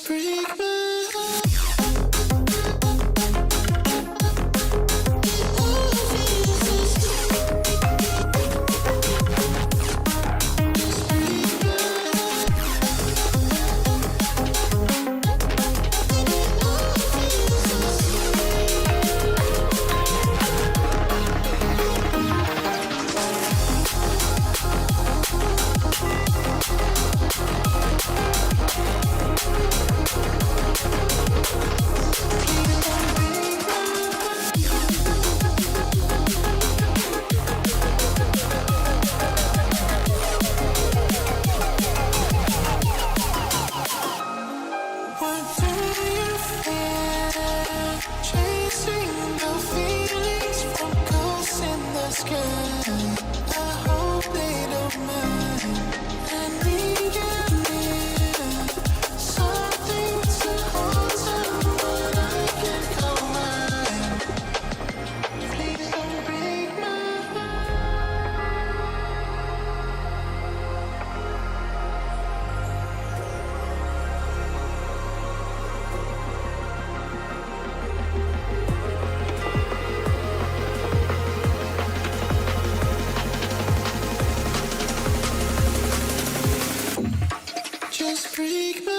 Just break my heart. Just break my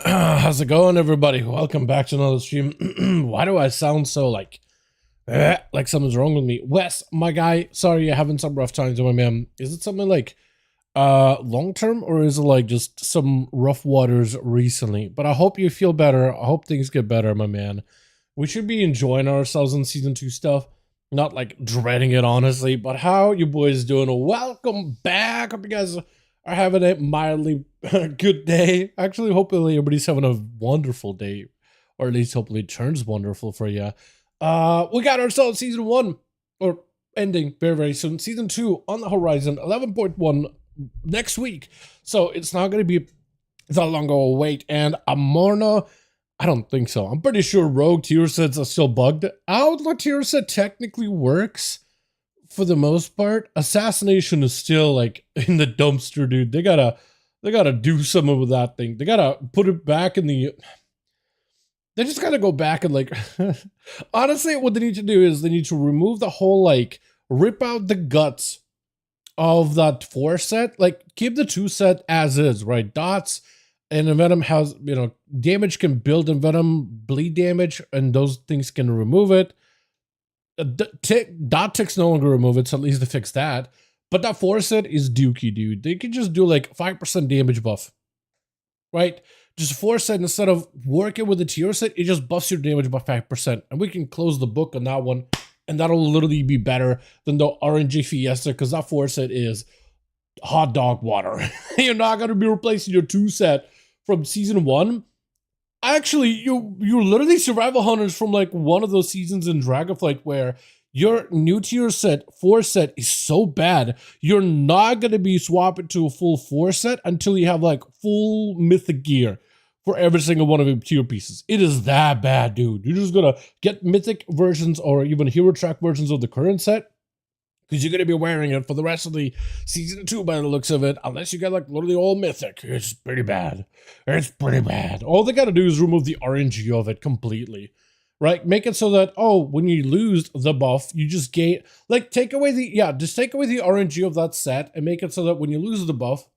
How's it going, everybody? Welcome back to another stream. Why do I sound so like something's wrong with me? Wes, my guy, sorry you're having some rough times, my man. Is it something like long term, or is it like just some rough waters recently? But I hope you feel better. I hope things get better, my man. We should be enjoying ourselves in season 2 stuff, not like dreading it, honestly. But how you boys doing? Welcome back. Hope you guys are having a mildly good day. Actually, hopefully everybody's having a wonderful day, or at least hopefully it turns wonderful for you. We got ourselves season 1, or ending very, very soon. Season 2 on the horizon, 11.1 next week. So it's not going to be that long of a wait. And Amorna, I don't think so. I'm pretty sure Rogue tier sets are still bugged. Outlaw tier set technically works for the most part. Assassination is still like in the dumpster, dude. They gotta do something with that thing. They gotta put it back in the They just gotta go back and like, honestly, what they need to do is they need to remove the whole like, rip out the guts of that 4 set, like keep the 2 set as is, right? Dots and Envenom has, you know, damage can build Envenom, bleed damage, and those things can remove it. Dot ticks no longer remove it, so at least they fix that. But that 4 set is dookie, dude. They can just do like 5% damage buff, right? Just 4 set instead of working with the tier set, it just buffs your damage by 5%. And we can close the book on that one, and that'll literally be better than the RNG Fiesta, because that 4 set is hot dog water. You're not going to be replacing your 2 set from season 1. Actually, you literally survival hunters from like one of those seasons in Dragonflight where your new tier set 4 set is so bad, you're not going to be swapping to a full 4 set until you have like full mythic gear for every single one of your tier pieces. It is that bad, dude. You're just going to get mythic versions or even hero track versions of the current set, because you're going to be wearing it for the rest of the season 2 by the looks of it, unless you get like literally all mythic. It's pretty bad. It's pretty bad. All they got to do is remove the RNG of it completely, right? Make it so that, oh, when you lose the buff, you just gain, like take away the, just take away the RNG of that set and make it so that when you lose the buff,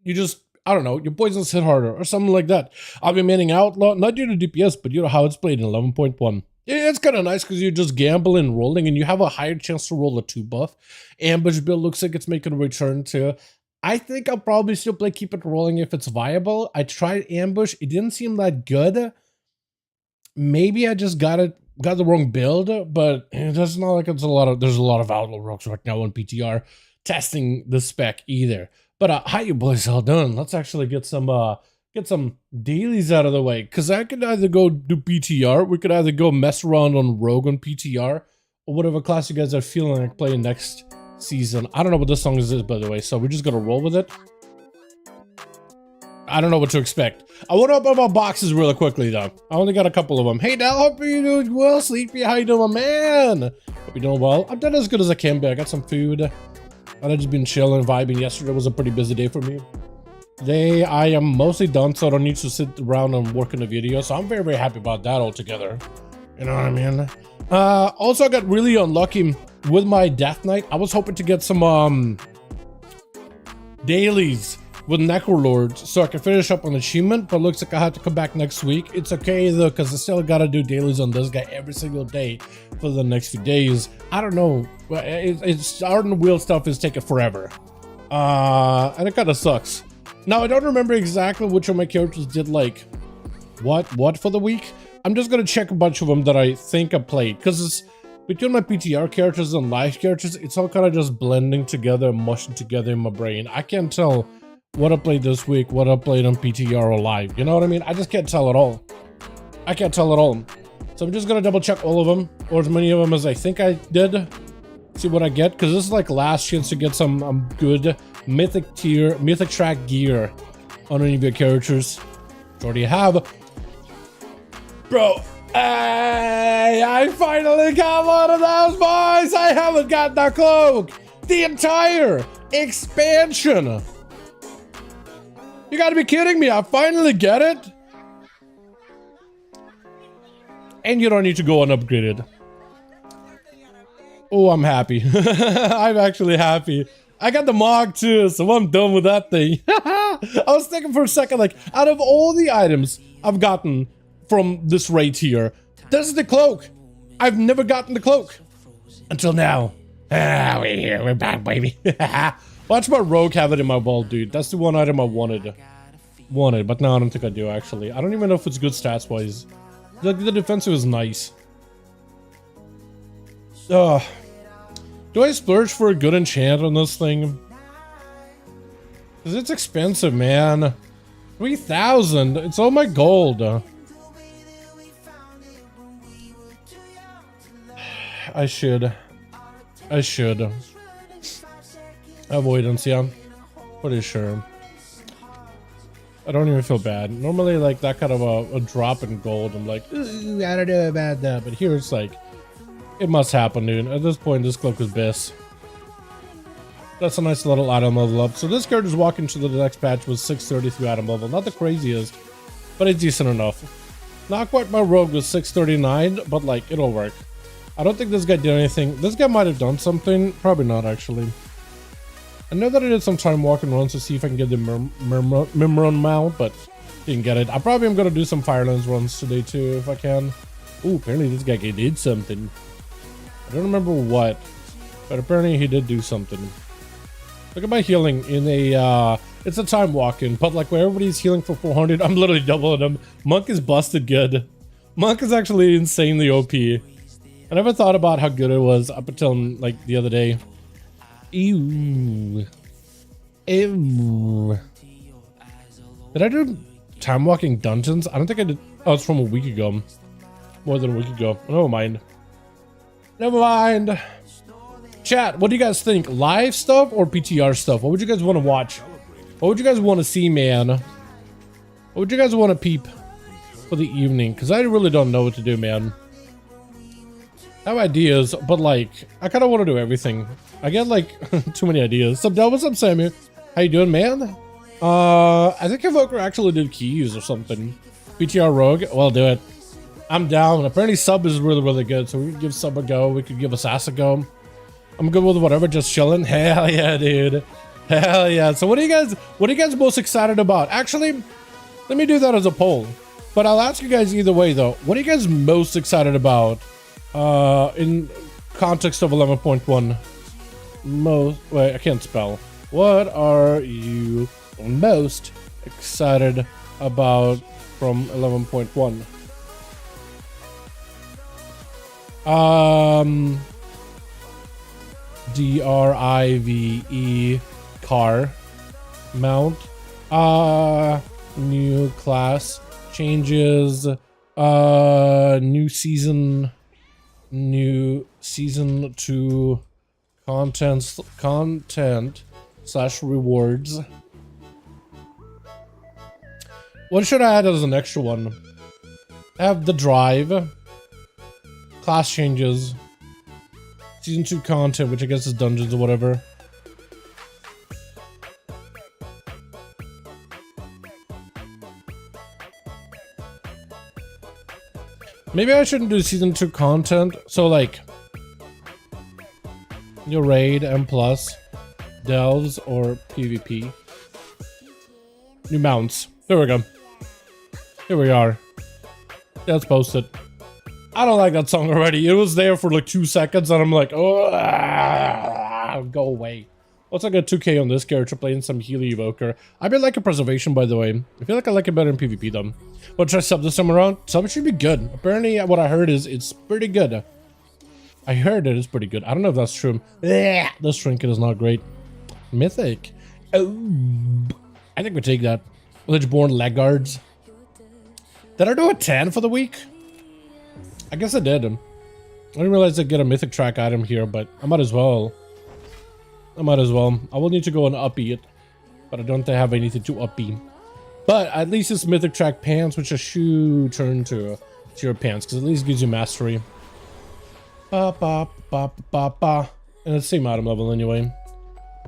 you just, I don't know, your poisons hit harder or something like that. I'll be manning Outlaw, not due to DPS, but you know how it's played in 11.1. Yeah, it's kind of nice because you're just gambling and rolling, and you have a higher chance to roll a 2 buff. Ambush build looks like it's making a return too. I think I'll probably still play Keep It Rolling if it's viable. I tried Ambush. It didn't seem that good. Maybe I just got the wrong build, but it's not like there's a lot of Outlaw Rogues right now on PTR testing the spec either. But how you boys all doing? Let's actually get some dailies out of the way, because I could either go do PTR, we could either go mess around on Rogue on PTR, or whatever class you guys are feeling like playing next season. I don't know what this song is, by the way, so we're just gonna roll with it. I don't know what to expect. I want to open my boxes really quickly though. I only got a couple of them. Hey Dal, hope you're doing well. Sleepy, how you doing, man? Hope you're doing well. I've done as good as I can be. I got some food. I've just been chilling, vibing. Yesterday was a pretty busy day for me. Today I am mostly done, so I don't need to sit around and work on the video. So I'm very, very happy about that altogether. You know what I mean? Also, I got really unlucky with my Death Knight. I was hoping to get some dailies with Necrolords so I can finish up an achievement, but looks like I have to come back next week. It's okay though, because I still gotta do dailies on this guy every single day for the next few days. I don't know, it's Art and Wheel stuff is taking forever, and it kind of sucks. Now I don't remember exactly which of my characters did like what for the week. I'm just gonna check a bunch of them that I think I played, because it's between my PTR characters and live characters, it's all kind of just blending together, mushing together in my brain. I can't tell what I played this week, what I played on PTR or live. You know what I mean? I just can't tell at all. I can't tell at all. So I'm just gonna double check all of them, or as many of them as I think I did. See what I get, because this is like last chance to get some good mythic tier, mythic track gear on any of your characters. Which already have. Bro, I finally got one of those, boys! I haven't got the cloak! The entire expansion! You gotta be kidding me, I finally get it! And you don't need to go unupgraded. Oh, I'm happy. I'm actually happy. I got the Mog too, so I'm done with that thing. I was thinking for a second, like, out of all the items I've gotten from this raid here, this is the cloak. I've never gotten the cloak. Until now. Ah, we're here, we're back, baby. Watch my rogue have it in my vault, dude. That's the one item I wanted, but now I don't think I do, actually. I don't even know if it's good stats-wise. The defensive is nice. Do I splurge for a good enchant on this thing? Because it's expensive, man. 3,000. It's all my gold. I should. Avoidance, yeah. Pretty sure. I don't even feel bad. Normally, like, that kind of a drop in gold, I'm like, ooh, I don't know about that. But here it's like, it must happen, dude. At this point, this cloak is best. That's a nice little item level up. So this character's walking to the next patch with 633 item level. Not the craziest, but it's decent enough. Not quite my rogue with 639, but like, it'll work. I don't think this guy did anything. This guy might have done something. Probably not, actually. I know that I did some time walking runs to see if I can get the Mimron mount, but didn't get it. I probably am going to do some Firelands runs today, too, if I can. Ooh, apparently this guy did something. I don't remember what, but apparently he did do something. Look at my healing in a, it's a time walk-in, but like where everybody's healing for 400, I'm literally doubling them. Monk is busted good. Monk is actually insanely OP. I never thought about how good it was up until like the other day. Ew. Ew. Did I do time walking dungeons? I don't think I did. Oh, it's from a week ago. More than a week ago. Never mind. Never mind. Chat, what do you guys think? Live stuff or PTR stuff? What would you guys want to watch? What would you guys want to see, man? What would you guys want to peep for the evening? Because I really don't know what to do, man. I have ideas, but like, I kind of want to do everything. I get like too many ideas. Sup, Del? What's up, Samuel? How you doing, man? I think Evoker actually did keys or something. PTR Rogue, well, do it. I'm down. Apparently sub is really, really good, so we could give sub a go. We could give Assassin a go. I'm good with whatever, just chilling. Hell yeah, dude. Hell yeah. So what are you guys most excited about? Actually, let me do that as a poll. But I'll ask you guys either way though. What are you guys most excited about in context of 11.1? Wait, I can't spell. What are you most excited about from 11.1? DRIVE car mount, new class changes, new season 2 content / rewards. What should I add as an extra one? Have the drive, class changes, season 2 content, which I guess is dungeons or whatever. Maybe I shouldn't do season 2 content. So like your raid, M+, delves, or PvP. New mounts. There we go. Here we are. Yeah, let's post it. I don't like that song already. It was there for like 2 seconds and I'm like, oh, go away. Also, I got 2k on this character playing some Healy Evoker. I really like a preservation, by the way. I feel like I like it better in PvP though. But try sub this time around. Sub should be good. Apparently, what I heard is it's pretty good. I heard it is pretty good. I don't know if that's true. This trinket is not great. Mythic. Oh, I think we take that. Village-born Legguards. Did I do a 10 for the week? I guess I did. I didn't realize I'd get a mythic track item here, but I might as well. I will need to go and uppy it, but I don't have anything to uppy. But at least it's mythic track pants, which a shoe turn to your pants, because at least gives you mastery. Ba ba ba ba ba. And it's the same item level anyway.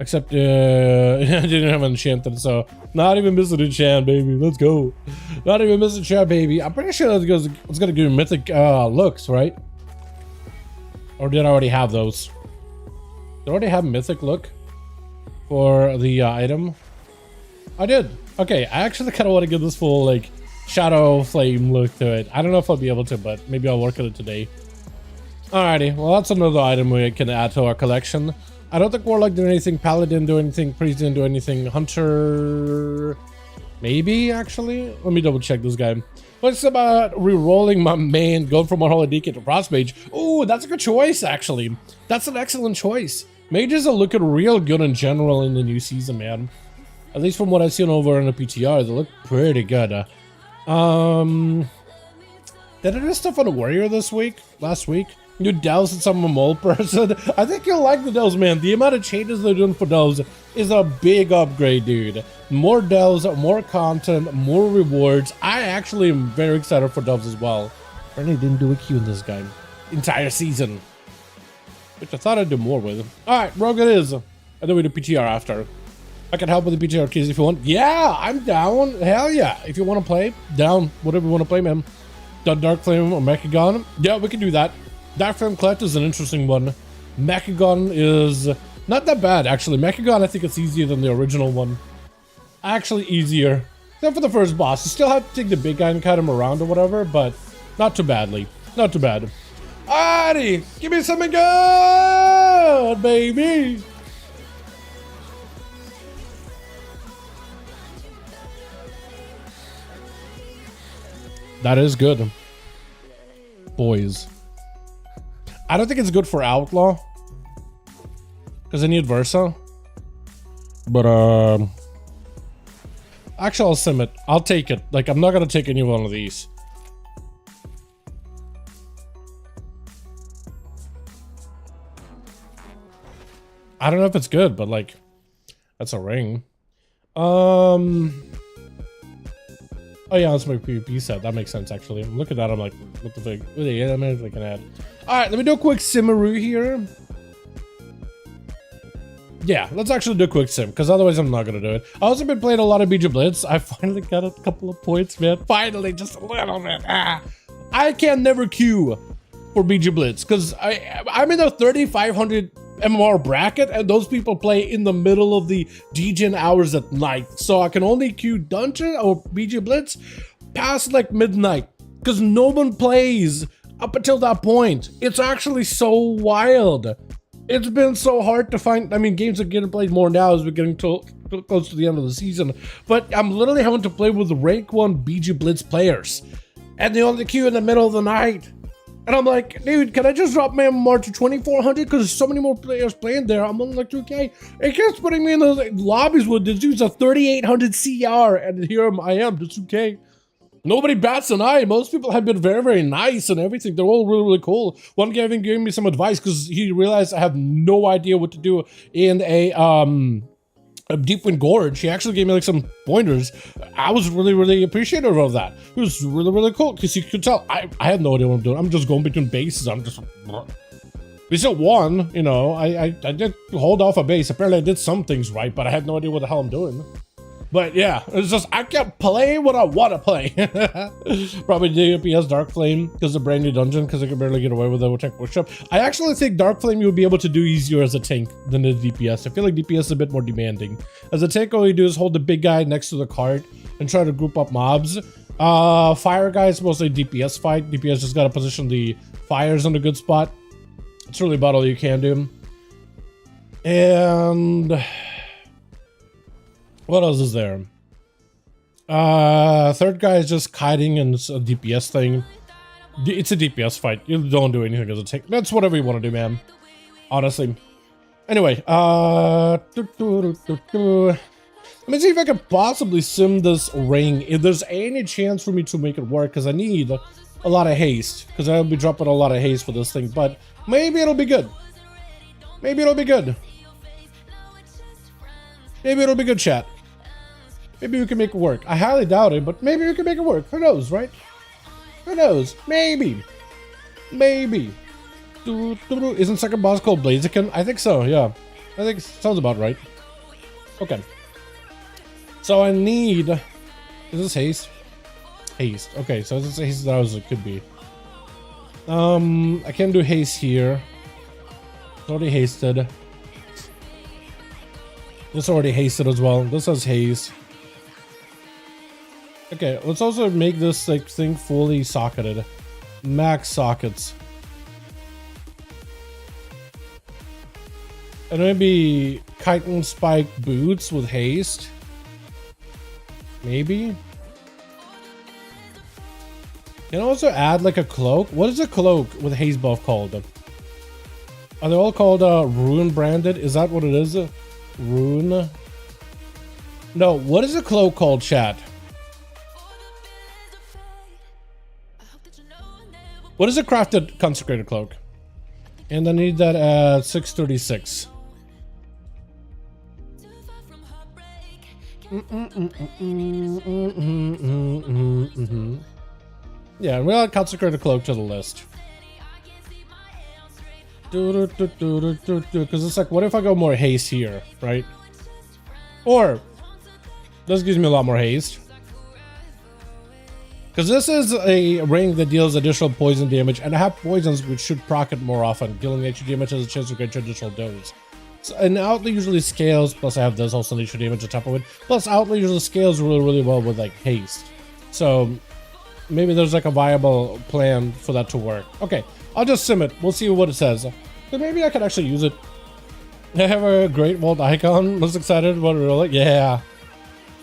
Except I didn't have an enchanted, so not even missing a chant, baby. Let's go. Not even missing a chant, baby. I'm pretty sure it's gonna give you mythic looks, right? Or did I already have those? Did I already have mythic look for the item? I did. Okay, I actually kind of want to give this full like shadow flame look to it. I don't know if I'll be able to, but maybe I'll work on it today. Alrighty, well that's another item we can add to our collection. I don't think Warlock did anything, Paladin did anything, Priest didn't do anything, Hunter... maybe, actually? Let me double check this guy. What's about re-rolling my main, going from Unholy DK to Frost Mage? Ooh, that's a good choice, actually. That's an excellent choice. Mages are looking real good in general in the new season, man. At least from what I've seen over in the PTR, they look pretty good. Did I do stuff on the Warrior this week? Last week? New delves and some mole person. I think you'll like the delves, man. The amount of changes they're doing for delves is a big upgrade, dude. More delves, more content, more rewards. I actually am very excited for delves as well. Apparently didn't do a Q in this game. Entire season. Which I thought I'd do more with. Alright, Rogue it is. And then we do PTR after. I can help with the PTR keys if you want. Yeah, I'm down. Hell yeah. If you want to play, down. Whatever you want to play, man. The Dark Flame or Mechagon? Yeah, we can do that. Dark Flame Collect is an interesting one. Mechagon is not that bad, actually. Mechagon, I think it's easier than the original one. Actually easier. Except for the first boss. You still have to take the big guy and cut him around or whatever, but not too badly. Not too bad. Alrighty, give me something good, baby. That is good. Boys. I don't think it's good for Outlaw. Because I need Versa. But, actually, I'll sim it. I'll take it. Like, I'm not going to take any one of these. I don't know if it's good, but, like, that's a ring. Oh yeah, that's my PvP set. That makes sense, actually. Look at that. I'm like, what the fuck? Yeah, I'm like an ad. All right, let me do a quick simmeroo here. Yeah, let's actually do a quick sim, because otherwise I'm not gonna do it. I also been playing a lot of BG Blitz. I finally got a couple of points, man. Finally, just a little bit. I can never queue for BG Blitz, because I'm in a 3,500 MMR bracket, and those people play in the middle of the DGen hours at night. So I can only queue Dungeon or BG Blitz past like midnight, because no one plays up until that point. It's actually so wild. It's been so hard to find. I mean, games are getting played more now as we're getting close to the end of the season, but I'm literally having to play with rank 1 BG Blitz players, and they only queue in the middle of the night. And I'm like, dude, can I just drop my MMR to 2,400? Because there's so many more players playing there. I'm on like 2K. It keeps putting me in those lobbies with this dude's a 3,800 CR. And here I am, just 2K. Nobody bats an eye. Most people have been very, very nice and everything. They're all really, really cool. One guy even gave me some advice because he realized I have no idea what to do in a Deep Wind Gorge. He actually gave me like some pointers. I was really, really appreciative of that. It was really, really cool because you could tell I had no idea what I'm doing. I'm just going between bases. I'm just we still won, you know. I did hold off a base. Apparently I did some things right, but I had no idea what the hell I'm doing. But yeah, it's just I can't play what I want to play. Probably DPS Dark Flame because the brand new dungeon, because I can barely get away with it with Tank Workshop. I actually think Dark Flame you'll be able to do easier as a tank than the DPS. I feel like DPS is a bit more demanding. As a tank, all you do is hold the big guy next to the cart and try to group up mobs. Fire guy is mostly DPS fight. DPS just gotta position the fires in a good spot. It's really about all you can do. And what else is there? Third guy is just kiting and it's a DPS thing. It's a DPS fight. You don't do anything as a tank. That's whatever you want to do, man. Honestly. Anyway, let me see if I can possibly sim this ring. If there's any chance for me to make it work, because I need a lot of haste. Because I'll be dropping a lot of haste for this thing. But maybe it'll be good. Maybe it'll be good. Maybe it'll be good, chat. Maybe we can make it work. I highly doubt it, but maybe we can make it work. Who knows, right? Who knows? Maybe. Maybe. Isn't second boss called Blaziken? I think so, yeah. I think it sounds about right. Okay. So I need... Is this haste? Haste. Okay, so this is haste that as it could be. I can do haste here. It's already hasted. This already hasted as well. This has haste. Okay, let's also make this like thing fully socketed. Max sockets. And maybe chitin spike boots with haste. Maybe. Can I also add like a cloak? What is a cloak with haste buff called? Are they all called rune branded? Is that what it is? Rune? No, what is a cloak called, chat? What is a crafted consecrated cloak? And I need that at 636. Yeah, we'll add consecrated cloak to the list. Because it's like, what if I go more haste here, right? Or this gives me a lot more haste. Because this is a ring that deals additional poison damage, and I have poisons which should proc it more often. Dealing extra damage has a chance to get additional dose. So, and outlet usually scales, plus I have this also extra damage on top of it. Plus outlet usually scales really well with like haste. So maybe there's like a viable plan for that to work. Okay, I'll just sim it. We'll see what it says. But maybe I could actually use it. They have a Great Vault icon. Looks excited about it. Really? Yeah.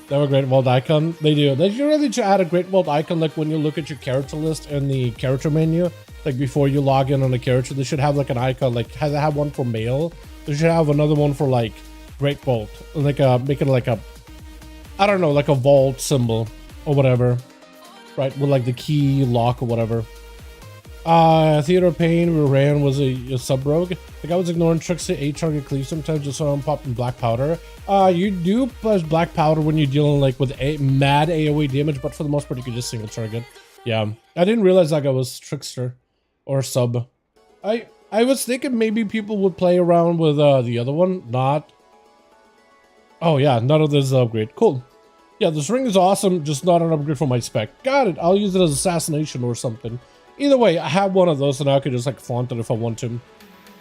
They have a Great Vault icon. They do. They should really add a Great Vault icon like when you look at your character list in the character menu. Like before you log in on a character, they should have like an icon. Like has they have one for male? They should have another one for like Great Vault. Like make it like a, I don't know, like a vault symbol or whatever. Right, with like the key lock or whatever. Theater of Pain, we ran was a sub-rogue. The guy was ignoring tricks to 8-target cleave sometimes, just saw him popping black powder. You do plus black powder when you're dealing like with mad AoE damage, but for the most part you can just single target. Yeah, I didn't realize that guy was trickster or sub. I was thinking maybe people would play around with the other one, not. Oh yeah, none of this is upgrade. Cool. Yeah, this ring is awesome, just not an upgrade for my spec. Got it. I'll use it as assassination or something. Either way, I have one of those, and I could just like flaunt it if I want to.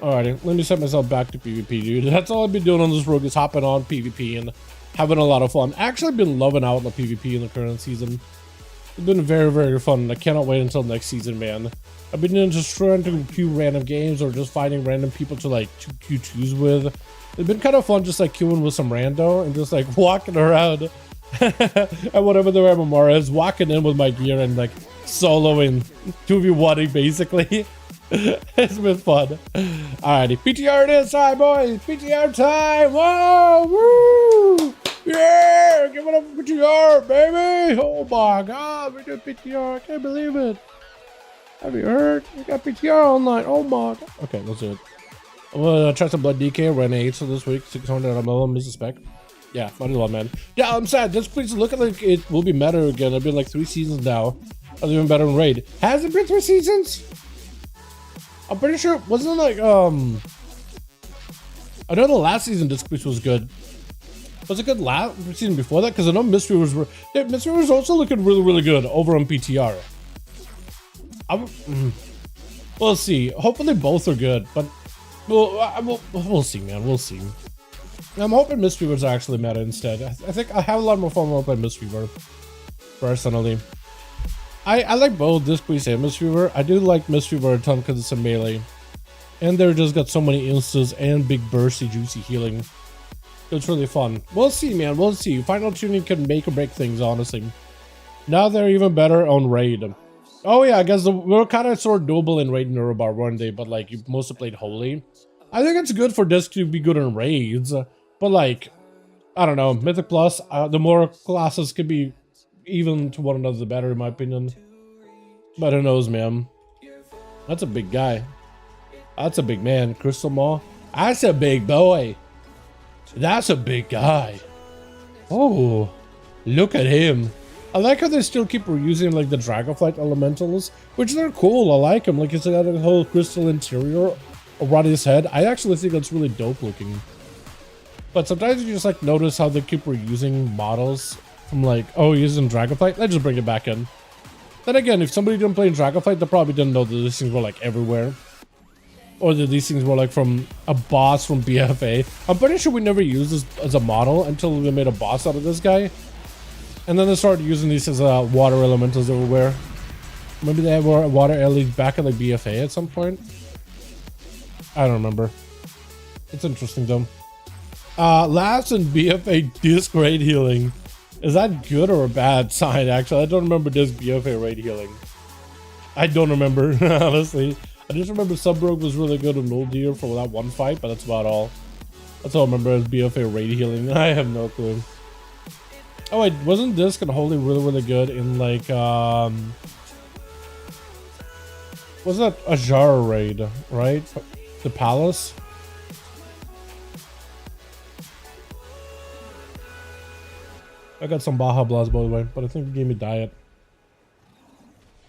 Alrighty, let me set myself back to PvP, dude. That's all I've been doing on this rogue is hopping on PvP and having a lot of fun. Actually, I've been loving out in the PvP in the current season. It's been very fun. I cannot wait until next season, man. I've been just trying to queue random games or just finding random people to like Q2s with. It's been kind of fun just like queuing with some rando and just like walking around at whatever the MMR is, walking in with my gear and like soloing 2v1ing basically. It's been fun. Alrighty, PTR it is time, boys. PTR time. Whoa, woo! Yeah, give it up for PTR, baby. Oh my god, we did PTR. I can't believe it. Have you heard? We got PTR online. Oh my god. Okay, let's do it. I'm gonna try some blood DK. Ran 8 so this week. 600 ml is the spec. Yeah, funny love, man. Yeah, I'm sad. This place is looking like it will be meta again. It's been like 3 seasons now. I've been better in raid. Has it been 3 seasons? I'm pretty sure. Wasn't it like I know the last season Disc Priest was good. Was it good last season before that? Because I know Mystery was. Yeah, Mystery was also looking really good over on PTR. We'll see. Hopefully both are good, but we'll see, man. We'll see. I'm hoping Mistweaver's actually meta instead. I think I have a lot more fun when I play Mistweaver, personally. I like both Disc Priest and Mistweaver. I do like Mistweaver a ton because it's a melee. And they're just got so many instas and big bursty juicy healing. It's really fun. We'll see, man. We'll see. Final tuning can make or break things, honestly. Now they're even better on raid. Oh yeah, I guess we're kind of sort of doable in raid and Neurobar one day, but like you mostly played Holy. I think it's good for Disc to be good in raids, but like, I don't know, Mythic Plus, the more classes could be even to one another, the better, in my opinion. But who knows, man? That's a big guy. That's a big man. Crystal Maw. That's a big boy. That's a big guy. Oh, look at him. I like how they still keep reusing like the Dragonflight elementals, which they're cool. I like them. Like it's got a whole crystal interior around his head. I actually think that's really dope looking. But sometimes you just like notice how they keep reusing models from like, oh, using Dragonflight. Let's just bring it back in. Then again, if somebody didn't play in Dragonflight, they probably didn't know that these things were like everywhere. Or that these things were like from a boss from BFA. I'm pretty sure we never used this as a model until we made a boss out of this guy. And then they started using these as water elementals everywhere. Maybe they had water LEs back at like BFA at some point. I don't remember. It's interesting though. Last in BFA disc raid healing. Is that good or a bad sign? Actually, I don't remember disc BFA raid healing. I don't remember, honestly. I just remember Sub-Rogue was really good in Old Deer for that one fight, but that's about all. That's all I remember as BFA raid healing. I have no clue. Oh wait, wasn't Disc and Holy really good in like was that a Jar raid, right? The Palace? I got some Baja Blast by the way, but I think it gave me diet.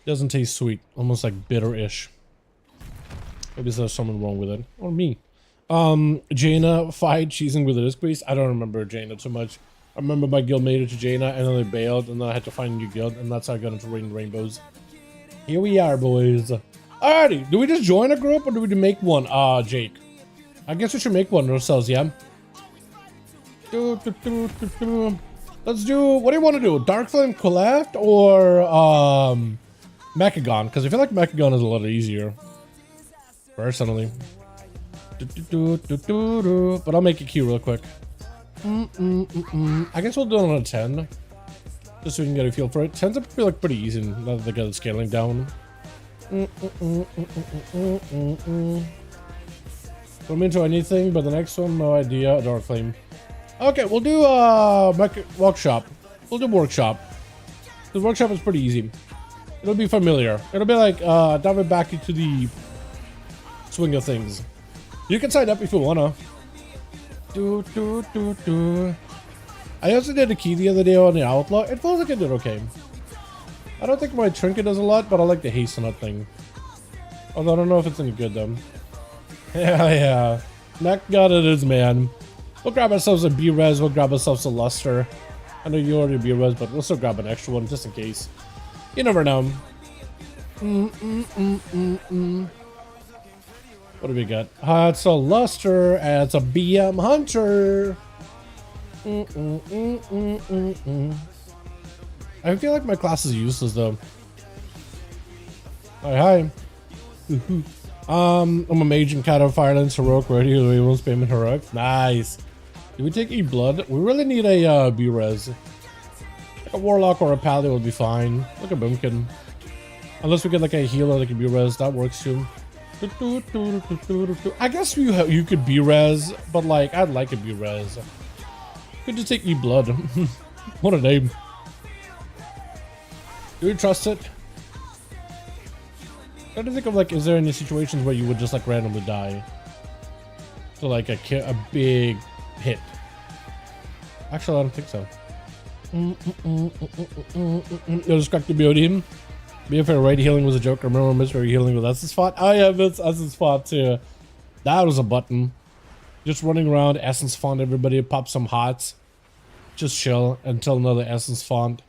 Doesn't taste sweet, almost like bitter-ish. Maybe there's something wrong with it. Or me. Jaina fight cheesing with the Disc Priest. I don't remember Jaina too much. I remember my guild made it to Jaina, and then they bailed, and then I had to find a new guild, and that's how I got into Rainbows. Here we are, boys. Alrighty, do we just join a group, or do we make one? Jake. I guess we should make one ourselves, yeah? Let's do, what do you want to do? Darkflame Collect or Mechagon? Because I feel like Mechagon is a lot easier. Personally. But I'll make a queue real quick. I guess we'll do it on a 10. Just so we can get a feel for it. 10's feel like pretty easy now that they got the scaling down. Don't into anything, but the next one, no idea. Darkflame. Okay, we'll do workshop. We'll do workshop. The workshop is pretty easy. It'll be familiar. It'll be like diving back into the swing of things. You can sign up if you wanna. I also did a key the other day on the Outlaw. It feels like I did okay. I don't think my trinket does a lot, but I like the haste on that thing. Although I don't know if it's any good though. Yeah. Neck got it is, man. We'll grab ourselves a B-Res, we'll grab ourselves a Luster. I know you already B-Res, but we'll still grab an extra one just in case. You never know. What do we got? It's a Luster, and it's a BM Hunter. I feel like my class is useless though. Hi. I'm a mage in Cat of Firelands, heroic radio, everyone's payment heroic. Nice. Do we take E-Blood? We really need a B-Res. Like a Warlock or a Paladin will be fine. Like a Boomkin. Unless we get like a healer like a B-Res, that works too. I guess you could B-Res, but like I'd like a B-Res. Could just take E-Blood. What a name. Do we trust it? I'm trying to think of like, is there any situations where you would just like randomly die? So like a big hit. Actually, I don't think so. You'll distract the beauty. Be if right healing was a joke. Remember mystery healing with Essence Font? Oh yeah, it's Essence Font too. That was a button. Just running around, Essence Font everybody, pop some hots. Just chill until another Essence Font.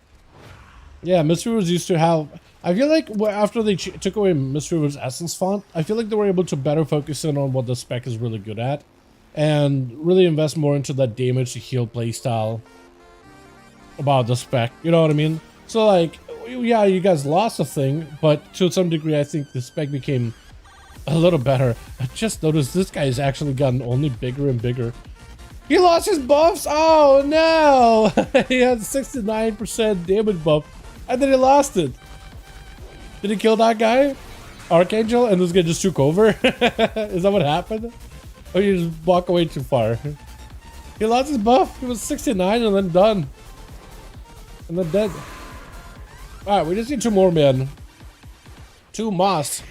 Yeah, Mystery Wars used to have... I feel like after they took away Mystery Wars Essence Font, I feel like they were able to better focus in on what the spec is really good at. And really invest more into that damage to heal playstyle about the spec. You know what I mean? So like, yeah, you guys lost a thing, but to some degree I think the spec became a little better. I just noticed this guy has actually gotten only bigger and bigger. He lost his buffs? Oh no! He had 69% damage buff, and then he lost it. Did he kill that guy? Archangel, and this guy just took over? Is that what happened? Or you just walk away too far? He lost his buff. He was 69 and then done. And then dead. Alright, we just need 2 more men. 2 moss.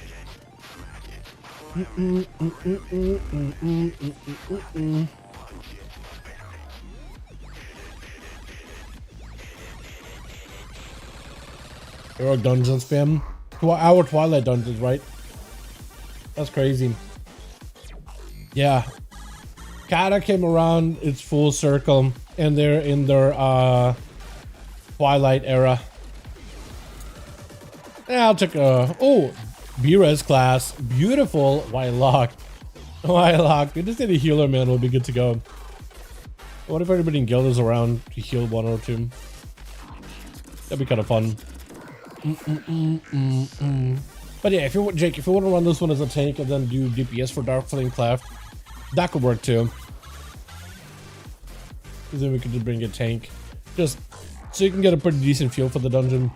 Heroic dungeons, fam. Our Twilight dungeons, right? That's crazy. Yeah. Kata came around, it's full circle, and they're in their Twilight era. Yeah, I'll take a... Oh! B-Res class. Beautiful. White locked. White locked. We just need a healer, man. We'll be good to go. What if everybody in guild is around to heal 1 or 2? That'd be kind of fun. But yeah, if you Jake, if you want to run this one as a tank and then do DPS for Darkflame Cleft, that could work too. Because then we could just bring a tank, just so you can get a pretty decent feel for the dungeon.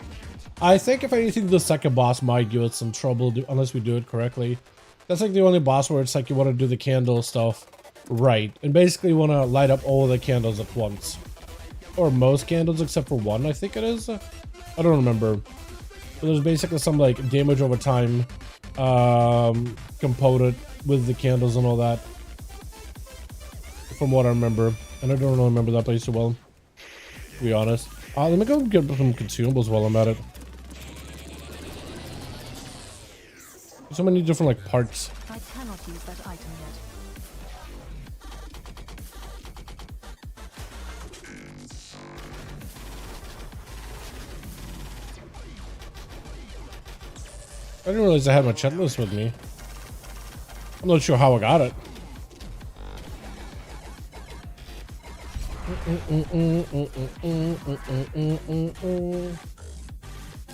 I think if anything, the second boss might give us some trouble unless we do it correctly. That's like the only boss where it's like you want to do the candle stuff right, and basically want to light up all the candles at once, or most candles except for 1, I think it is. I don't remember. But there's basically some like damage over time component with the candles and all that, from what I remember, and I don't really remember that place so well, to be honest. Let me go get some consumables while I'm at it. So many different like parts. I cannot use that item yet. I didn't realize I had my chat list with me. I'm not sure how I got it.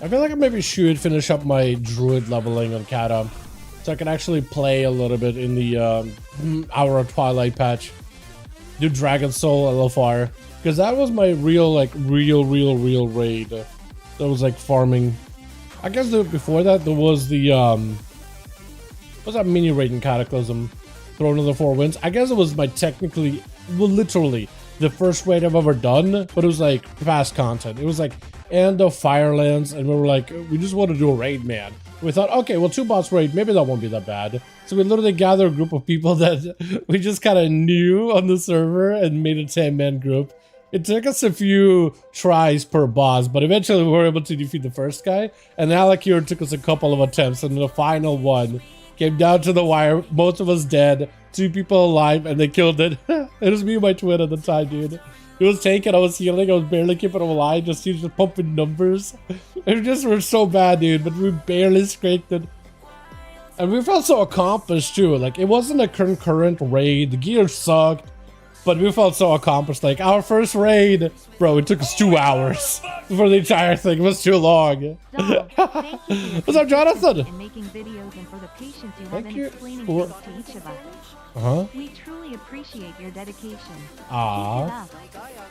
I feel like I maybe should finish up my druid leveling on Kata, so I can actually play a little bit in the Hour of Twilight patch. Do Dragon Soul LFR, because that was my real, like, real raid. That was like farming. I guess before that there was the what's that mini raid in Cataclysm? Throne of the Four Winds. I guess it was my technically, well, literally the first raid I've ever done, but it was like past content. It was like End of Firelands, and we were like, we just want to do a raid, man. We thought, okay, well, 2 bots raid, maybe that won't be that bad. So we literally gathered a group of people that we just kind of knew on the server and made a 10-man group. It took us a few tries per boss, but eventually we were able to defeat the first guy. And Alakir took us a couple of attempts, and the final one came down to the wire. Most of us dead, 2 people alive, and they killed it. It was me and my twin at the time, dude. It was tanking, I was healing, I was barely keeping him alive, just pumping numbers. It just were so bad, dude, but we barely scraped it. And we felt so accomplished too. Like, it wasn't a concurrent raid, the gear sucked, but we felt so accomplished. Like, our first raid, bro, it took us 2 hours for the entire thing. It was too long. What's up, Jonathan? And making videos and for the patience you Thank have in you explaining for- things to each of us. Uh-huh. We truly appreciate your dedication. Ah,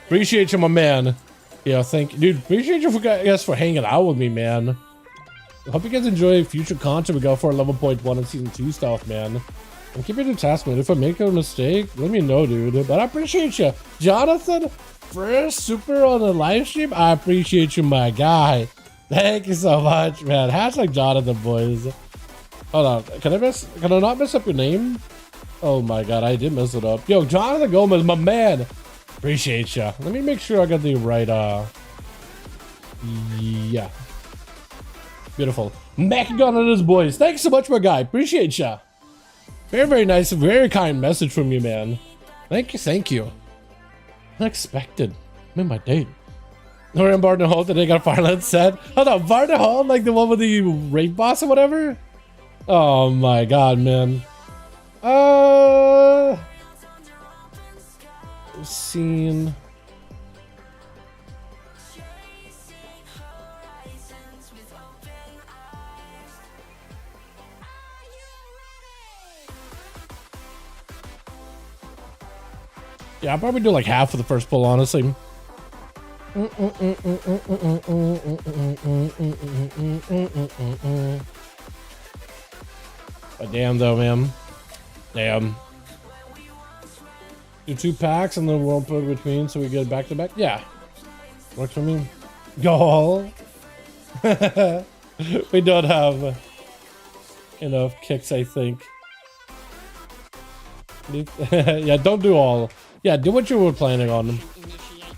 appreciate you, my man. Yeah, thank you, dude. Appreciate you guys for hanging out with me, man. I hope you guys enjoy future content we got for 11.1 and season 2 stuff, man. I'm keeping the task, man. If I make a mistake, let me know, dude. But I appreciate you, Jonathan. First super on the live stream. I appreciate you, my guy. Thank you so much, man. Hashtag Jonathan, boys. Hold on. Can I not mess up your name? Oh my god, I did mess it up. Yo, Jonathan Gomez, my man. Appreciate ya. Let me make sure I got the right, yeah. Beautiful. Macagon and his boys. Thanks so much, my guy. Appreciate ya. Very, very nice, very kind message from you, man. Thank you, thank you. Unexpected. Man, my day. We're in Barton Hall today, got a Fireland set. Hold on, Barton Hall? Like the one with the raid boss or whatever? Oh my god, man. Scene. Yeah, I'll probably do like half of the first pull, honestly. But damn though, man. Damn. Do 2 packs and then we'll put it between so we get back to back. Yeah. Works for me. Goal. We don't have enough kicks, I think. Yeah, don't do all. Yeah, do what you were planning on.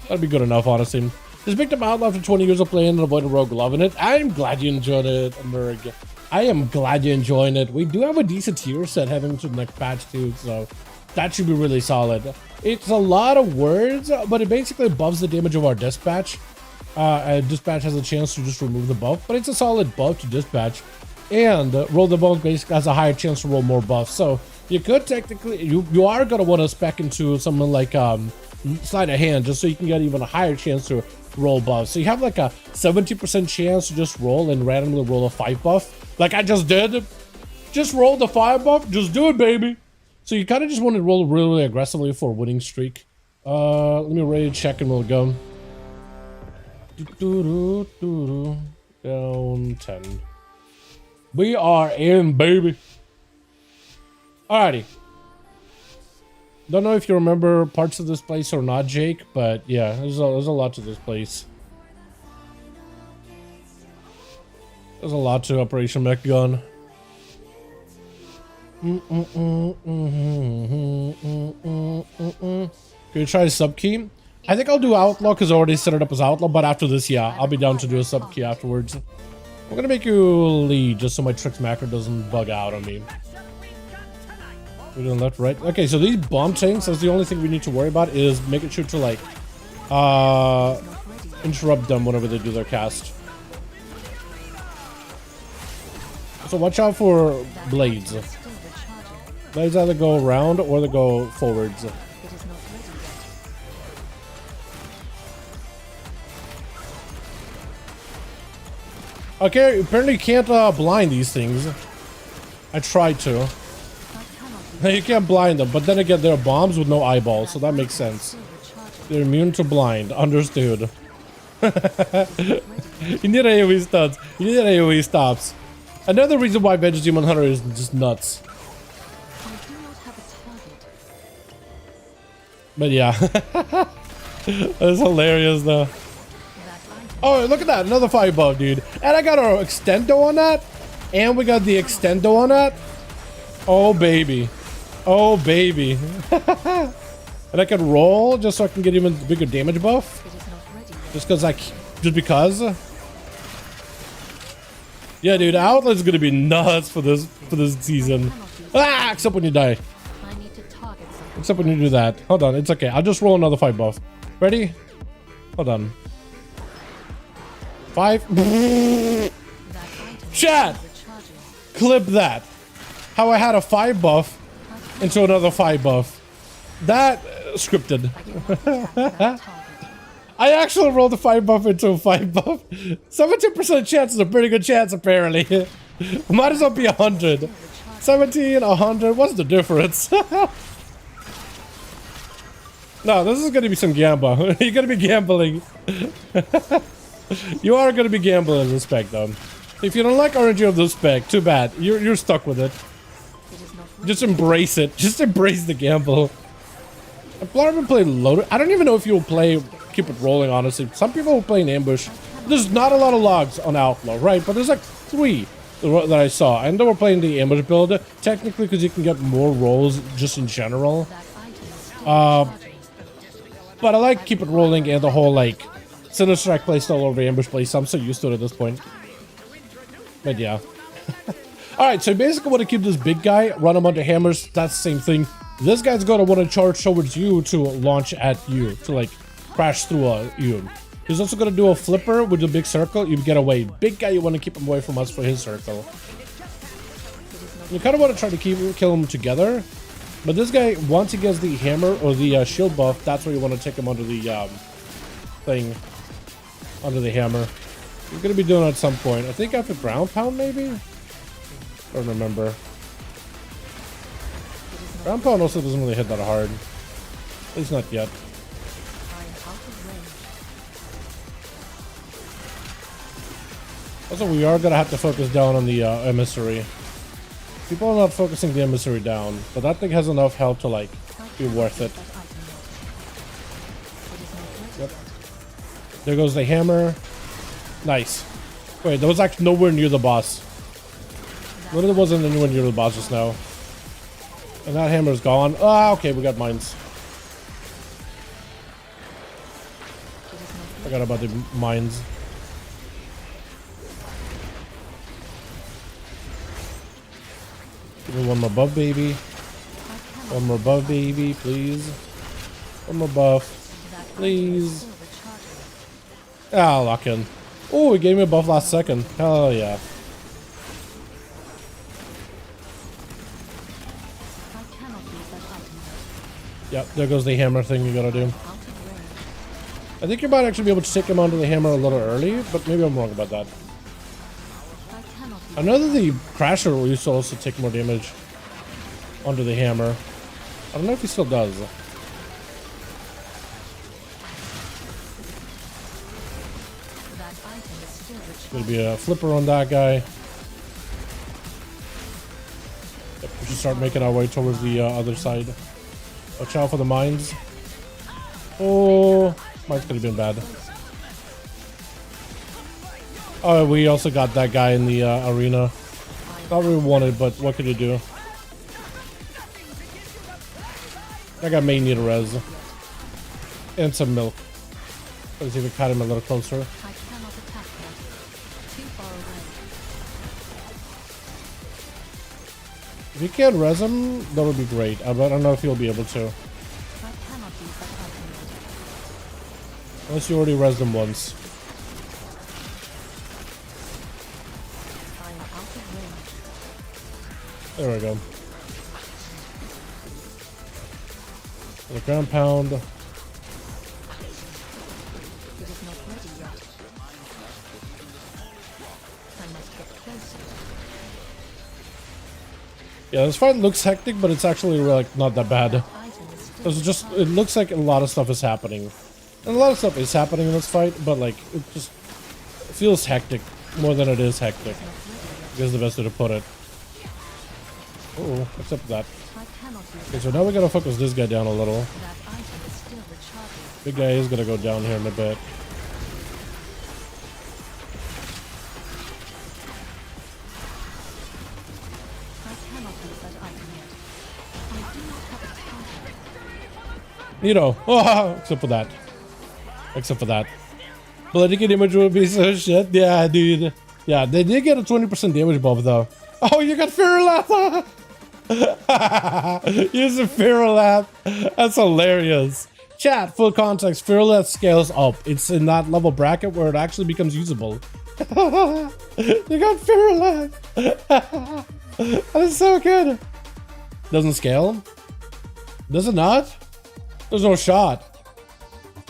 That'd be good enough, honestly. Just picked up Outlaw after 20 years of playing and avoided Rogue, loving it. I'm glad you enjoyed it, Merg. I am glad you're enjoying it. We do have a decent tier set heading into the next patch too, so that should be really solid. It's a lot of words, but it basically buffs the damage of our dispatch. Dispatch has a chance to just remove the buff, but it's a solid buff to dispatch. And roll the bones basically has a higher chance to roll more buffs. So you could technically, you are going to want to spec into something like sleight of hand, just so you can get even a higher chance to roll buffs. So you have like a 70% chance to just roll and randomly roll a 5 buff. Like I just did. Just roll the 5 buff. Just do it, baby. So you kind of just want to roll really aggressively for a winning streak. Let me raid check and we'll go. Down 10. We are in, baby. Alrighty. Don't know if you remember parts of this place or not, Jake, but yeah, there's a lot to this place. There's a lot to Operation Mechagon. Can you try sub key? I think I'll do Outlaw because I already set it up as Outlaw, but after this, yeah, I'll be down to do a sub key afterwards. I'm gonna make you lead just so my tricks macro doesn't bug out on me. We're doing left, right. Okay, so these bomb tanks, that's the only thing we need to worry about is making sure to like interrupt them whenever they do their cast. So watch out for blades. Blades either go around or they go forwards. Okay, apparently you can't blind these things. I tried to. You can't blind them, but then again, they're bombs with no eyeballs, so that makes sense. They're immune to blind. Understood. You need AoE stuns. You need AoE stops. Another reason why Vengeance Demon Hunter is just nuts. But yeah. That's hilarious though. Oh, look at that. Another 5 buff, dude. And I got our extendo on that. And we got the extendo on that. Oh, baby. Oh, baby. And I can roll just so I can get even bigger damage buff. Just because. Yeah, dude, Outlet's gonna be nuts for this season. Ah, except when you die. Except when you do that. Hold on, it's okay. I'll just roll another 5 buff. Ready? Hold on. 5. Chat! Clip that. How I had a 5 buff into another 5 buff. That scripted. I actually rolled a 5 buff into a 5 buff. 17% chance is a pretty good chance, apparently. Might as well be 100. 17, 100. What's the difference? No, this is gonna be some gamble. You're gonna be gambling. You are gonna be gambling the spec, though. If you don't like RNG of the spec, too bad. You're stuck with it. Just embrace it. Just embrace the gamble. I've been playing loaded. I don't even know if you'll play keep it rolling, honestly. Some people will play in ambush. There's not a lot of logs on Outlaw, right? But there's like 3 that I saw. And they were playing the ambush build, technically, because you can get more rolls just in general. But I like keep it rolling and the whole like Sinner Strike playstyle over ambush play. So I'm so used to it at this point. But yeah. Alright, so you basically want to keep this big guy, run him onto hammers. That's the same thing. This guy's gonna want to charge towards you to launch at you, to like crash through you. He's also gonna do a flipper with the big circle. You get away. Big guy, you want to keep him away from us for his circle. You kind of want to try to kill him together. But this guy, once he gets the hammer or the shield buff, that's where you want to take him under the thing. Under the hammer. You're gonna be doing it at some point. I think after ground pound, maybe? I don't remember. Ground pound also doesn't really hit that hard. At least not yet. Also, we are gonna have to focus down on the emissary. People are not focusing the emissary down, but that thing has enough health to like be worth it. Yep. There goes the hammer. Nice. Wait, that was actually nowhere near the boss. Literally wasn't anywhere near the boss just now. And that hammer's gone. Ah, okay, we got mines. Forgot about the mines. Give me one more buff, baby. One more buff, baby, please. One more buff, please. Ah, lock in. Oh, he gave me a buff last second. Hell yeah. Yep, there goes the hammer thing you gotta do. I think you might actually be able to take him onto the hammer a little early, but maybe I'm wrong about that. I know that the Crasher used to also take more damage onto the hammer. I don't know if he still does. Gonna be a flipper on that guy. Yep, we should start making our way towards the other side. Watch out for the mines. Oh, mines could have been bad. Oh, we also got that guy in the arena. Not really wanted, but what could you do? That guy may need a res. And some milk. Let's see if we cut him a little closer. If you can res him, that would be great. I don't know if you'll be able to. Unless you already resed him once. There we go. The ground pound. It is not ready yet. I must get closer. Yeah, this fight looks hectic, but it's actually like not that bad. Item is still It's just, it looks like a lot of stuff is happening. And a lot of stuff is happening in this fight, but like, it just feels hectic more than it is hectic. I guess the best way to put it. Oh, except that. I cannot use Okay, so now we gotta focus this guy down a little. that item is still recharging. Big guy is gonna go down here in a bit. I cannot use that item yet. I do not have a target. Nito. Oh, except for that. Except for that. Political damage would be so shit. Yeah, dude. Yeah, they did get a 20% damage buff though. Oh, you got Ferrolap! Use a Ferrolap. That's hilarious. Chat, full context, Ferrolap scales up. It's in that level bracket where it actually becomes usable. You got Ferrolap. That is so good. Doesn't scale? Does it not? There's no shot.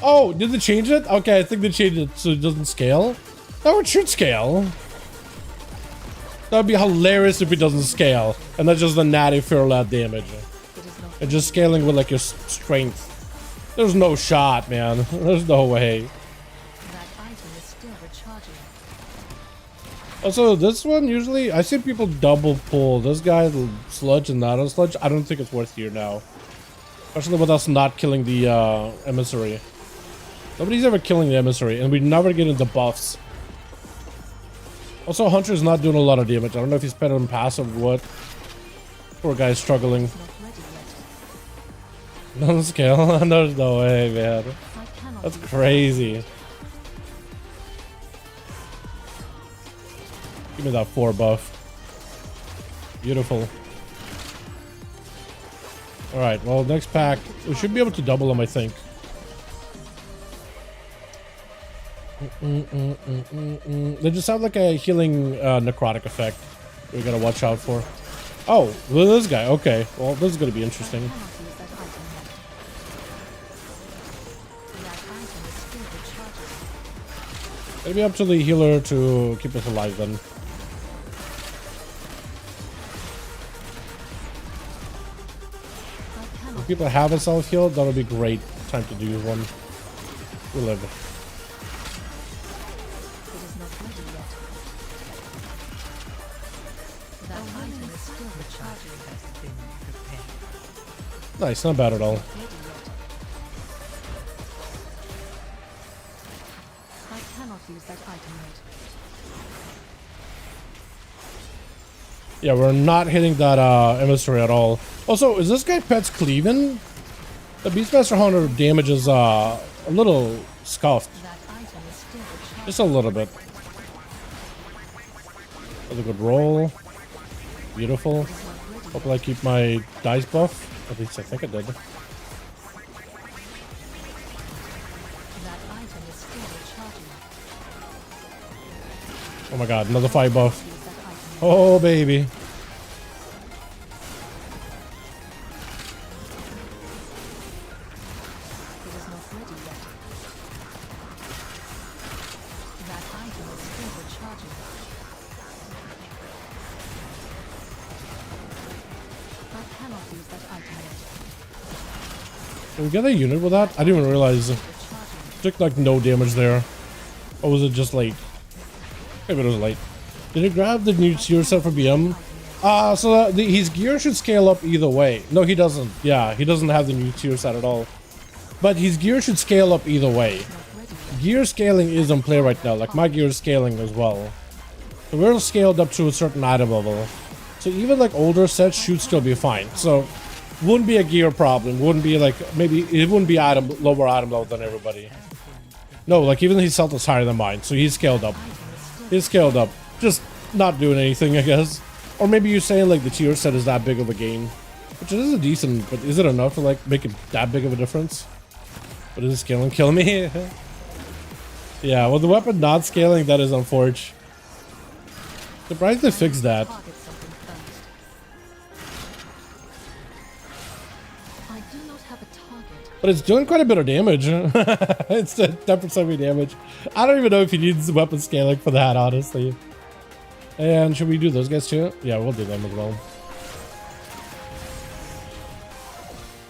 Oh, did they change it? Okay, I think they changed it so it doesn't scale. Oh, it should scale. That would be hilarious if it doesn't scale. And that's just the natty Ferrolap damage. It is not And just scaling with like your strength. There's no shot, man. There's no way. that item is still recharging. Also, this one usually I see people double pull. This guy sludge and not a sludge. I don't think it's worth here now. Especially with us not killing the emissary. Nobody's ever killing the emissary, and we never get into buffs. Also, Hunter's not doing a lot of damage. I don't know if he's better on passive or what. Poor guy's struggling. Not ready yet. No scale? There's no way, man. I cannot That's use crazy. Give me that 4 buff. Beautiful. Alright, well, next pack. We should be able to double them, I think. They just have like a healing necrotic effect we gotta watch out for. Oh, well, this guy. Okay, well, this is gonna be interesting. I cannot use that item yet. That item is still recharging. It'll be up to the healer to keep us alive then. I cannot. If people have a self heal, that'll be great time to do one. We live. It is not ready yet. That item is still recharging. Nice, not bad at all. Ready yet. I cannot use that item yet. Yeah, we're not hitting that emissary at all. Also, is this guy Pet's cleaving? The Beastmaster Hunter damage is a little scuffed. That item is still recharging. Just a little bit. That's a good roll. Beautiful. Hopefully I keep my dice buff. At least I think I did. That item is still recharging. Oh my god, another 5 buff. Use that item yet. Oh baby. It is not ready yet. That item is still recharging. I cannot use that item yet. Can we get a unit with that? I didn't even realize. It Recharging. took like no damage there. Or was it just late? Maybe it was late. Did he grab the new tier set for BM? So his gear should scale up either way. No, he doesn't. Yeah, he doesn't have the new tier set at all. But his gear should scale up either way. Not ready yet. Gear scaling is in play right now. Like my gear is scaling as well. So we're scaled up to a certain item level. So even like older sets should still be fine. So wouldn't be a gear problem. Wouldn't be like, maybe it wouldn't be lower item level than everybody. No, like even his health is higher than mine. So he's scaled up. Item is still He's scaled up. Just not doing anything, I guess. Or maybe you're saying like the tier set is that big of a gain. Which is a decent, but is it enough to like make it that big of a difference? But is it scaling? Kill me? Yeah, well the weapon not scaling, that is unfortunate. Surprised they fixed that. target something first. I do not have a target. But it's doing quite a bit of damage. It's 10% damage. I don't even know if you need weapon scaling for that, honestly. And should we do those guys too? Yeah, we'll do them as well.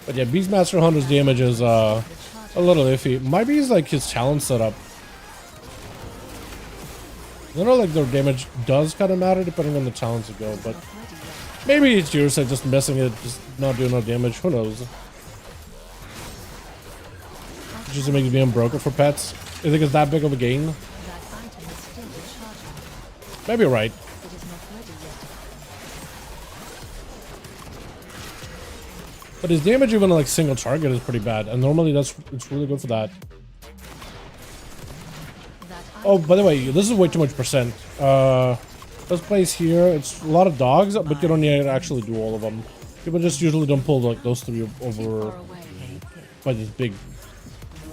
But yeah, Beastmaster Hunter's damage is a little iffy. Might be like his challenge setup. I know like their damage does kind of matter depending on the challenge you go, but maybe it's yours like just missing it, just not doing no damage. Who knows? Just to make it being broken for pets. You think it's that big of a gain? That item is still recharging. Maybe you're right. It is not ready yet. But his damage even on like single target is pretty bad, and normally it's really good for that. Oh, by the way, this is way too much percent. This place here, it's a lot of dogs, but you don't need to actually do all of them. People just usually don't pull like those three over by this big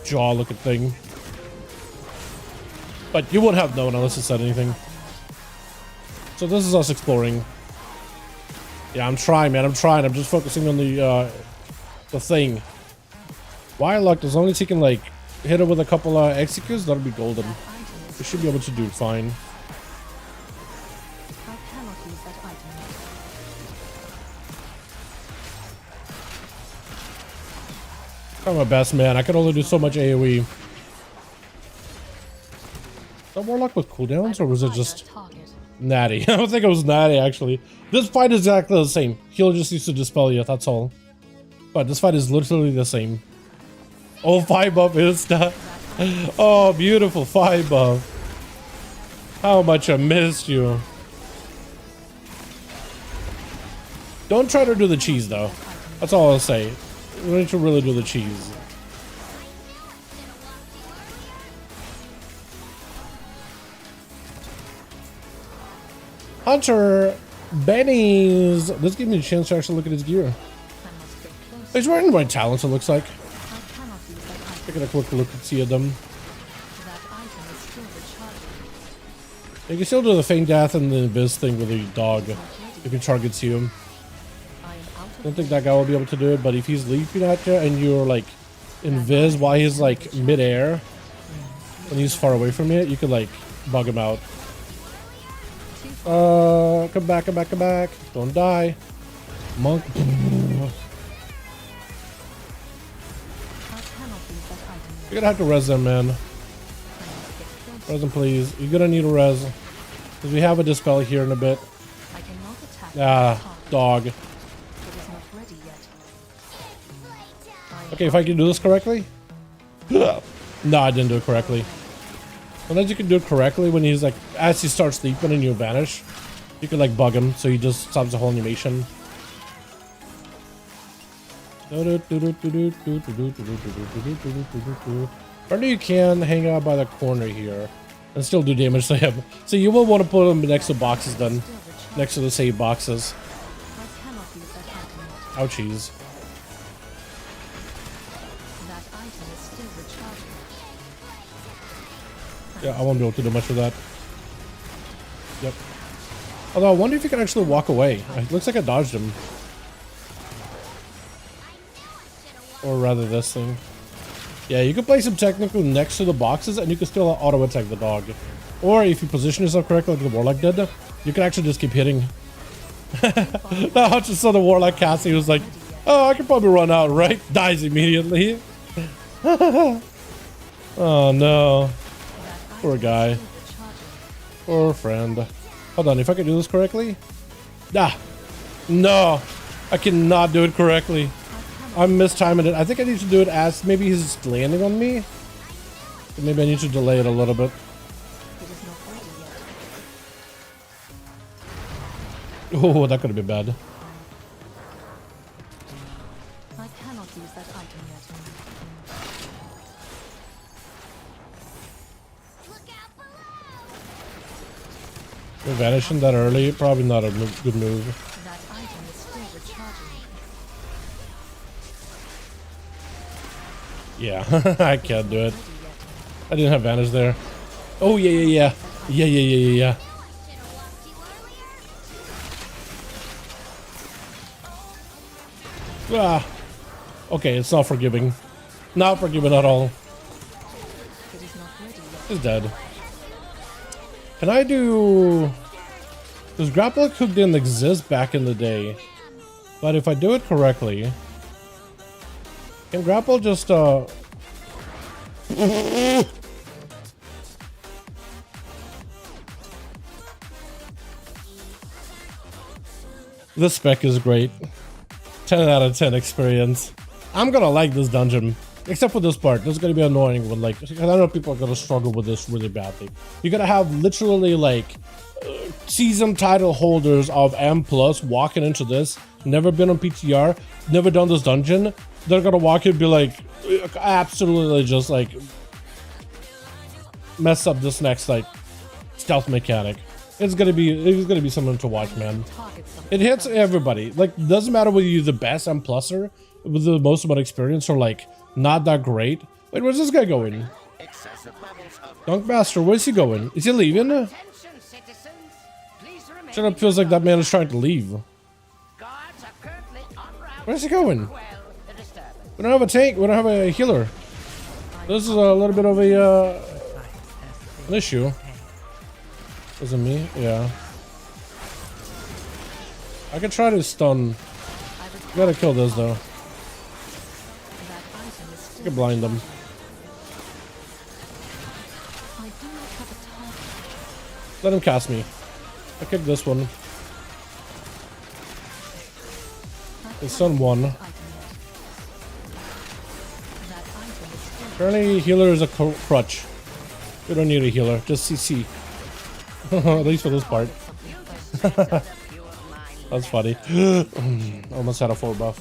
jaw looking thing. But you wouldn't have known unless it said anything. So this is us exploring. Yeah, I'm trying, man. I'm trying. I'm just focusing on the thing. Why luck? As long as he can like hit it with a couple executes, that'll be golden. We should be able to do fine. I cannot use that item yet. I'm my best, man. I can only do so much AoE. Is that Warlock with cooldowns, or was it just natty? I don't think it was natty, actually. This fight is exactly the same. Heal just needs to dispel you, that's all. But this fight is literally the same. Oh, 5 buff is that. Oh, beautiful 5 buff. How much I missed you. Don't try to do the cheese, though. That's all I'll say. You need to really do the cheese. Hunter Benny's. This gives me a chance to actually look at his gear. I must get closer. He's wearing the right talents, it looks like. I cannot use that item. Taking a quick look and see at them. That item is still recharging. You can still do the feign death and the invis thing with the dog if he targets you. I am out I of don't think that guy will be able to do it, but if he's leaping at you and you're like invis while he's like mid-air, when he's far away from you, you could like bug him out. Come back, come back, come back. Don't die. Monk. I cannot use that item yet. You're gonna have to res them, man. I must get closer. Res them, please. You're gonna need a res. Because we have a dispel here in a bit. I cannot attack Ah, target. dog. It is not ready yet. Okay, if I can do this correctly. No, I didn't do it correctly. Unless you can do it correctly when he's like, as he starts sleeping and you vanish, you can like bug him so he just stops the whole animation. Apparently you can hang out by the corner here and still do damage to him. So you will want to put him next to boxes then. Still recharging. Next to the save boxes. I cannot use that item yet. Ouchies. That item is still recharging. Yeah, I won't be able to do much with that. Yep. Although I wonder if you can actually walk away. It looks like I dodged him. Or rather this thing. Yeah, you can place him technically next to the boxes and you can still auto attack the dog. Or if you position yourself correctly like the Warlock did, you can actually just keep hitting. No, I just saw the Warlock casting. He was like, oh, I could probably run out, right? Dies immediately. Oh no. Poor guy. Poor friend. Hold on, if I can do this correctly? Ah! No! I cannot do it correctly. I'm mistiming it. I think I need to do it as maybe he's landing on me. Maybe I need to delay it a little bit. It is not ready yet. Oh, that could have been bad. I cannot use that item yet. Vanishing that early, probably not a good move. That item is still recharging. Yeah, I can't do it. I didn't have Vanish there. Oh, yeah, yeah, yeah. Yeah, yeah, yeah, yeah, yeah. Ah. Okay, it's not forgiving. Not forgiving at all. It is not ready yet. He's dead. Can I do... Because grapple hook didn't exist back in the day. But if I do it correctly... Can grapple just, This spec is great. 10 out of 10 experience. I'm gonna like this dungeon. Except for this part. This is gonna be annoying when, like, I know people are gonna struggle with this really badly. You're gonna have literally, like, season title holders of M+ walking into this, never been on PTR, never done this dungeon. They're gonna walk in and be like, absolutely just, like, mess up this next, like, stealth mechanic. It's gonna be something to watch, man. It hits everybody. Like, doesn't matter whether you're the best M pluser with the most amount of experience or like not that great. Wait, where's this guy going? Dunkmaster, where's he going? Is he leaving? Shut up, feels like that man is trying to leave. Where's he going? We don't have a tank, we don't have a healer. This is a little bit of a an issue. Was it me? Yeah. I could try to stun. Gotta kill this though. I could blind them. Let him cast me. I kick this one. It's stun one. Apparently healer is a crutch. We don't need a healer, just CC. At least for this part. That's funny. Almost had a 4 buff.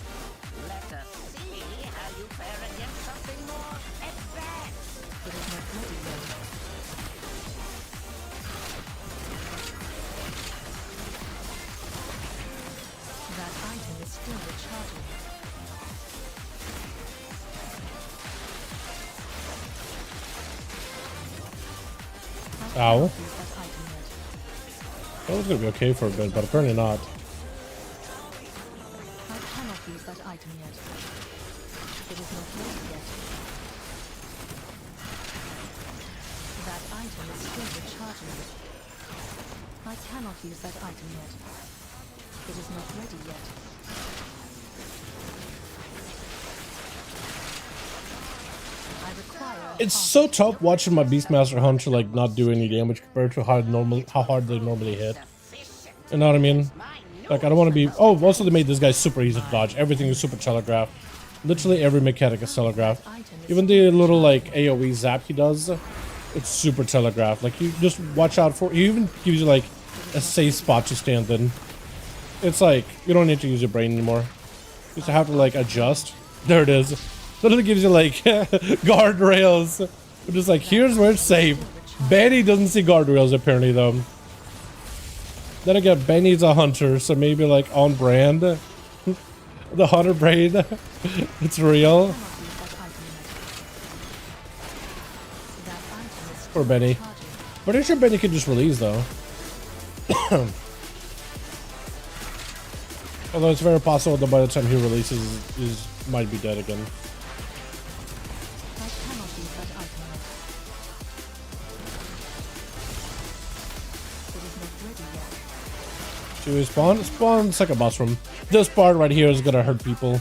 Ow. That was gonna be okay for a bit, but apparently not. I cannot use that item yet. It is not ready yet. That item is still recharging. I cannot use that item yet. It is not ready yet. I require. It's so tough watching my Beastmaster Hunter like not do any damage compared to how hard they normally hit. You know what I mean? Like, I don't want to be... Oh, also they made this guy super easy to dodge. Everything is super telegraphed. Literally every mechanic is telegraphed. Even the little, like, AoE zap he does, it's super telegraphed. Like, you just watch out for... He even gives you, like, a safe spot to stand in. It's like, you don't need to use your brain anymore. You just have to, like, adjust. There it is. Literally gives you, like, guardrails. It's just like, here's where it's safe. Benny doesn't see guardrails, apparently, though. Then again, Benny's a hunter, so maybe like on brand. The hunter brain. It's real. Poor Benny. Pretty sure Benny could just release though. Although it's very possible that by the time he releases, he might be dead again. Should we spawn? Spawn second boss room. This part right here is gonna hurt people.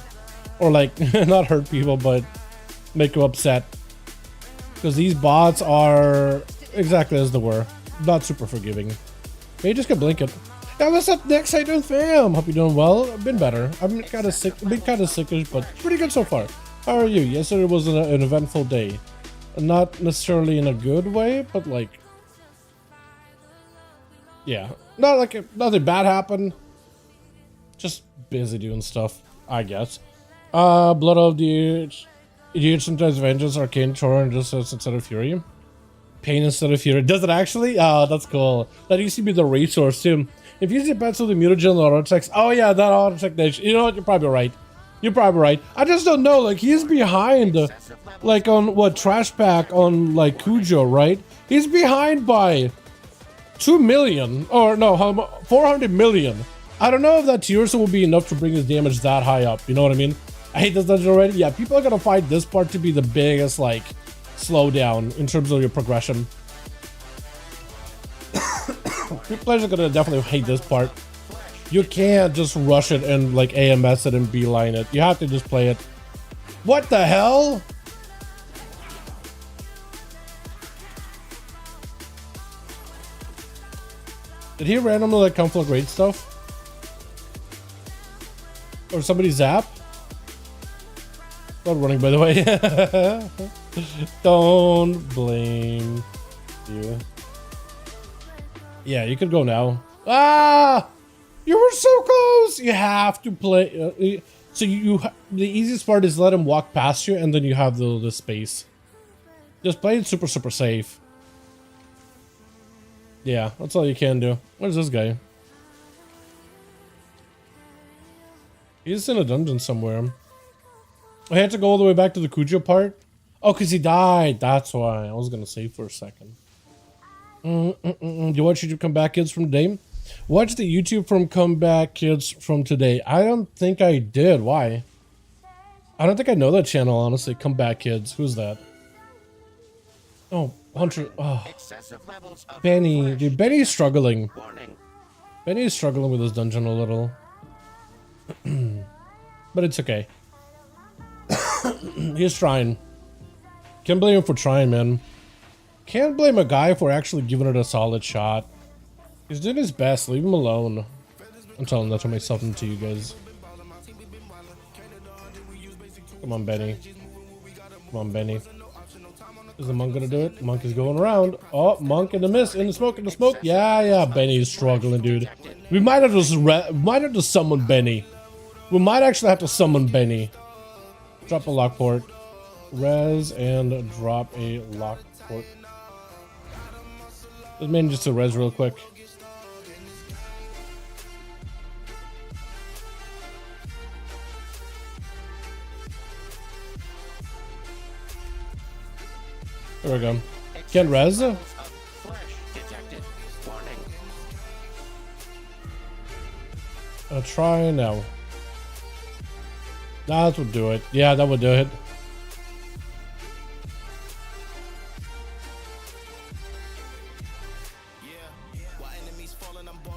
Or like, not hurt people, but make you upset. Because these bots are exactly as they were. Not super forgiving. Maybe just get blinking. Yeah, what's up next? How you doing, fam? Hope you're doing well. I've been better. I've been kind of sick. I've been kind of sickish, but pretty good so far. How are you? Yesterday was an eventful day. Not necessarily in a good way, but like... Yeah. Not like nothing bad happened. Just busy doing stuff, I guess. Blood of the sometimes Vengeance, Arcane Torrent, just instead of Fury. Pain instead of Fury. Does it actually? Oh, that's cool. That used to be the resource too. If you see bets with the mutagen auto checks, oh yeah, that auto check. You know what? You're probably right. You're probably right. I just don't know. Like he's behind, like on what Trash Pack on like Cujo, right? He's behind by 2 million, or no, 400 million. I don't know if that tier will be enough to bring his damage that high up. You know what I mean? I hate this dungeon already. Yeah, people are gonna find this part to be the biggest like slowdown in terms of your progression. Players are gonna definitely hate this part. You can't just rush it and like AMS it and beeline it. You have to just play it. What the hell? Did he randomly like conflagrate stuff? Or somebody zap? Not running, by the way. Don't blame you. Yeah, you could go now. Ah! You were so close! You have to play. So the easiest part is let him walk past you, and then you have the space. Just play it super safe. Yeah, that's all you can do. Where's this guy? He's in a dungeon somewhere. I had to go all the way back to the Cujo part. Oh, because he died. That's why. I was going to save for a second. You watch YouTube Comeback Kids from today? Watch the YouTube from Comeback Kids from today. I don't think I did. Why? I don't think I know that channel, honestly. Comeback Kids. Who's that? Oh, Hunter. Oh. Benny. Dude, Benny's struggling. Benny's struggling with this dungeon a little. But it's okay. He's trying. Can't blame him for trying, man. Can't blame a guy for actually giving it a solid shot. He's doing his best. Leave him alone. I'm telling that to myself and to you guys. Come on, Benny. Come on, Benny. Is the monk gonna do it? Monk is going around. Oh, monk in the mist, in the smoke, in the smoke. Yeah, Benny's struggling, dude. We might have to summon Benny. We might actually have to summon Benny. Drop a lockport. Res and drop a lockport. Let's manage just to res real quick. There we go. Can't res? I'll try now. That would do it. Yeah, that would do it.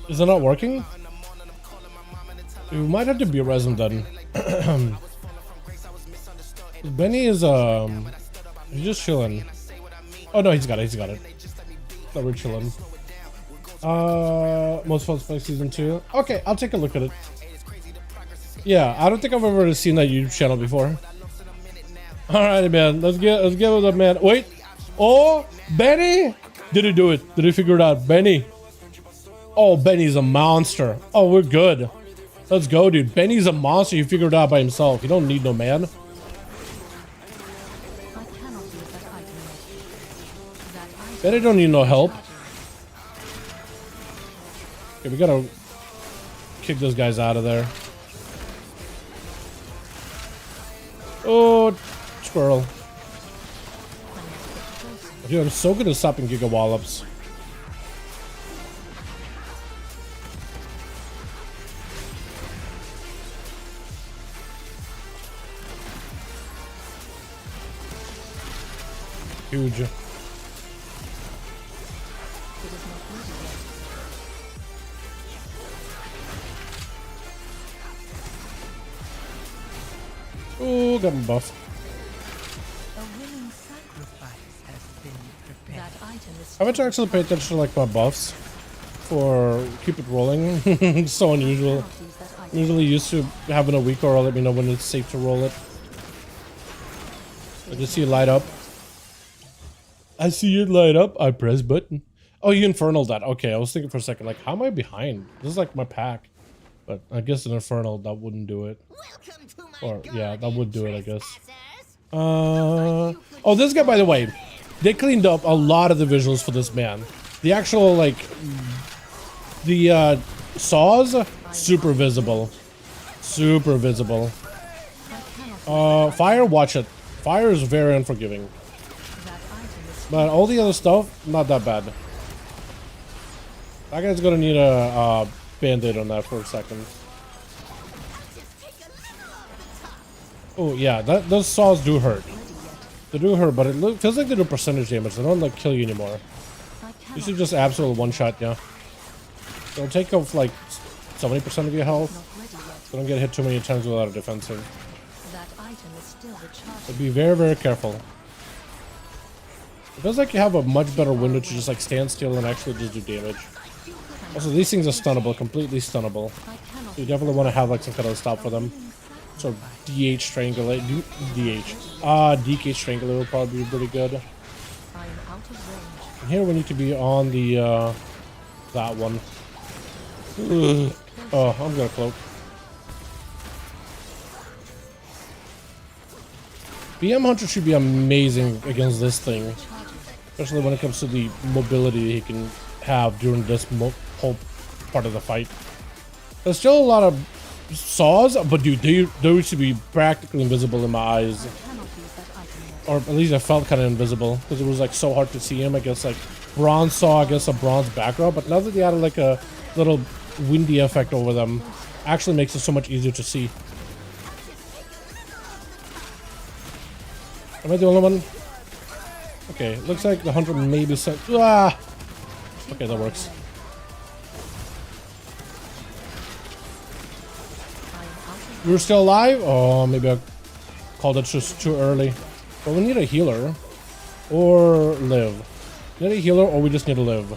Is it not working? We might have to be res him then. Benny is he's just chilling. Oh no, he's got it. No, we're chilling. Most fun spike season 2. Okay, I'll take a look at it. Yeah, I don't think I've ever seen that YouTube channel before. Alrighty, man. Let's get with that, man. Wait. Oh, Benny. Did he do it? Did he figure it out? Benny. Oh, Benny's a monster. Oh, we're good. Let's go, dude. Benny's a monster. He figured it out by himself. You don't need no man. Benny don't need no help. Okay, we gotta kick those guys out of there. Oh, squirrel. Dude, I'm so good at stopping Giga Wallops. Huge. Oh, got him buff. I would actually pay attention to like my buffs for keep it rolling. It's so unusual. Usually used to having a week or let me know when it's safe to roll it. I just see it light up. I see it light up. I press button. Oh, you infernal that. Okay, I was thinking for a second, like, how am I behind? This is like my pack. But I guess an infernal that wouldn't do it. Or yeah, that would do it, I guess. Oh, this guy, by the way, they cleaned up a lot of the visuals for this man. The actual like the saws, super visible. Super visible. Fire, watch it. Fire is very unforgiving. But all the other stuff, not that bad. That guy's gonna need a band-aid on that for a second. Oh yeah, those saws do hurt. They do hurt, but it feels like they do percentage damage. They don't like kill you anymore. This is just absolute one shot, yeah. They'll take off like 70% of your health. So don't get hit too many times without a defensive. That item is still recharging. But be very, very careful. It feels like you have a much better window to just like stand still and actually just do damage. Also, these things are stunnable, completely stunnable. So you definitely want to have like some kind of stop for them. So DH Strangulate, DK Strangulate will probably be pretty good. I am out of range. And here we need to be on the, that one. Ugh. Oh, I'm gonna cloak. PM Hunter should be amazing against this thing. Especially when it comes to the mobility he can have during this whole part of the fight. There's still a lot of saws, but dude, they used to be practically invisible in my eyes. Cannot use that item yet. Or at least I felt kind of invisible, because it was like so hard to see him against like bronze saw against a bronze background. But now that they added like a little windy effect over them, actually makes it so much easier to see. Am I the only one? Okay, looks like the hunter maybe sent. Ah! Okay, that works. We're still alive? Oh, maybe I called it just too early. But we need a healer. Or live. We need a healer or we just need to live.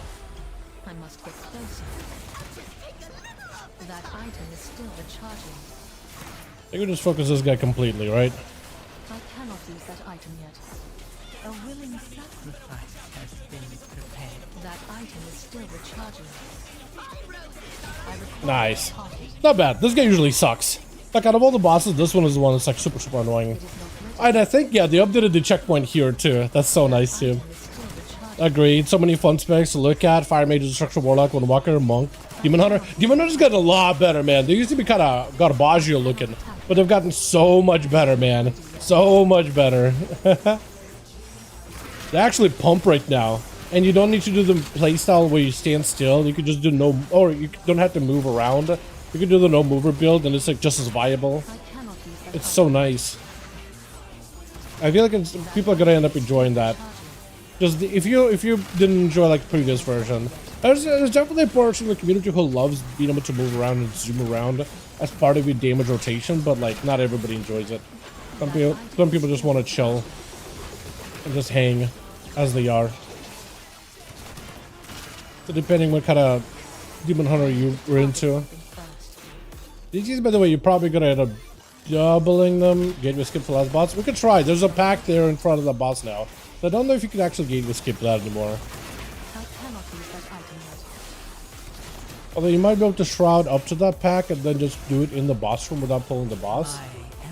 I must get closer. That item is still recharging. I can just focus this guy completely, right? I cannot use that item yet. A willing sacrifice has been prepared. That item is still recharging. I require Nice. a target. Not bad. This guy usually sucks. Like, out of all the bosses, this one is the one that's like super, super annoying. And I think, yeah, they updated the checkpoint here too. That's so nice too. It is still recharging. Agreed. So many fun specs to look at. Fire Mage, Destruction Warlock, Walker, Monk, Demon Hunter. Demon Hunter's gotten a lot better, man. They used to be kind of garbagio looking, but they've gotten so much better, man. So much better. They actually pump right now. And you don't need to do the playstyle where you stand still. You can just do no, or you don't have to move around. You can do the no mover build and it's like just as viable. I cannot use that It's so nice. I feel like people are gonna end up enjoying that. Just if you didn't enjoy like previous version, there's definitely a portion of the community who loves being able to move around and zoom around as part of your damage rotation, but like not everybody enjoys it. Some people just want to chill and just hang as they are. So depending what kind of demon hunter you were into. These, by the way, you're probably gonna end up doubling them. Gateway skip for last boss. We could try. There's a pack there in front of the boss now. So I don't know if you can actually gateway skip that anymore. I cannot use that item yet. Although you might be able to shroud up to that pack and then just do it in the boss room without pulling the boss.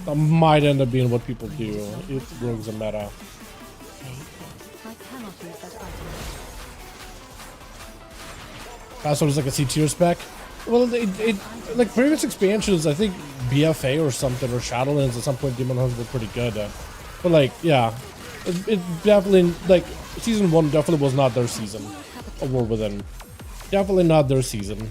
That might end up being what people do if rogues are meta. I cannot use that item yet. That's what it's like a C-tier spec. Well, it like previous expansions, I think BFA or something, or Shadowlands at some point, Demon Hunters were pretty good. But like, yeah, it definitely, like, season 1 definitely was not their season. A War Within. Definitely not their season.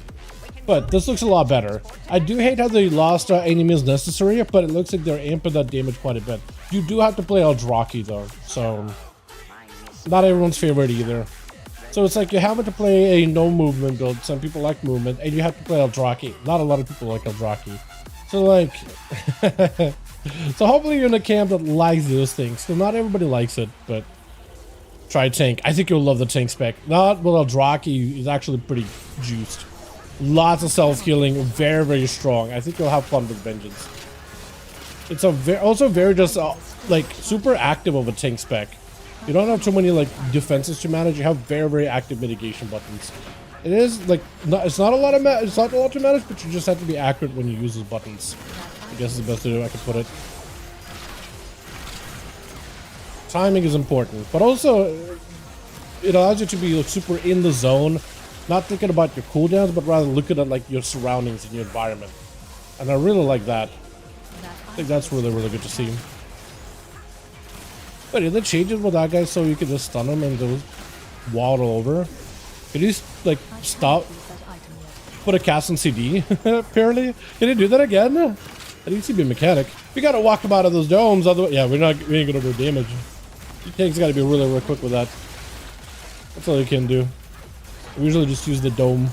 But this looks a lot better. I do hate how they lost enemies necessary, but it looks like they're amping that damage quite a bit. You do have to play Eldraki though, so not everyone's favorite either. So it's like you're having to play a no movement build. Some people like movement, and you have to play Eldraki. Not a lot of people like Eldraki. So like, so hopefully you're in a camp that likes those things. So not everybody likes it, but try tank. I think you'll love the tank spec. Not with Eldraki is actually pretty juiced. Lots of self-healing, very, very strong. I think you'll have fun with Vengeance. It's a also very just like super active of a tank spec. You don't have too many like defenses to manage. You have very, very active mitigation buttons. It is like it's not a lot to manage, but you just have to be accurate when you use those buttons. I guess is the best way I could put it. Timing is important, but also it allows you to be like, super in the zone, not thinking about your cooldowns, but rather looking at like your surroundings and your environment. And I really like that. I think that's really, really good to see. But are there changes with that guy so you can just stun him and just waddle over? Can you like stop? Put a cast on CD? Apparently, can you do that again? I didn't see the mechanic. We gotta walk him out of those domes, otherwise, yeah, we ain't gonna do damage. The tank's gotta be really quick with that. That's all you can do. We usually just use the dome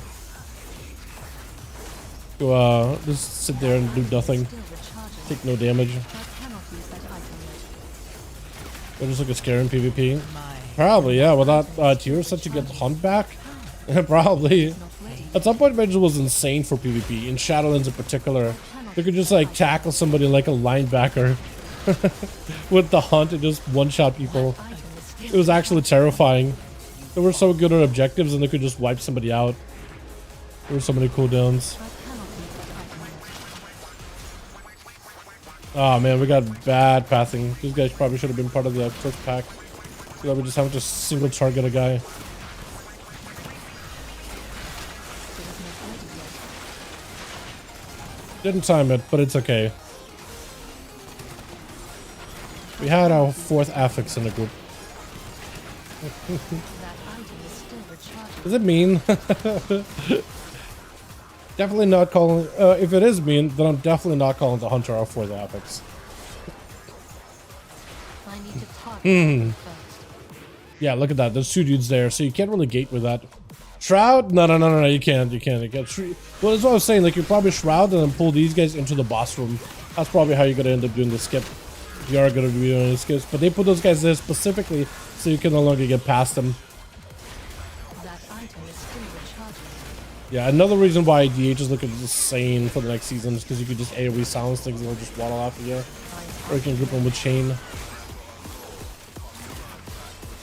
to just sit there and do nothing, take no damage. They're just like a scare in PvP. Probably, yeah. With that tier set to get hunt back, probably. At some point, Benji was insane for PvP. In Shadowlands in particular, they could just like tackle somebody like a linebacker with the hunt and just one-shot people. It was actually terrifying. They were so good at objectives and they could just wipe somebody out. There were so many cooldowns. Oh man, we got bad pathing. These guys probably should have been part of the first pack. So that we just have to single target a guy. Didn't time it, but it's okay. We had our 4th affix in the group. Does it mean? Definitely not calling. If it is mean, then I'm definitely not calling the hunter out for the affix. I need to target first. Yeah, look at that. There's 2 dudes there, so you can't really gate with that. Shroud? No, you can't. You can't. Well, that's what I was saying. Like, you probably shroud and then pull these guys into the boss room. That's probably how you're gonna end up doing the skip. You are gonna be doing the skips, but they put those guys there specifically so you can no longer get past them. That item is still recharging. Yeah, another reason why DH is looking insane for the next season is because you could just AoE silence things and they'll just waddle after you. Or you can group them with chain.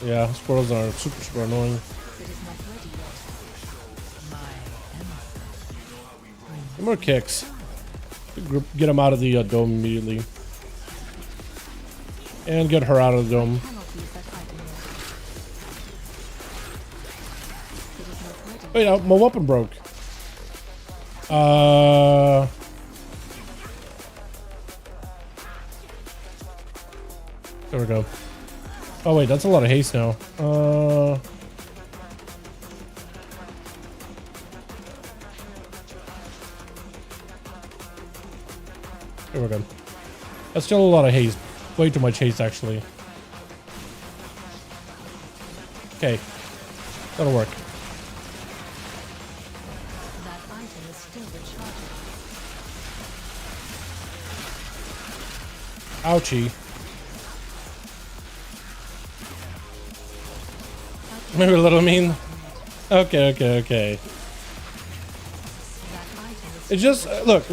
Yeah, squirrels are super annoying. It is not ready yet. More kicks. Get them out of the dome immediately. And get her out of the dome. Cannot use that item yet. It is not Wait, ready. my weapon broke. There we go. Oh wait, that's a lot of haste now. There we go. That's still a lot of haste. Way too much haste, actually. Okay. That'll work. That item is still recharging. Ouchie. Maybe a little mean. Okay. That item is It's just look.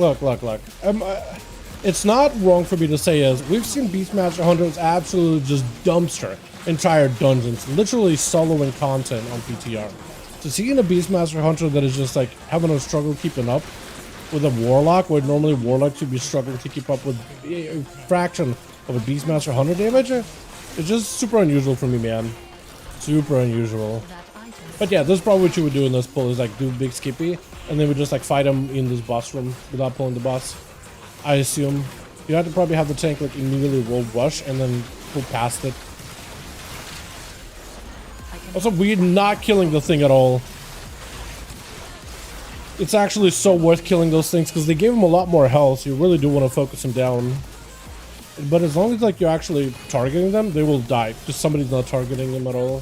It's not wrong for me to say is we've seen Beastmaster Hunters absolutely just dumpster entire dungeons, literally soloing content on PTR. To see a Beastmaster Hunter that is just like having a struggle keeping up with a Warlock, where normally Warlock should be struggling to keep up with a fraction of a Beastmaster Hunter damage, it's just super unusual for me, man. Super unusual. that item is But yeah, this is probably what you would do in this pull is like do big skippy, and then we just like fight him in this boss room without pulling the boss. I assume you have to probably have the tank like immediately roll rush and then pull past it. Also, we're not killing the thing at all. It's actually so worth killing those things because they gave him a lot more health. So you really do want to focus him down. But as long as like you're actually targeting them, they will die. Just somebody's not targeting them at all.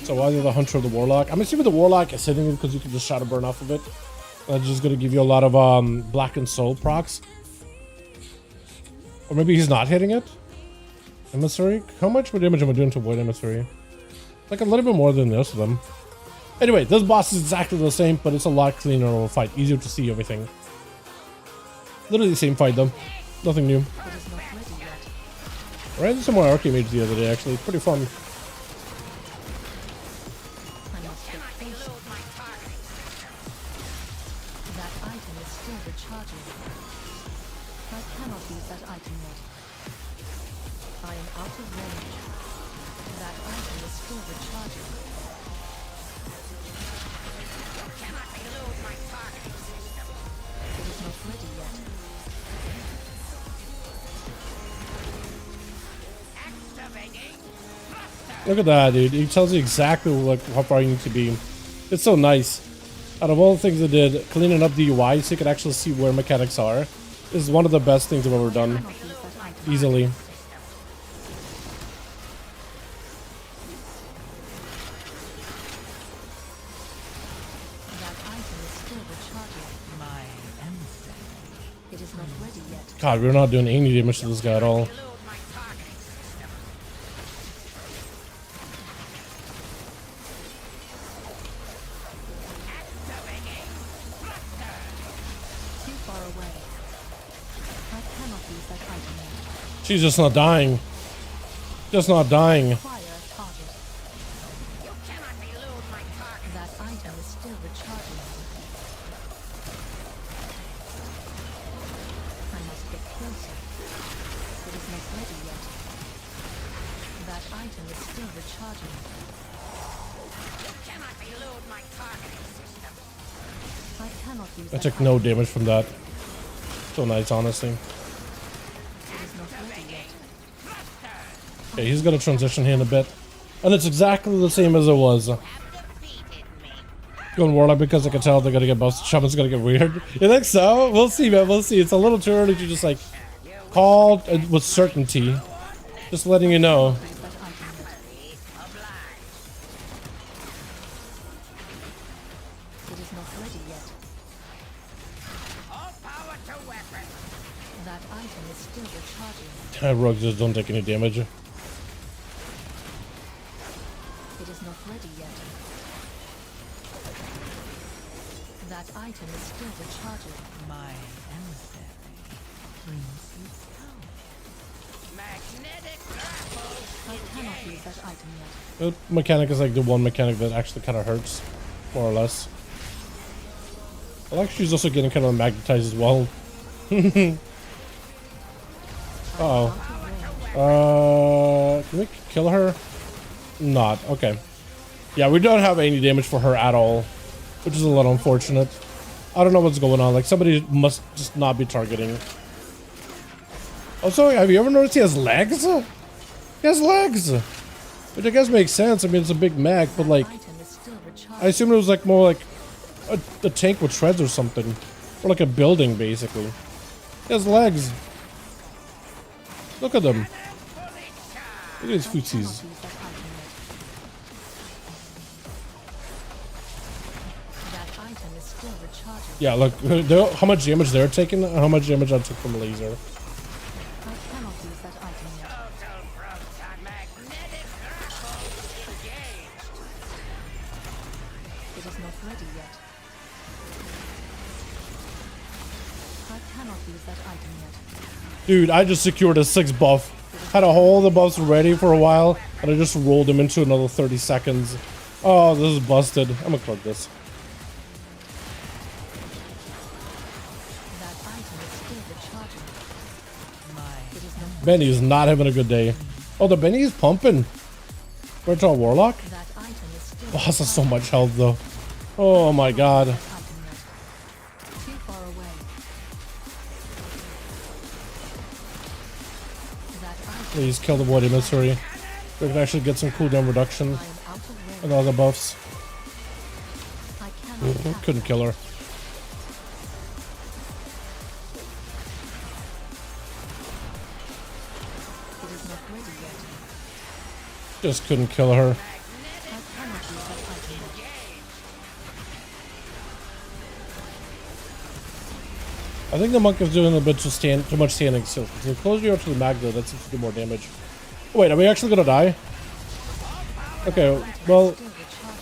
So either the Hunter or the Warlock. I'm assuming the Warlock is hitting it because you can just shadow burn off of it. That's just going to give you a lot of Blackened Soul procs. Or maybe he's not hitting it. Emissary? How much damage am I doing to Void Emissary? Like a little bit more than the rest of them. Anyway, this boss is exactly the same, but it's a lot cleaner of a fight. Easier to see everything. Literally the same fight though. Nothing new. it is not ready yet. I ran into some more Arcane Mage the other day actually. It's pretty fun. I must be patient. That item is still recharging. I cannot use that item yet. I am out of range. That item is still recharging. It is not ready yet. Look at that, dude. It tells you exactly like how far you need to be. It's so nice. Out of all the things I did, cleaning up the UI so you could actually see where mechanics are. is one of the best things I've ever done. Cannot use that item. Easily. That item is still recharging. My emissary. It is not ready yet. God, we're not doing any damage to this guy at all. Too far away. I cannot use that item yet. She's just not dying. Just not dying. Fire target. That item is still recharging. I must get closer. It is not ready yet. That item is still recharging. I cannot use I that took item. no damage from that. So nice, honestly. It is not ready yet. Okay, he's gonna transition here in a bit. And it's exactly the same as it was. Going Warlock because I can tell they're gonna get buffed. Shaman's gonna get weird. You think so? We'll see, man. We'll see. It's a little too early to just like call with certainty. Just letting you know. Use that item yet. It is not ready yet. That item is still recharging. Rogues just don't take any damage. It is not ready yet. That item is still recharging. My emissary brings you power. I cannot use that item yet. The mechanic is like the one mechanic that actually kind of hurts, more or less. I like she's also getting kind of magnetized as well. Uh-oh. Can we kill her? Not. Okay. Yeah, we don't have any damage for her at all, which is a little unfortunate. I don't know what's going on. Like, somebody must just not be targeting. Also, have you ever noticed he has legs? He has legs! Which I guess makes sense. I mean, it's a big mech, but like, Item is still I recharging. assume it was like more like a tank with treads or something. Or like a building, basically. He has legs. Look at them. Look at these Cannot footsies. use that item yet. That item is still recharging. Yeah, look, how much damage they're taking and how much damage I took from laser. I cannot use that item yet. It is not ready yet. I cannot use that item yet. Dude, I just secured a 6 buff. Had all the buffs ready for a while, and I just rolled them into another 30 seconds. Oh, this is busted. I'm gonna click this. That item is still recharging. It is not. Benny is not having a good day. Oh, the Benny is pumping. Virtual Warlock? That item is still. Boss has so much health, though. Oh my god. Item yet. Too far away. That item. Please kill the Void Emissary. We can actually get some cooldown reduction I am out of range. and other buffs. I cannot. attack. Couldn't kill her. It is not ready yet. Just couldn't kill her. I cannot use that item yet. I think the monk is doing a bit too much standing still. So the closer you are to the magnet, that seems to do more damage. Oh, wait, are we actually gonna die? Okay, well, Still recharging.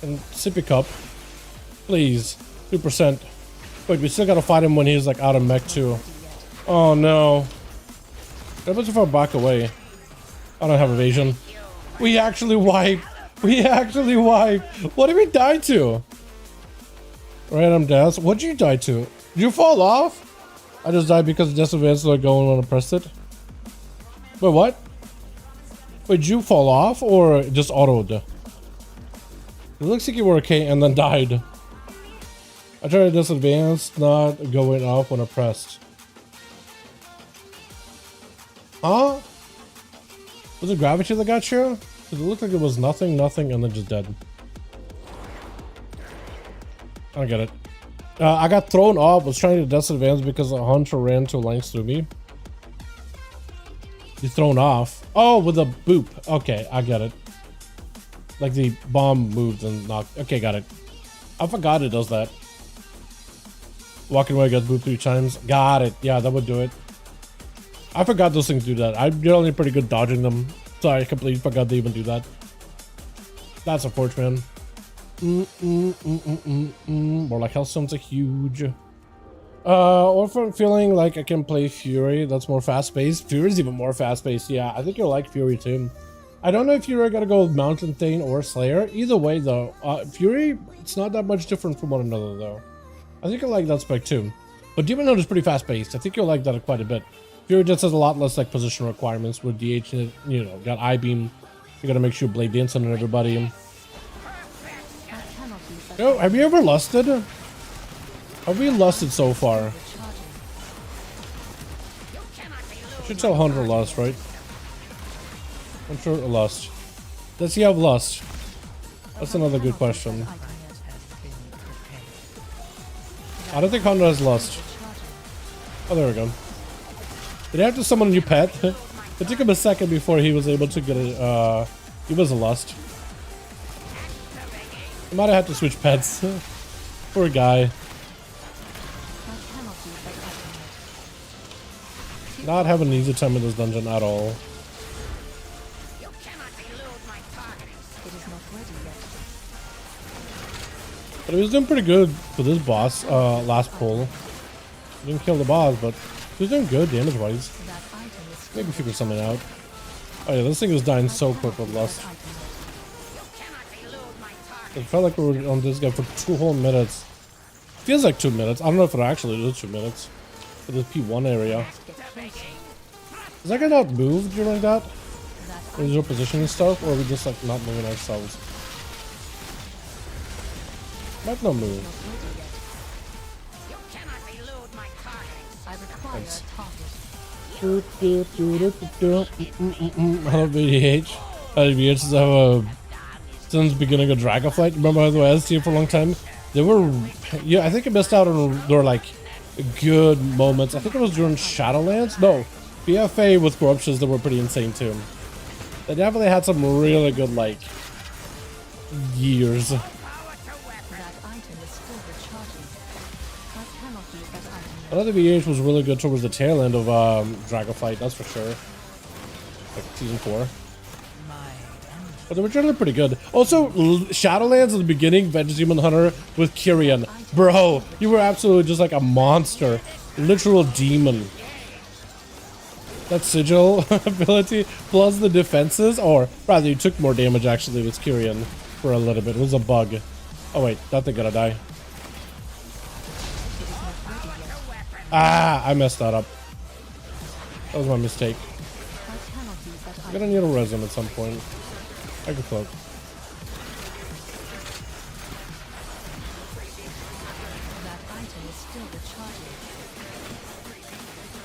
and sippy cup, please, 2%. Wait, we still gotta fight him when he's like out of mech too. Ready yet. Oh no. What happens if I back away? I don't have evasion. We actually wiped. We actually wiped. What did we die to? Random deaths. What did you die to? Did you fall off? I just died because the disadvantage started going when I pressed it. Wait, what? Wait, did you fall off or just autoed? It looks like you were okay and then died. I tried to disadvance, not going off when I pressed. Huh? Was it gravity that got you? Because it looked like it was nothing, nothing, and then just dead. I don't get it. I got thrown off, was trying to disadvantage because a hunter ran 2 lines through me. He's thrown off. Oh, with a boop. Okay, I get it. Like the bomb moved and knocked. Okay, got it. I forgot it does that. Walking away gets booped 3 times. Got it. Yeah, that would do it. I forgot those things do that. I'm generally pretty good dodging them. Sorry, I completely forgot they even do that. That's unfortunate, man. More like Hellstones are huge. Or if I'm feeling like I can play Fury, that's more fast-paced. Fury's even more fast-paced. Yeah, I think you'll like Fury too. I don't know if you're gonna go with Mountain Thane or Slayer. Either way, though, Fury, it's not that much different from one another, though. I think you'll like that spec too. But Demon Hunter is pretty fast-paced. I think you'll like that quite a bit. Fury just has a lot less like position requirements with DH, you know, got I-beam. You gotta make sure Blade dancing on everybody. Yo, have you ever lusted? Have we lusted so far? I should tell Hunter lust, right? I'm sure it lust. Does he have lust? That's another good question. I don't think Hunter has lust. Oh, there we go. Did he have to summon a new pet? It took him a second before he was able to get it. He was a lust. He might have had to switch pets. Poor guy. Not having an easy time in this dungeon at all. But he was doing pretty good for this boss, last pull. He didn't kill the boss, but he was doing good damage-wise. Maybe figure something out. Oh yeah, this thing was dying so quick with Lust. It felt like we were on this guy for 2 whole minutes. Feels like 2 minutes. I don't know if it actually is 2 minutes. For this P1 area. Is that guy not move during that? Or is your positioning stuff? Or are we just like not moving ourselves? Might not move. Thanks. Hello VDH. VDH does have a since beginning of Dragonflight. Remember how I was here for a long time? They were, yeah, I think I missed out on their like good moments. I think it was during Shadowlands. No, BFA with corruptions that were pretty insane too. They definitely had some really good like years. Another VH was really good towards the tail end of Dragonflight, that's for sure. Like season 4. But they were generally pretty good. Also, Shadowlands at the beginning, Vengeance Demon Hunter with Kyrian. Bro, you were absolutely just like a monster. Literal demon. That sigil ability plus the defenses, or rather you took more damage actually with Kyrian for a little bit. It was a bug. Oh wait, that thing gotta die. Ah, I messed that up. That was my mistake. I'm gonna need a resin at some point. I can float.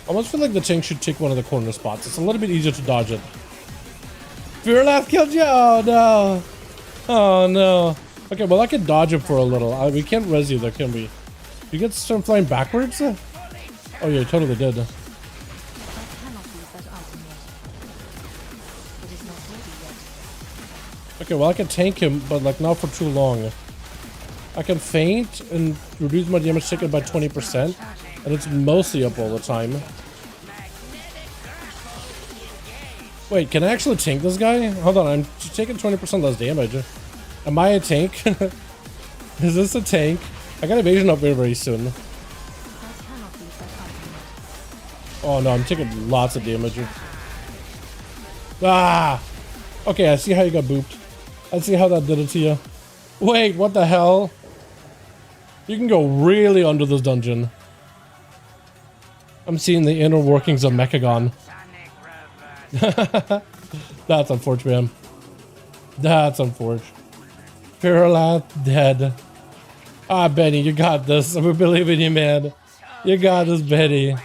I almost feel like the tank should take one of the corner spots. It's a little bit easier to dodge it. Fearlath killed you? Oh no. Oh no. Okay, well I can dodge it for a little. We can't res you though, can we? You get some flying backwards? Oh yeah, you totally did. Okay, well I can tank him, but like not for too long. I can feint and reduce my damage taken by 20%, and it's mostly up all the time. Wait, can I actually tank this guy? Hold on, I'm taking 20% less damage. Am I a tank? Is this a tank? I got evasion up very soon. Oh no, I'm taking lots of damage. Ah! Okay, I see how you got booped. I see how that did it to you. Wait, what the hell? You can go really under this dungeon. I'm seeing the inner workings of Mechagon. That's unfortunate, man. That's unfortunate. Fearlath dead. Ah, Benny, you got this. We believe in you, man. You got this, Benny.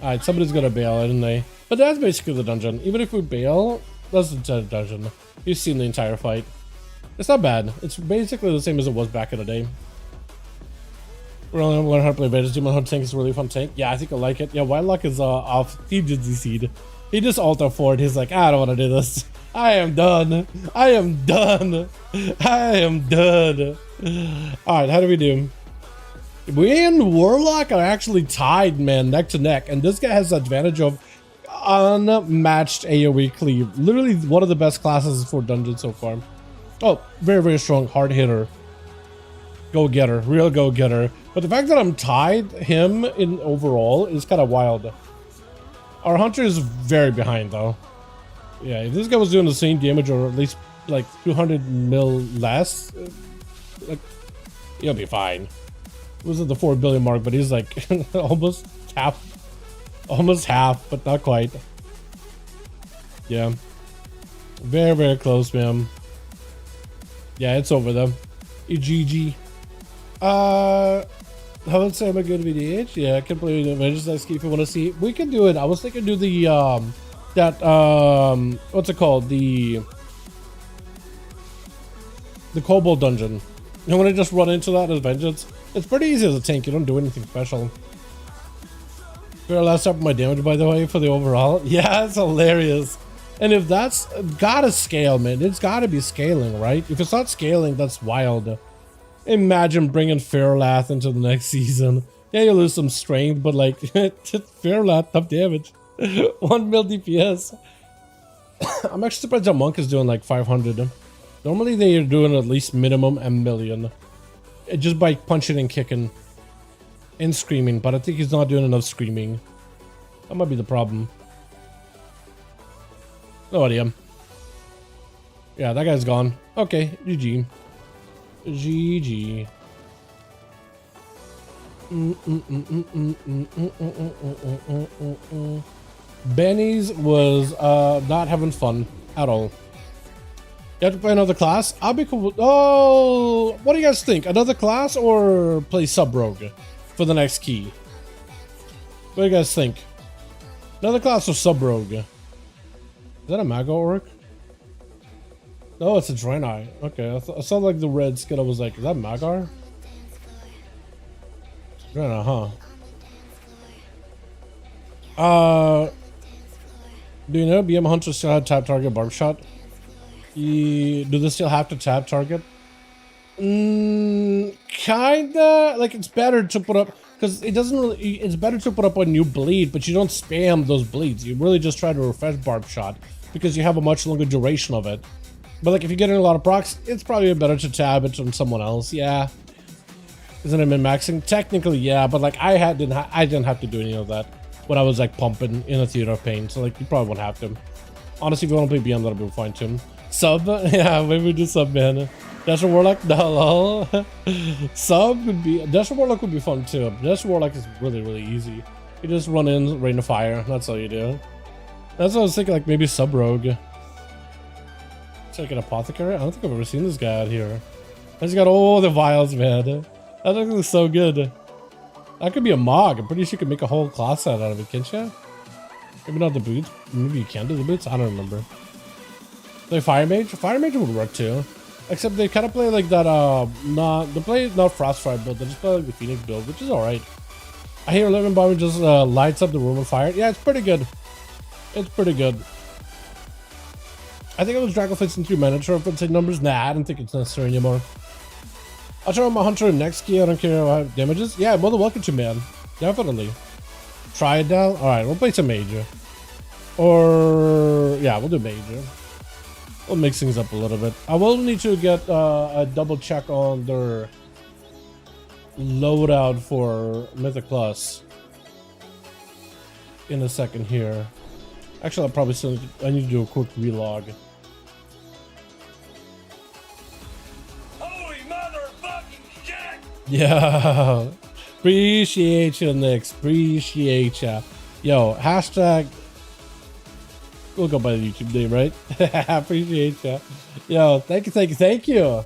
Alright, somebody's gonna bail, didn't they? But that's basically the dungeon. Even if we bail, that's the dungeon. You've seen the entire fight. It's not bad. It's basically the same as it was back in the day. We're only learn how to play Vengeance. Demon Hunter tank is a really fun tank. Yeah, I think I like it. Yeah, Whitelock is off. He did ZC'd. He just ultra forward. He's like, I don't want to do this. I am done. I am done. I am done. Alright, how do we do? We and Warlock are actually tied, man, neck to neck. And this guy has the advantage of unmatched AoE cleave. Literally one of the best classes for dungeon so far. Oh, very, very strong. Hard hitter. Go-getter. Real go-getter. But the fact that I'm tied him in overall is kind of wild. Our hunter is very behind, though. Yeah, if this guy was doing the same damage or at least like 200 mil less, like, he'll be fine. It was at the 4 billion mark, but he's like almost half, but not quite. Yeah, very, very close, man. Yeah, it's over them. GG. How would say I'm a good VDH? Yeah, I can play the Avengers Next if you want to see. We can do it. I was thinking do the what's it called? The Kobold dungeon. You want to just run into that as Vengeance? It's pretty easy as a tank. You don't do anything special. Fair last up my damage, by the way, for the overall. Yeah, it's hilarious. And if that's gotta scale, man, it's gotta be scaling, right? If it's not scaling, that's wild. Imagine bringing Fairlath into the next season. Yeah, you lose some strength, but like, Fairlath, tough damage. 1 mil DPS. I'm actually surprised that Monk is doing like 500. Normally they are doing at least minimum a million. Just by punching and kicking. And screaming, but I think he's not doing enough screaming. That might be the problem. No idea. Yeah, that guy's gone. Okay, GG. GG. Benny's was not having fun at all. You have to play another class? I'll be cool. Oh, what do you guys think? Another class or play Sub Rogue for the next key? What do you guys think? Another class or Sub Rogue? Is that a Mago Orc? Oh, it's a Draenei. Okay, I saw like the red skin. I was like, is that Magar? Draenei, huh? Do you know BM Hunter still have tap target barb shot? Do they still have to tap target? Kinda. Like it's better to put up because it doesn't really. It's better to put up when you bleed, but you don't spam those bleeds. You really just try to refresh barb shot because you have a much longer duration of it. But like if you're getting a lot of procs, it's probably better to tab it on someone else. Yeah. Isn't it min-maxing? Technically, yeah, but like I didn't have to do any of that when I was like pumping in a Theater of Pain. So like you probably won't have to. Honestly, if you want to play BM, that'll be fine too. Sub? Yeah, maybe we do sub, man. Dasher Warlock? No, lol. Sub would be... Dasher Warlock would be fun too. Dasher Warlock is really, really easy. You just run in, rain of fire. That's all you do. That's what I was thinking, like maybe Sub Rogue. It's like an apothecary? I don't think I've ever seen this guy out here. He's got all the vials, man. That looks so good. That could be a Mog. I'm pretty sure you could make a whole class set out of it, can't you? Maybe not the boots. Maybe you can do the boots. I don't remember. Play Fire Mage? Fire Mage would work too. Except they kind of play like that, they play not Frostfire build, they just play like the Phoenix build, which is alright. I hear Living Bomb just lights up the room on fire. Yeah, it's pretty good. It's pretty good. I think it was Dragonflies in 2 minutes. Sure if it's numbers? Nah, I don't think it's necessary anymore. I'll try on my Hunter next key. I don't care about damages. Yeah, more than welcome to, man. Definitely. Try it down. Alright, we'll play some Major. Or... yeah, we'll do Major. We'll mix things up a little bit. I will need to get a double check on their loadout for Mythic Plus in a second here. Actually, I'll probably still I need to do a quick relog. Holy motherfucking shit! Yeah, appreciate you, Nix. Appreciate ya. Yo, hashtag. We'll go by the YouTube name, right? Appreciate ya. Yo, thank you.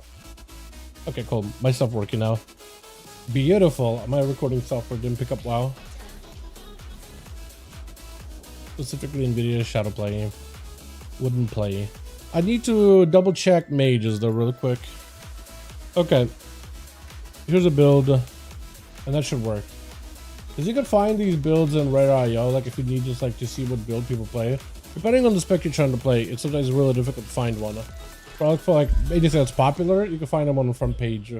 Okay, cool. My stuff working now. Beautiful. My recording software didn't pick up WoW. Specifically NVIDIA Shadow Play. Wouldn't play. I need to double check mages though real quick. Okay. Here's a build. and that should work. Because you can find these builds in Rare.io, like if you need just like to see what build people play. Depending on the spec you're trying to play, it's sometimes really difficult to find one. But for like anything that's popular, you can find them on the front page.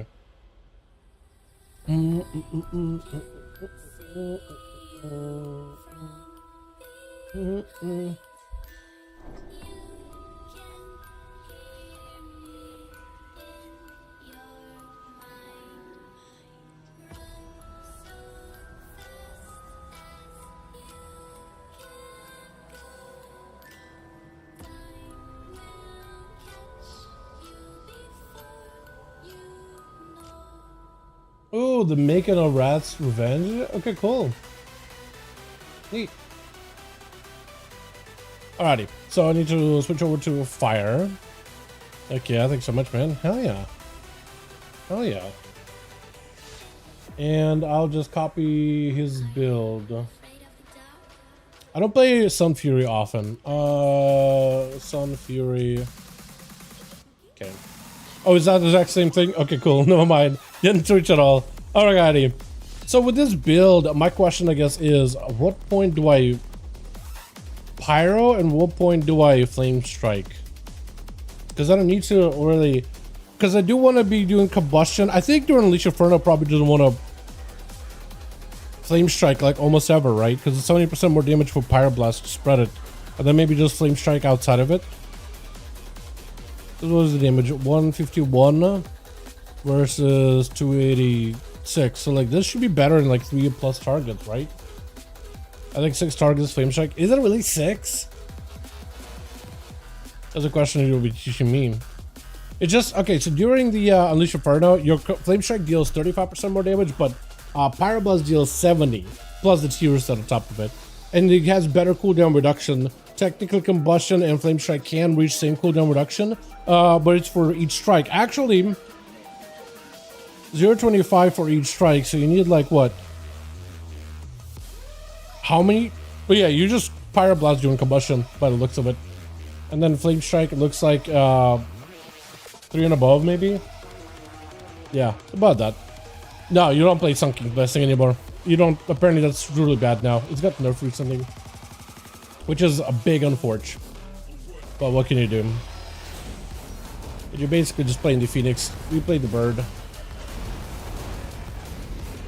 Oh, the Making a Rat's Revenge? Okay, cool. Neat. Alrighty, so I need to switch over to fire. Okay, thanks so much, man. Hell yeah. Hell yeah. And I'll just copy his build. I don't play Sun Fury often. Sun Fury. Okay. Oh, is that the exact same thing? Okay, cool. Never mind. Didn't switch at all. Alrighty. So with this build, my question, I guess, is what point do I pyro and what point do I flame strike? Because I don't need to really, because I do want to be doing combustion. I think during Unleash Inferno probably doesn't want to flame strike like almost ever, right? Because it's 70% more damage for pyroblast to spread it, and then maybe just flame strike outside of it. What was the damage? 151 versus 286. So like this should be better in like 3+ targets, right? I think 6 targets flame strike. Is it really 6? That's a question you'll be teaching me. It's just okay. So during the Unleash Inferno, your flame strike deals 35% more damage, but pyroblast deals 70 plus the tears on top of it, and it has better cooldown reduction. Technical combustion and flame strike can reach same cooldown reduction, but it's for each strike. Actually, 0.25 for each strike. So you need like what? How many? But yeah, you just pyroblast doing combustion by the looks of it, and then flame strike. It looks like 3 and above, maybe. Yeah, about that. No, you don't play Sunken Blessing anymore. You don't. Apparently, that's really bad now. It's got nerfed recently, which is a big unfortunate. But what can you do? You're basically just playing the Phoenix. We played the Bird.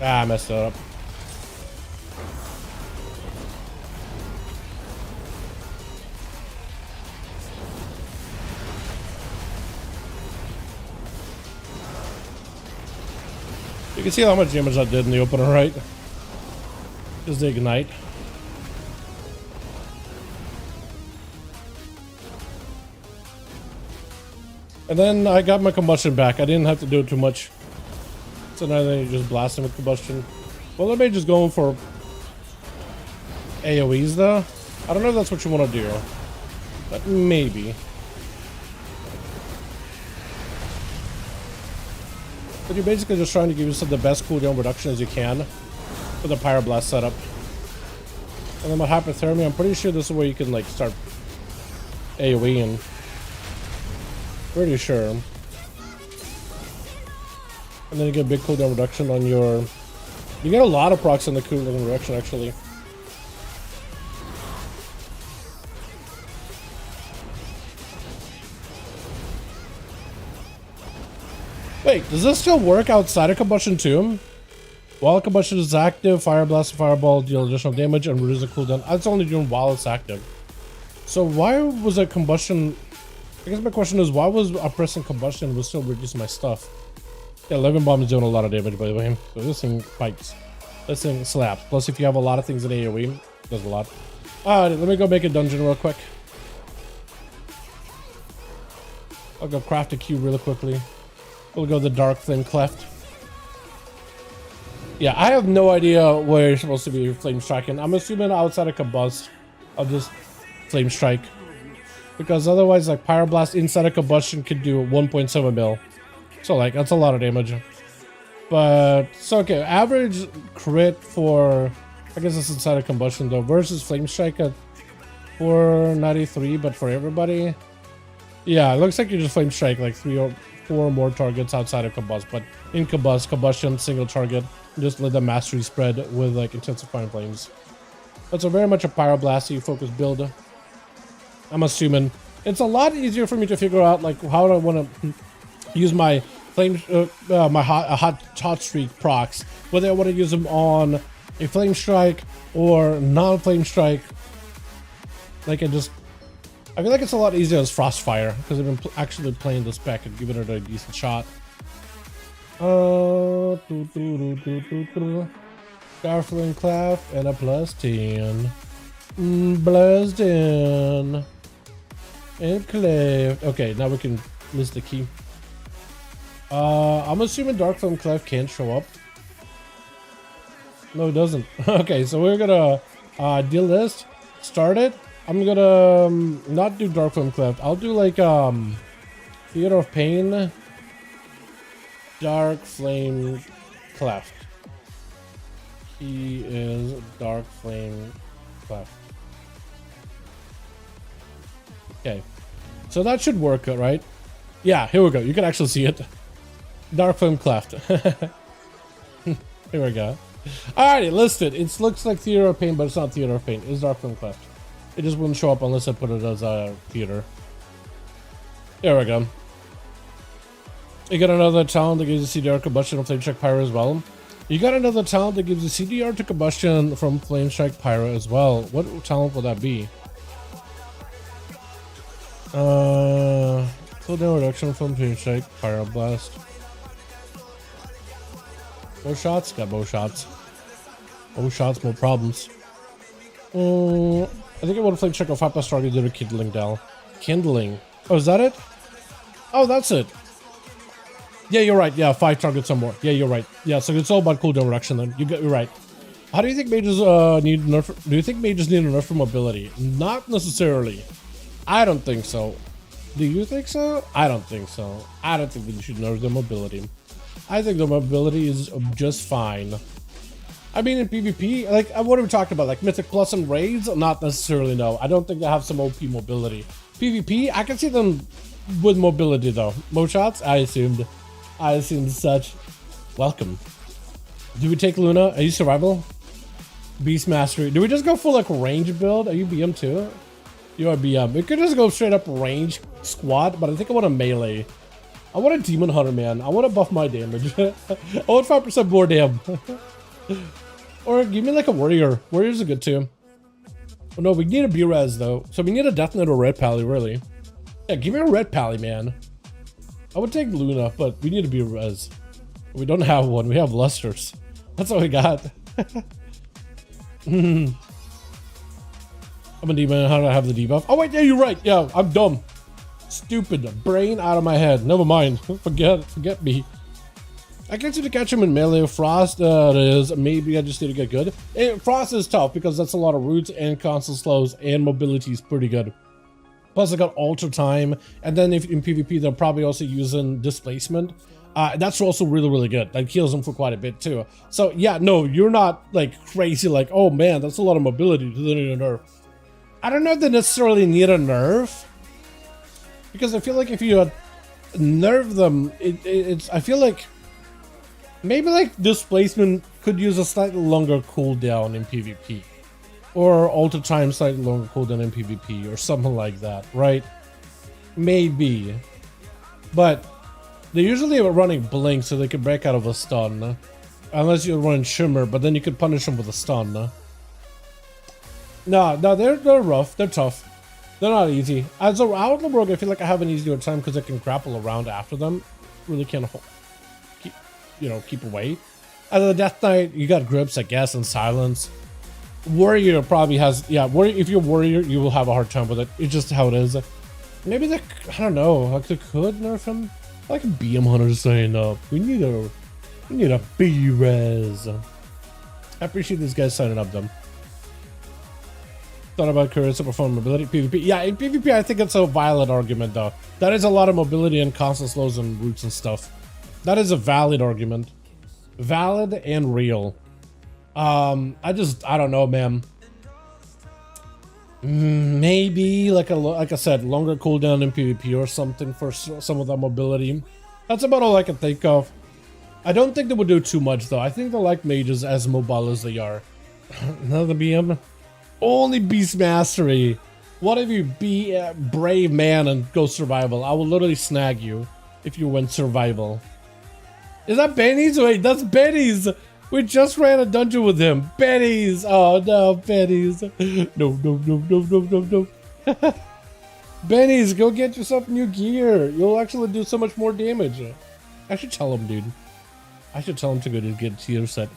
Ah, I messed that up. You can see how much damage I did in the opener, right? Just the ignite. And then I got my combustion back. I didn't have to do it too much. So now then you just blast him with combustion. Well, I may just go for AoEs though. I don't know if that's what you want to do, but maybe. But you're basically just trying to give yourself the best cooldown reduction as you can with the pyroblast setup. And then with hypothermia, I'm pretty sure this is where you can like start AoEing. Pretty sure. And then you get a big cooldown reduction on your... You get a lot of procs on the cooldown reduction, actually. Wait, does this still work outside of combustion too? While combustion is active, fire blast and fireball deal additional damage and reduce the cooldown. That's only doing while it's active. So why was a combustion... I guess my question is, why was a pressing combustion was still reducing my stuff? Yeah, 11 bomb is doing a lot of damage, by the way. So this thing fights. This thing slaps. Plus, if you have a lot of things in AoE, it does a lot. Alright, let me go make a dungeon real quick. I'll go craft a cube really quickly. We'll go the Dark Flame Cleft. Yeah, I have no idea where you're supposed to be flame striking. I'm assuming outside of combust, I'll just flame strike. Because otherwise, like, pyroblast inside of combustion could do 1.7 mil. So, like, that's a lot of damage. But, so, okay, average crit for, I guess it's inside of combustion, though, versus flame strike at 493, but for everybody. Yeah, it looks like you just flame strike, like, 4 or more targets outside of combust, but in combustion, single target, just let the mastery spread with like intensifying flames. That's very much a pyroblasty focused build. I'm assuming it's a lot easier for me to figure out like how do I want to use my flame, my hot streak procs, whether I want to use them on a flame strike or non-flame strike. Like I feel like it's a lot easier as Frostfire because I've been actually playing the spec and giving it a decent shot. Darflin Clef and a +10. Blessed in. And Clef. Okay, now we can list the key. I'm assuming Darkflame Clef can't show up. No, it doesn't. Okay, so we're gonna deal list. Start it. I'm gonna not do Darkflame Cleft. I'll do like Theater of Pain, Dark Flame Cleft. He is Dark Flame Cleft. Okay, so that should work, right? Yeah, here we go. You can actually see it. Dark Flame Cleft. Here we go. Alrighty, listed. It looks like Theater of Pain, but it's not Theater of Pain. It's Dark Flame Cleft. It just wouldn't show up unless I put it as a theater. There we go. You got another talent that gives you CDR combustion and flame strike pyro as well. You got another talent that gives you CDR to combustion from flame strike pyro as well. What talent will that be? Cooldown reduction from flame strike pyro blast. Bow shots? Got bow shots. Bow shots, no problems. I think I want to flame check off 5+ target due to kindling Dal. Kindling. Oh, is that it? Oh, that's it. Yeah, you're right. Yeah, 5 targets or more. Yeah, you're right. Yeah, so it's all about cooldown reduction then. You're right. How do you think mages need nerf? Do you think mages need a nerf for mobility? Not necessarily. I don't think so. Do you think so? I don't think so. I don't think we should nerf their mobility. I think the mobility is just fine. I mean, in PvP, like, what are we talking about? Like, Mythic Plus and Raids? Not necessarily, no. I don't think they have some OP mobility. PvP, I can see them with mobility, though. Mo shots? I assumed such. Welcome. Do we take Luna? Are you survival? Beast Mastery. Do we just go full, like, range build? Are you BM too? You are BM. We could just go straight up range squad, but I think I want a melee. I want a Demon Hunter, man. I want to buff my damage. I want 5% more damn. Or give me like a warrior. Warriors are good too. Oh no, we need a B-res though. So we need a Death Knight or Red Pally, really. Yeah, give me a Red Pally, man. I would take Luna, but we need a B-res. We don't have one. We have Lusters. That's all we got. I'm a demon. How do I have the debuff? Oh wait, yeah, you're right. Yeah, I'm dumb. Stupid. Brain out of my head. Never mind. Forget me. I can seem to catch him in melee. Frost it is. Maybe I just need to get good. Frost is tough because that's a lot of roots and constant slows, and mobility is pretty good. Plus I got Ultra Time, and then if in PvP they're probably also using Displacement. That's also really good. That heals them for quite a bit too. So yeah, no, you're not like crazy like, oh man, that's a lot of mobility. Do they need a nerf? I don't know if they necessarily need a nerf, because I feel like if you nerf them, it's I feel like maybe like Displacement could use a slightly longer cooldown in PvP, or Ultra Time slightly longer cooldown in PvP, or something like that, right? Maybe, but they usually are running Blink so they can break out of a stun, unless you're running Shimmer, but then you could punish them with a stun. No, they're rough, they're tough, they're not easy. As a Outlaw Rogue, I feel like I have an easier time because I can grapple around after them. Really can't keep away. As a Death Knight, you got grips, I guess, and silence. Warrior probably has, yeah, warrior. If you're Warrior, you will have a hard time with it. It's just how it is. Maybe they, I don't know, like they could nerf him. Like a BM Hunter saying, we need a B-res. I appreciate these guys signing up, them. Thought about curious to perform mobility PvP. Yeah, in PvP, I think it's a valid argument, though. That is a lot of mobility and constant slows and roots and stuff. That is a valid argument. Valid and real. I don't know, man. Maybe like I said, longer cooldown in PvP or something for some of that mobility. That's about all I can think of. I don't think they would do too much though. I think they like mages as mobile as they are. Another BM. Only Beast Mastery. What if you be a brave man and go survival? I will literally snag you if you went survival. Is that Benny's? Wait, that's Benny's. We just ran a dungeon with him. Benny's. Oh no, Benny's. No, no, no, no, no, no, no. Benny's, go get yourself new gear. You'll actually do so much more damage. I should tell him, dude. I should tell him to go to get tier set.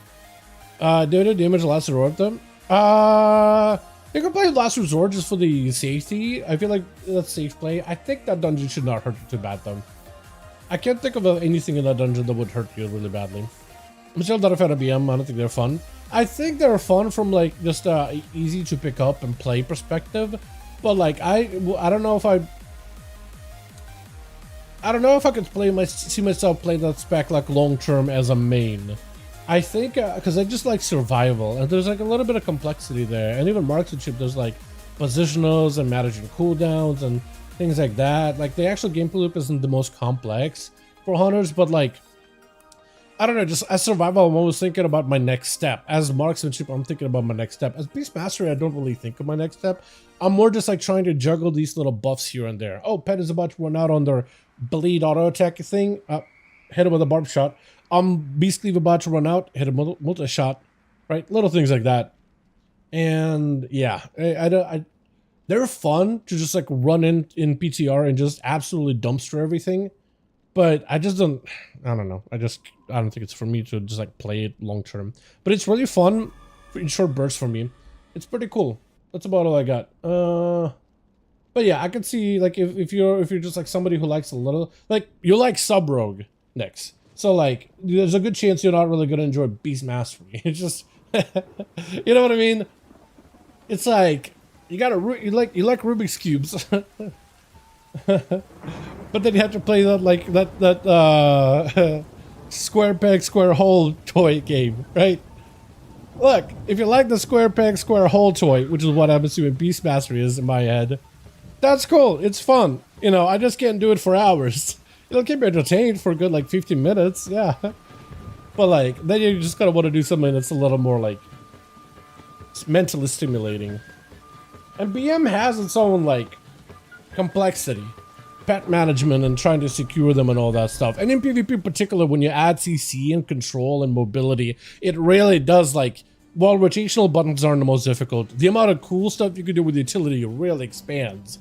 Do the damage last resort them? You can play last resort just for the safety. I feel like that's safe play. I think that dungeon should not hurt you too bad though. I can't think of anything in that dungeon that would hurt you really badly. I'm still not a fan of BM. I don't think they're fun. I think they're fun from like just easy to pick up and play perspective. But like I don't know if I could see myself playing that spec like long term as a main. I think because I just like survival and there's like a little bit of complexity there, and even marksmanship, there's like positionals and managing cooldowns and things like that. Like the actual gameplay loop isn't the most complex for hunters, but like I don't know, just as survival I'm always thinking about my next step. As marksmanship I'm thinking about my next step. As beast mastery I don't really think of my next step. I'm more just like trying to juggle these little buffs here and there. Oh, Pet is about to run out on their bleed auto attack thing. Hit him with a barb shot. Beast Cleave about to run out, hit a multi shot, right? Little things like that. And yeah, they're fun to just like run in PTR and just absolutely dumpster everything. But I just don't know. I don't think it's for me to just like play it long term. But it's really fun in short bursts for me. It's pretty cool. That's about all I got. But yeah, I could see like if you're just like somebody who likes a little, like you like Sub Rogue next. So like, there's a good chance you're not really gonna enjoy Beast Mastery. It's just, you know what I mean? It's like you like Rubik's cubes, but then you have to play that square peg square hole toy game, right? Look, if you like the square peg square hole toy, which is what I'm assuming Beast Mastery is in my head, that's cool. It's fun. You know, I just can't do it for hours. It'll keep you entertained for a good like 15 minutes, yeah. But like, then you just gotta want to do something that's a little more like mentally stimulating. And BM has its own like complexity, pet management and trying to secure them and all that stuff. And in PvP in particular, when you add CC and control and mobility, it really does like, while rotational buttons aren't the most difficult, the amount of cool stuff you can do with utility really expands.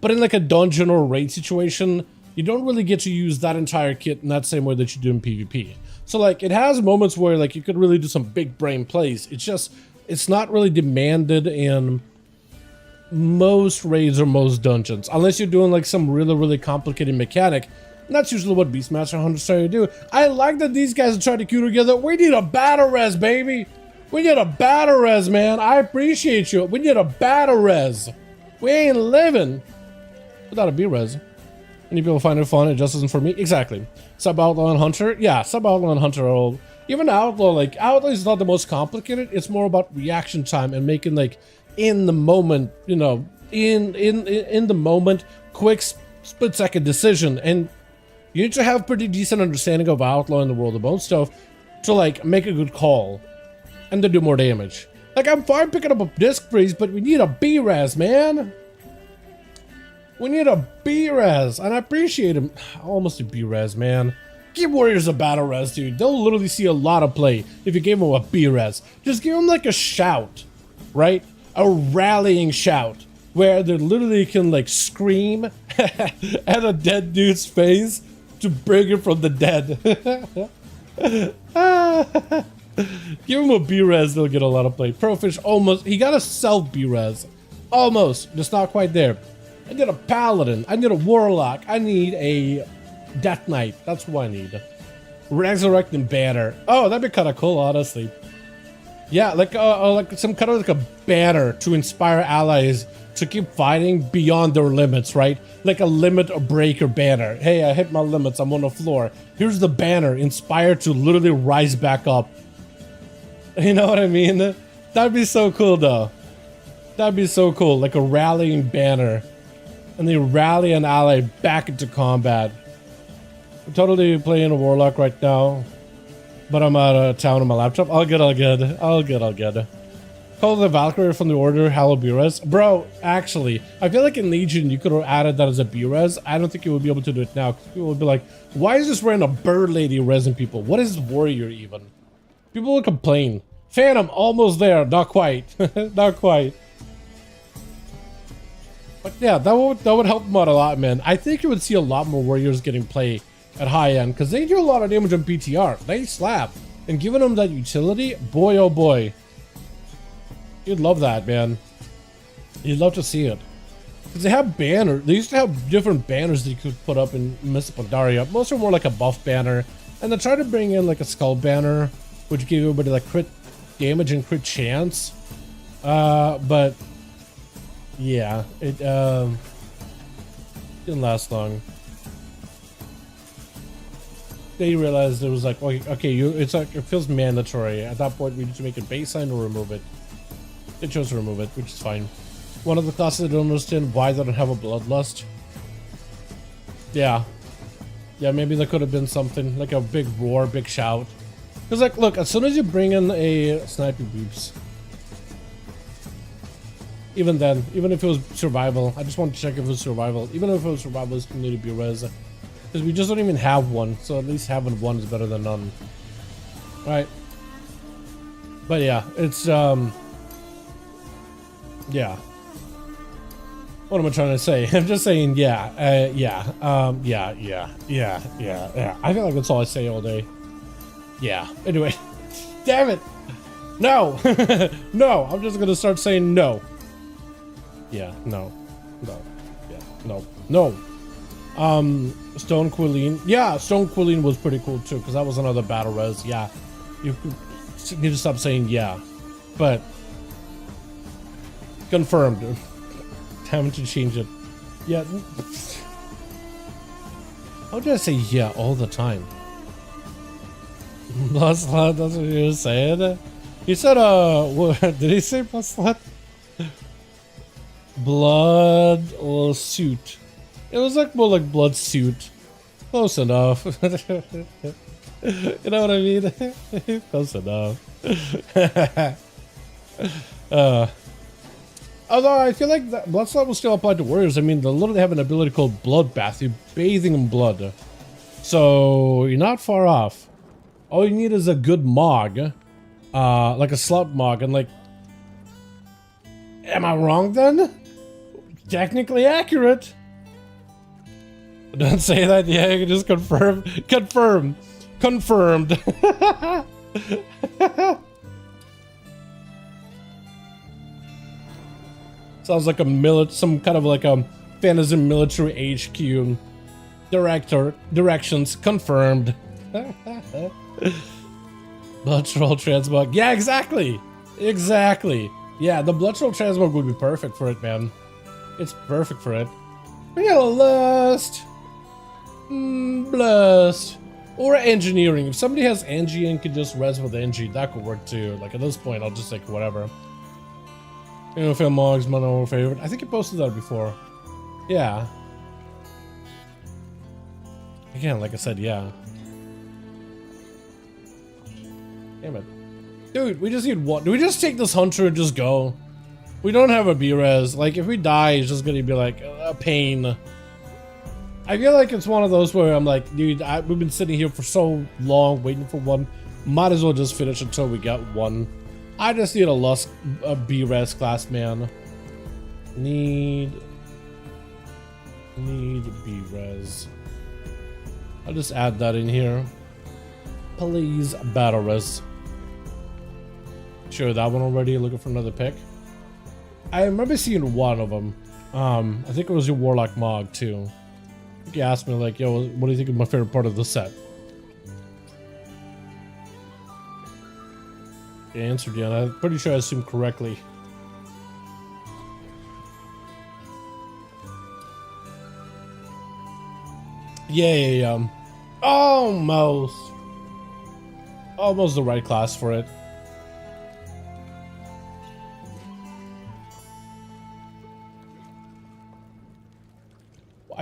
But in like a dungeon or raid situation, you don't really get to use that entire kit in that same way that you do in PvP. So like, it has moments where like you could really do some big brain plays. It's just, it's not really demanded in most raids or most dungeons, unless you're doing like some really complicated mechanic. And that's usually what Beastmaster hunters try to do. I like that these guys are trying to queue together. We need a battle res, baby. We need a battle res, man. I appreciate you. We need a battle res. We ain't living without a B-res. Many people find it fun, it just isn't for me. Exactly. Sub-Outlaw and Hunter? Yeah, Sub-Outlaw and Hunter are all... Even Outlaw, like, Outlaw is not the most complicated. It's more about reaction time and making, like, in the moment, you know, in the moment, quick split-second decision. And you need to have pretty decent understanding of Outlaw and the World of Bone stuff to, like, make a good call. And to do more damage. Like, I'm fine picking up a disc freeze, but we need a B-res, man. We need a B-res, and I appreciate him. Almost a B-res, man. Give Warriors a battle res, dude. They'll literally see a lot of play if you gave them a B-res. Just give them like a shout, right? A rallying shout, where they literally can like scream at a dead dude's face to bring him from the dead. Give him a B-res, they'll get a lot of play. Profish almost, he got a self B-res. Almost, just not quite there. I need a paladin. I need a warlock. I need a death knight. That's what I need. Resurrecting banner. Oh, that'd be kind of cool, honestly. Yeah, like some kind of like a banner to inspire allies to keep fighting beyond their limits, right? Like a limit breaker banner. Hey, I hit my limits. I'm on the floor. Here's the banner, inspired to literally rise back up. You know what I mean? That'd be so cool, though. That'd be so cool, like a rallying banner. And they rally an ally back into combat. I'm totally playing a Warlock right now, but I'm out of town on my laptop. All good. Call the Valkyrie from the Order, Halo B-Res. Bro, actually, I feel like in Legion you could have added that as a B-Res. I don't think you would be able to do it now, because people would be like, why is this random bird lady resing people? What is Warrior even? People will complain. Phantom, almost there. Not quite. Not quite. But yeah, that would help them out a lot, man. I think you would see a lot more Warriors getting play at high end, because they do a lot of damage on PTR. They slap. And giving them that utility, boy oh boy. You'd love that, man. You'd love to see it. Because they have banners. They used to have different banners that you could put up in Mists of Pandaria. Most are more like a buff banner. And they try to bring in like a skull banner, which gave everybody like crit damage and crit chance. But yeah, it didn't last long. They realized it was like, okay, it's like, it feels mandatory. At that point, we need to make it baseline or remove it. They chose to remove it, which is fine. One of the classes I don't understand why they don't have a bloodlust. Yeah. Yeah, maybe there could have been something, like a big roar, big shout. Because, like, look, as soon as you bring in a sniper boops, even then, even if it was survival, I just want to check if it was survival. Even if it was survival, it's going to be res. Because we just don't even have one, so at least having one is better than none. Right? But yeah, it's, yeah. What am I trying to say? I'm just saying, yeah. I feel like that's all I say all day. Yeah. Anyway. Damn it! No! No! I'm just gonna start saying no. Yeah, no. No. Yeah, no. No! Stone Quilleen. Yeah, Stone Quilleen was pretty cool too, because that was another battle res. Yeah. You need to stop saying yeah. But confirmed. Having to change it. Yeah. How did I say yeah all the time? Blood slut, that's what you were saying? He said, what, did he say blood slut? Blood or suit. It was like more like blood suit. Close enough. You know what I mean? Close enough. Although I feel like that Bloodslot will still apply to warriors. I mean, they literally have an ability called Bloodbath. You're bathing in blood. So you're not far off. All you need is a good Mog. Like a slot Mog. And like, am I wrong then? Technically accurate. Don't say that. Yeah, you can just confirm. Confirm. Confirmed. Sounds like a some kind of like a fantasy military HQ. Directions confirmed. Blood Troll Transmog. Yeah, exactly. Exactly. Yeah, the Blood Troll Transmog would be perfect for it, man. It's perfect for it. We got a lust. Blast. Or engineering. If somebody has Angie and could just res with Angie, that could work too. Like at this point, I'll just like whatever. You know, Film Mog's my number favorite. I think you posted that before. Yeah. Again, like I said, yeah. Damn it. Dude, we just need one. Do we just take this Hunter and just go? We don't have a B-Res. Like, if we die, it's just gonna be like a pain. I feel like it's one of those where I'm like, dude, we've been sitting here for so long waiting for one. Might as well just finish until we get one. I just need a B-Res class, man. Need B-Res. I'll just add that in here. Please, battle res. Sure, that one already. Looking for another pick. I remember seeing one of them. I think it was your Warlock Mog too. You asked me like, yo, what do you think of my favorite part of the set? I answered you, and I'm pretty sure I assumed correctly. Yeah. Almost the right class for it.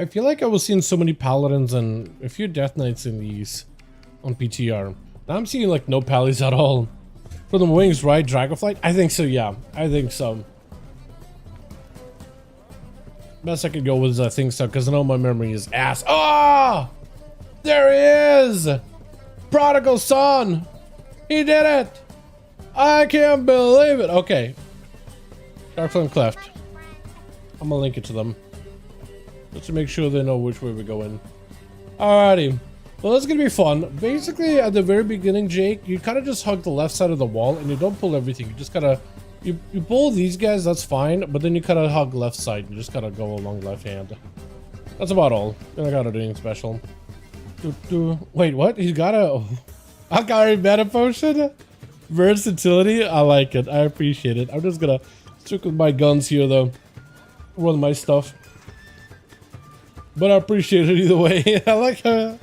I feel like I was seeing so many paladins and a few death knights in these on PTR. Now I'm seeing like no pallies at all. For the wings, right? Dragonflight? I think so, yeah. I think so. Best I could go with I think so, because I know my memory is ass. Oh! There he is! Prodigal son! He did it! I can't believe it! Okay. Darkflame Cleft. I'm gonna link it to them. Just to make sure they know which way we're going. Alrighty. Well, that's gonna be fun. Basically, at the very beginning, Jake, you kind of just hug the left side of the wall and you don't pull everything. You just gotta... You pull these guys, that's fine, but then you kind of hug left side. You just gotta go along left hand. That's about all. I gotta do anything special. Wait, what? He's got a... Akari meta potion? Versatility? I like it. I appreciate it. I'm just gonna stick with my guns here, though. Run my stuff. But I appreciate it either way. I like her.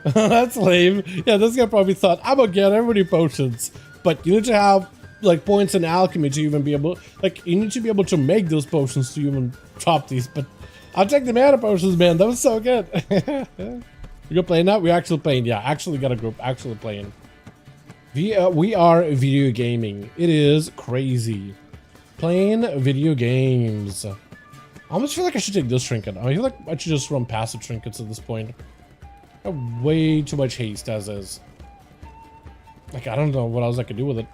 That's lame. Yeah, this guy probably thought, I'm gonna get every potions. But you need to have like points in alchemy to even be able, like, you need to be able to make those potions to even drop these. But I'll take the mana potions, man. That was so good. You're playing that? We're actually playing. Yeah, actually got a group actually playing. We are video gaming. It is crazy. Playing video games. I almost feel like I should take this trinket. I feel like I should just run passive trinkets at this point. I have way too much haste as is. Like, I don't know what else I could do with it.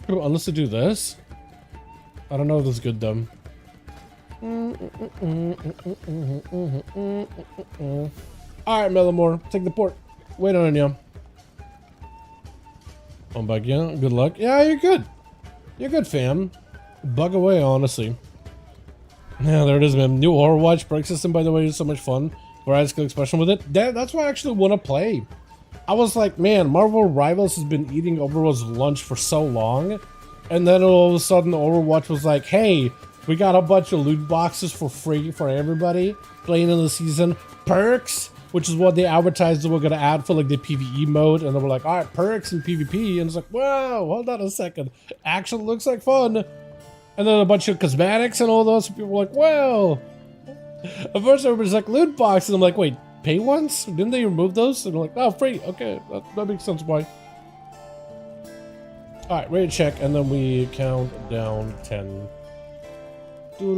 Unless I do this. I don't know if this is good though. Alright, Melamore, take the port. Wait on you. Oh, bug, yeah, good luck. Yeah, you're good. You're good, fam. Bug away, honestly. Yeah, there it is, man. New Overwatch break system, by the way, is so much fun. Variety skill expression with it. That's why I actually want to play. I was like, man, Marvel Rivals has been eating Overwatch's lunch for so long. And then all of a sudden, Overwatch was like, hey, we got a bunch of loot boxes for free for everybody playing in the season. Perks, which is what they advertised that we're going to add for like the PvE mode. And they were like, all right, perks and PvP. And it's like, whoa, hold on a second. Actually looks like fun. And then a bunch of cosmetics and all those. People were like, well. At first, everybody's like, loot boxes. I'm like, wait, pay ones? Didn't they remove those? And they're like, oh, free. Okay, that makes sense. Why? All right, ready to check. And then we count down 10. All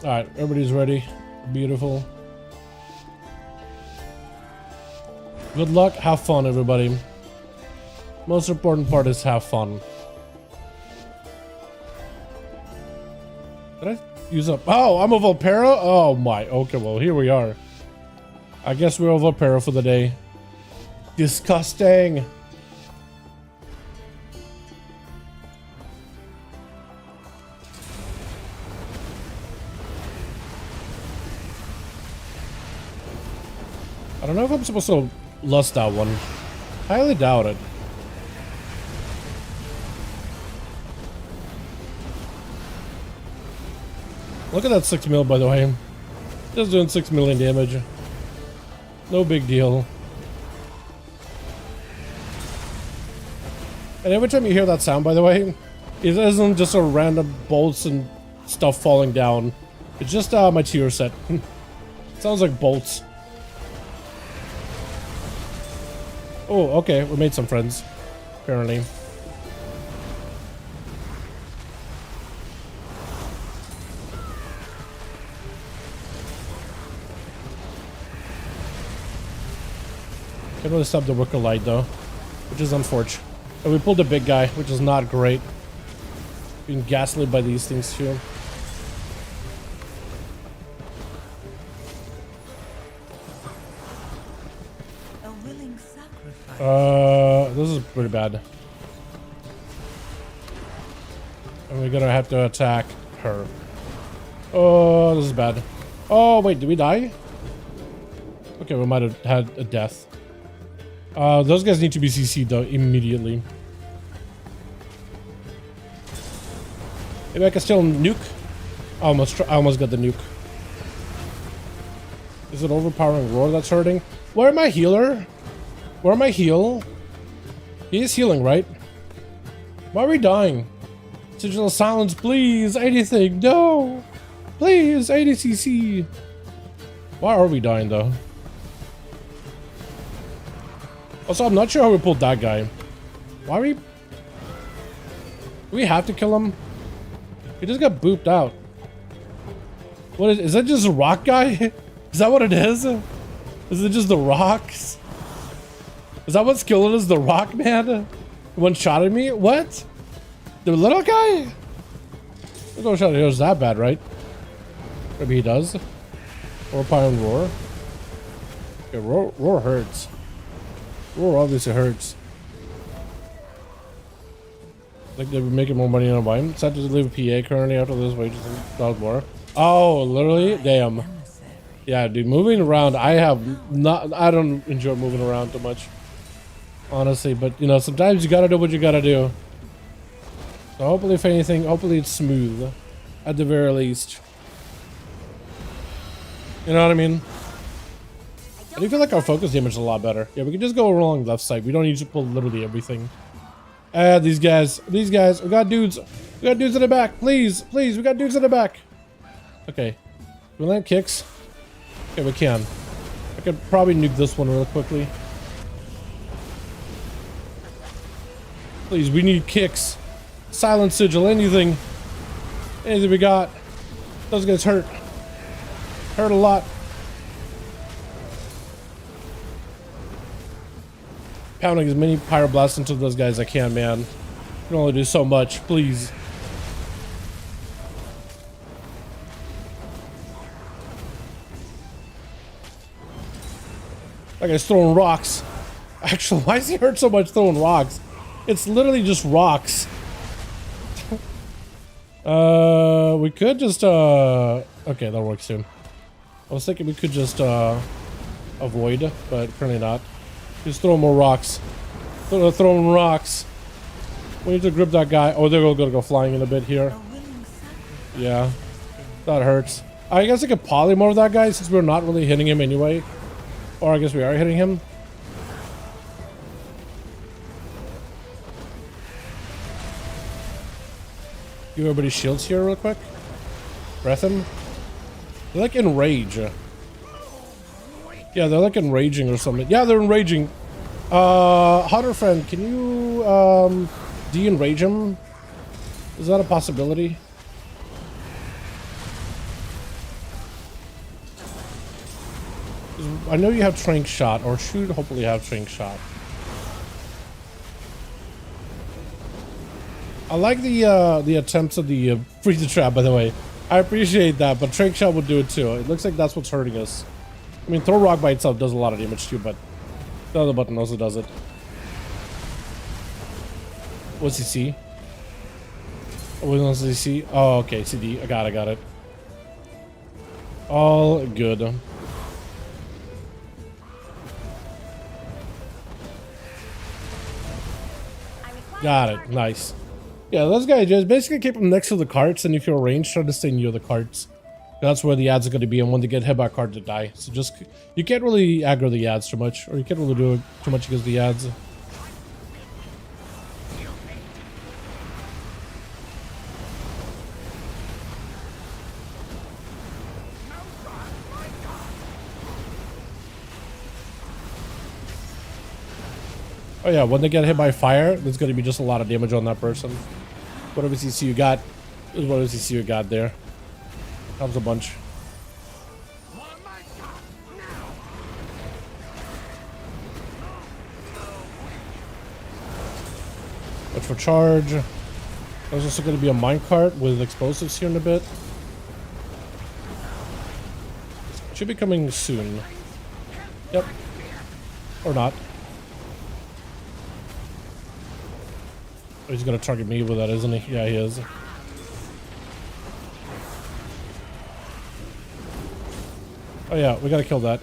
right, everybody's ready. Beautiful. Good luck. Have fun, everybody. Most important part is have fun. Did I use up? Oh, I'm a Volpera? Oh my. Okay, well, here we are. I guess we're a Volpera for the day. Disgusting. I don't know if I'm supposed to lust that one. Highly doubt it. Look at that 6 mil, by the way. Just doing 6 million damage. No big deal. And every time you hear that sound, by the way, it isn't just a random bolts and stuff falling down. It's just my tier set. Sounds like bolts. Oh, okay, we made some friends, apparently. Can't really stop the Worker Light though, which is unfortunate. And we pulled the big guy, which is not great. Being gaslit by these things too. This is pretty bad. And we're gonna have to attack her. Oh, this is bad. Oh, wait, did we die? Okay, we might have had a death. Those guys need to be CC'd though, immediately. Maybe I can still nuke? I almost got the nuke. Is it overpowering roar that's hurting? Where am I healer? Where am I heal? He is healing, right? Why are we dying? Digital silence, please. Anything. No. Please. ADCC. Why are we dying, though? Also, I'm not sure how we pulled that guy. Why are we... Do we have to kill him? He just got booped out. What is that just a rock guy? Is that what it is? Is it just the rocks? Is that what's killing us? The rock man? One shot at me? What? The little guy? There's no shot at yours that bad, right? Maybe he does. Or Pyron Roar. Okay, roar hurts. Roar obviously hurts. Like they're making more money on buying. Set to leave PA currently after this wages and more. Oh, literally? Damn. Yeah, dude, moving around, I don't enjoy moving around too much. Honestly, but you know, sometimes you gotta do what you gotta do. So hopefully, if anything, hopefully it's smooth. At the very least. You know what I mean? I do feel like our focus damage is a lot better. Yeah, we can just go along left side. We don't need to pull literally everything. These guys, we got dudes in the back. Please, we got dudes in the back. Okay, we land kicks. Okay, we can. I could probably nuke this one really quickly. Please, we need kicks. Silent sigil, anything. Anything we got. Those guys hurt. Hurt a lot. Pounding as many pyroblasts into those guys as I can, man. I can only do so much, please. That guy's throwing rocks. Actually, why does he hurt so much throwing rocks? It's literally just rocks. We could just, okay, that works too. I was thinking we could just, avoid, but apparently not. Just throw more rocks. Throwing rocks. We need to grip that guy. Oh, they're gonna go flying in a bit here. Yeah, that hurts. I guess I could polymorph that guy since we're not really hitting him anyway. Or I guess we are hitting him. Give everybody shields here real quick. Breath him. They're like enrage. Yeah, they're like enraging or something. Yeah, they're enraging. Hunter friend, can you de-enrage him? Is that a possibility? I know you have trank shot, or should hopefully have trank shot. I like the attempts of the freezer trap, by the way. I appreciate that, but trank shot would do it too. It looks like that's what's hurting us. I mean, throw rock by itself does a lot of damage too, but the other button also does it. What's CC? Oh, what's CC? Oh, okay, CD. I got it. All good. Got it. Nice. Yeah, those guys just basically keep them next to the carts, and if you're ranged, try to stay near the carts. That's where the ads are going to be, and when they get hit by a cart, to die. So just, you can't really aggro the ads too much, or you can't really do too much against the ads. Oh yeah, when they get hit by fire, there's going to be just a lot of damage on that person. Whatever CC you got, is whatever CC you got there. Comes a bunch. Watch for charge. There's also going to be a minecart with explosives here in a bit. Should be coming soon. Yep. Or not. Oh, he's going to target me with that, isn't he? Yeah, he is. Oh yeah, we gotta kill that.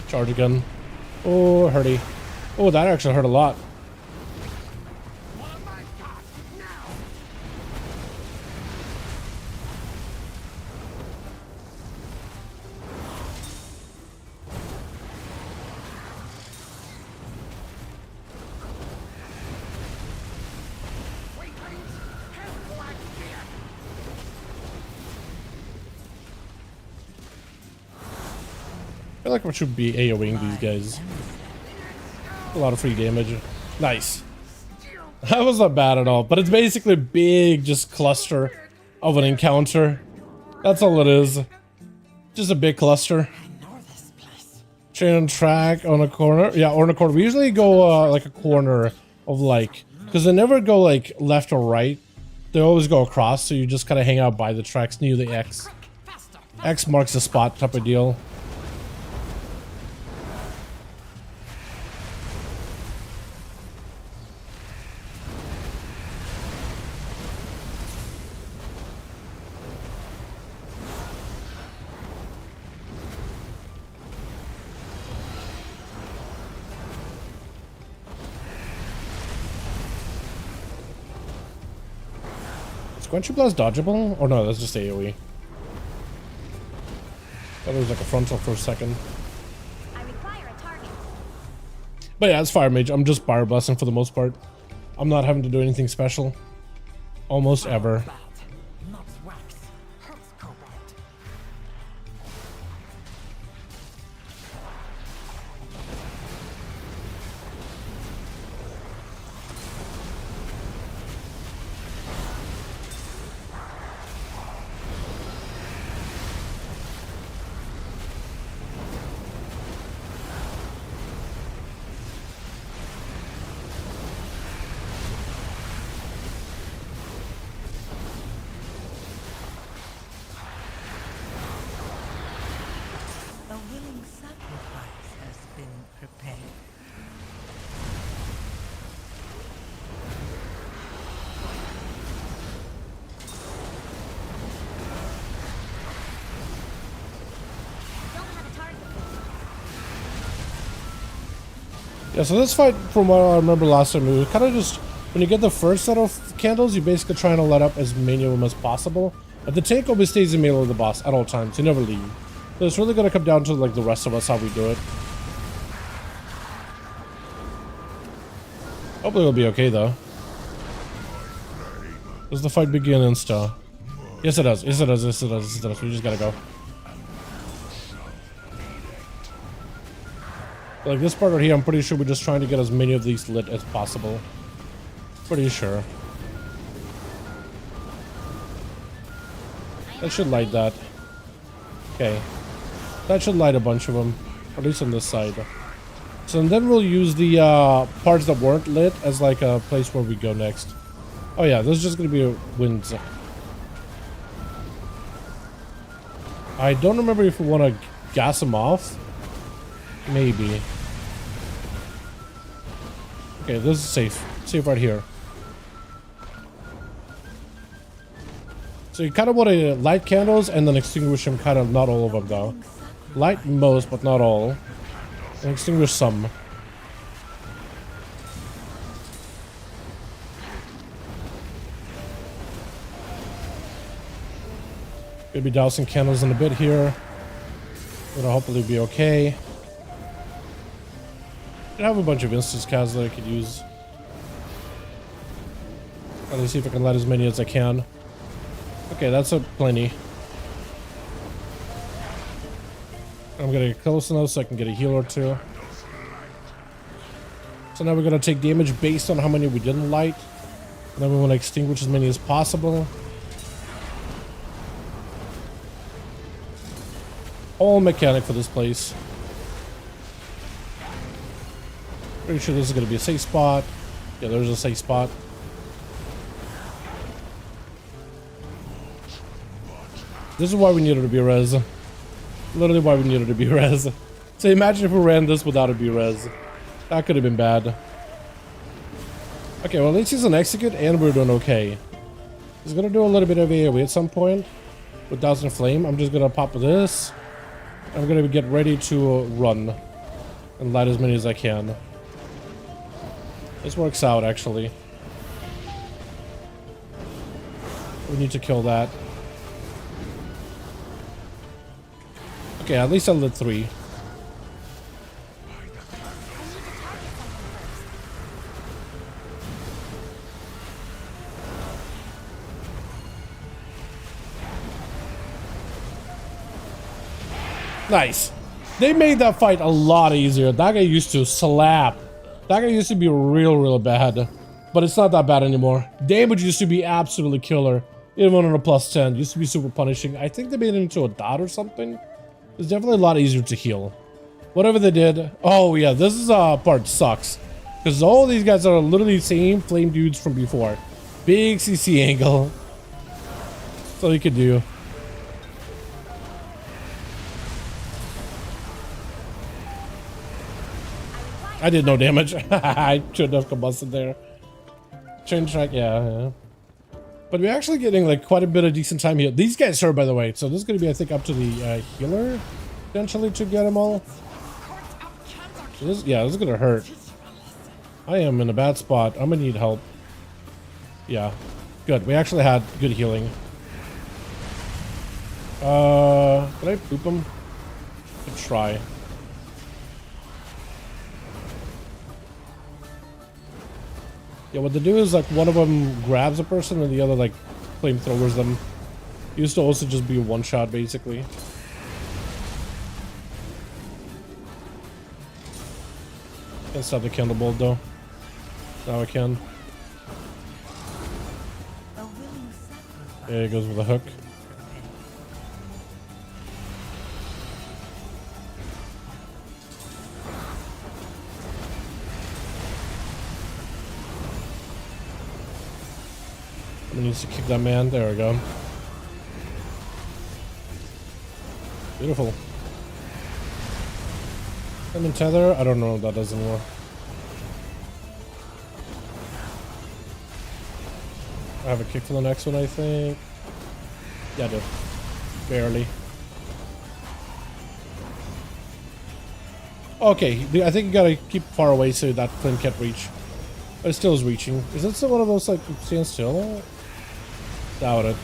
Charge again. Oh, hurty. Oh, that actually hurt a lot. feel like we should be AoEing these guys. A lot of free damage. Nice. That was not bad at all, but it's basically a big just cluster of an encounter. That's all it is. Just a big cluster. Train track on a corner. Yeah, on a corner. We usually go like a corner of like, because they never go like left or right. They always go across, so you just kind of hang out by the tracks near the X. X marks the spot type of deal. Is Quench Blast dodgeable? Or no, that's just AoE. Thought it was like a frontal for a second. I require a target. But yeah, it's Fire Mage. I'm just Fire Blasting for the most part. I'm not having to do anything special. Almost ever. A willing sacrifice has been prepared. Don't have a target. Yeah, so this fight, from what I remember last time, it was kind of just, when you get the first set of candles, you basically trying to let up as many of them as possible. But the tank always stays in the middle of the boss at all times. You never leave. So it's really going to come down to like the rest of us, how we do it. Hopefully it'll be okay though. Does the fight begin insta? Yes it does, yes it does, yes it does, yes it does. We just gotta go. Like this part right here, I'm pretty sure we're just trying to get as many of these lit as possible. Pretty sure. That should light that. Okay. That should light a bunch of them. At least on this side. So then we'll use the parts that weren't lit as like a place where we go next. Oh yeah, this is just gonna be a wind. I don't remember if we want to gas them off. Maybe. Okay, this is safe. Safe right here. So you kind of want to light candles and then extinguish them, kind of not all of them though. Light most, but not all. And extinguish some. Gonna be dousing candles in a bit here. It'll hopefully be okay. I have a bunch of instance casts that I could use. Let me see if I can light as many as I can. Okay, that's a plenty. I'm gonna get close enough so I can get a heal or two. So now we're gonna take damage based on how many we didn't light. And then we want to extinguish as many as possible. All mechanic for this place. Pretty sure this is gonna be a safe spot. Yeah, there's a safe spot. This is why we needed to be res. Literally why we needed to be res. So imagine if we ran this without a B-res. That could have been bad. Okay, well at least he's an execute and we're doing okay. He's gonna do a little bit of AoE at some point with Dousing Flame. I'm just gonna pop this. I'm gonna get ready to run and light as many as I can. This works out actually. We need to kill that. Okay, at least I lit 3. Nice. They made that fight a lot easier. That guy used to slap. That guy used to be real bad. But it's not that bad anymore. Damage used to be absolutely killer. Even on a +10. Used to be super punishing. I think they made it into a dot or something. It's definitely a lot easier to heal. Whatever they did. Oh yeah, this is part sucks. Because all these guys are literally the same flame dudes from before. Big CC angle. That's all you could do. I did no damage. I should have combusted there. Chain track, yeah. But we're actually getting like quite a bit of decent time here. These guys are, by the way. So this is going to be, I think, up to the healer potentially to get them all. So this, yeah, this is going to hurt. I am in a bad spot. I'm going to need help. Yeah, good. We actually had good healing. Did I boop him? Good try. Yeah, what they do is like one of them grabs a person and the other like flamethrowers them. It used to also just be a one shot basically. Can't stop the candle bolt though. Now I can. Yeah, it goes with a hook. He needs to kick that man. There we go. Beautiful. I'm in tether. I don't know if that does anymore. I have a kick for the next one, I think. Yeah, I do. Barely. Okay, I think you gotta keep far away so that flame can't reach. But it still is reaching. Is it still one of those like stand still? Doubt it.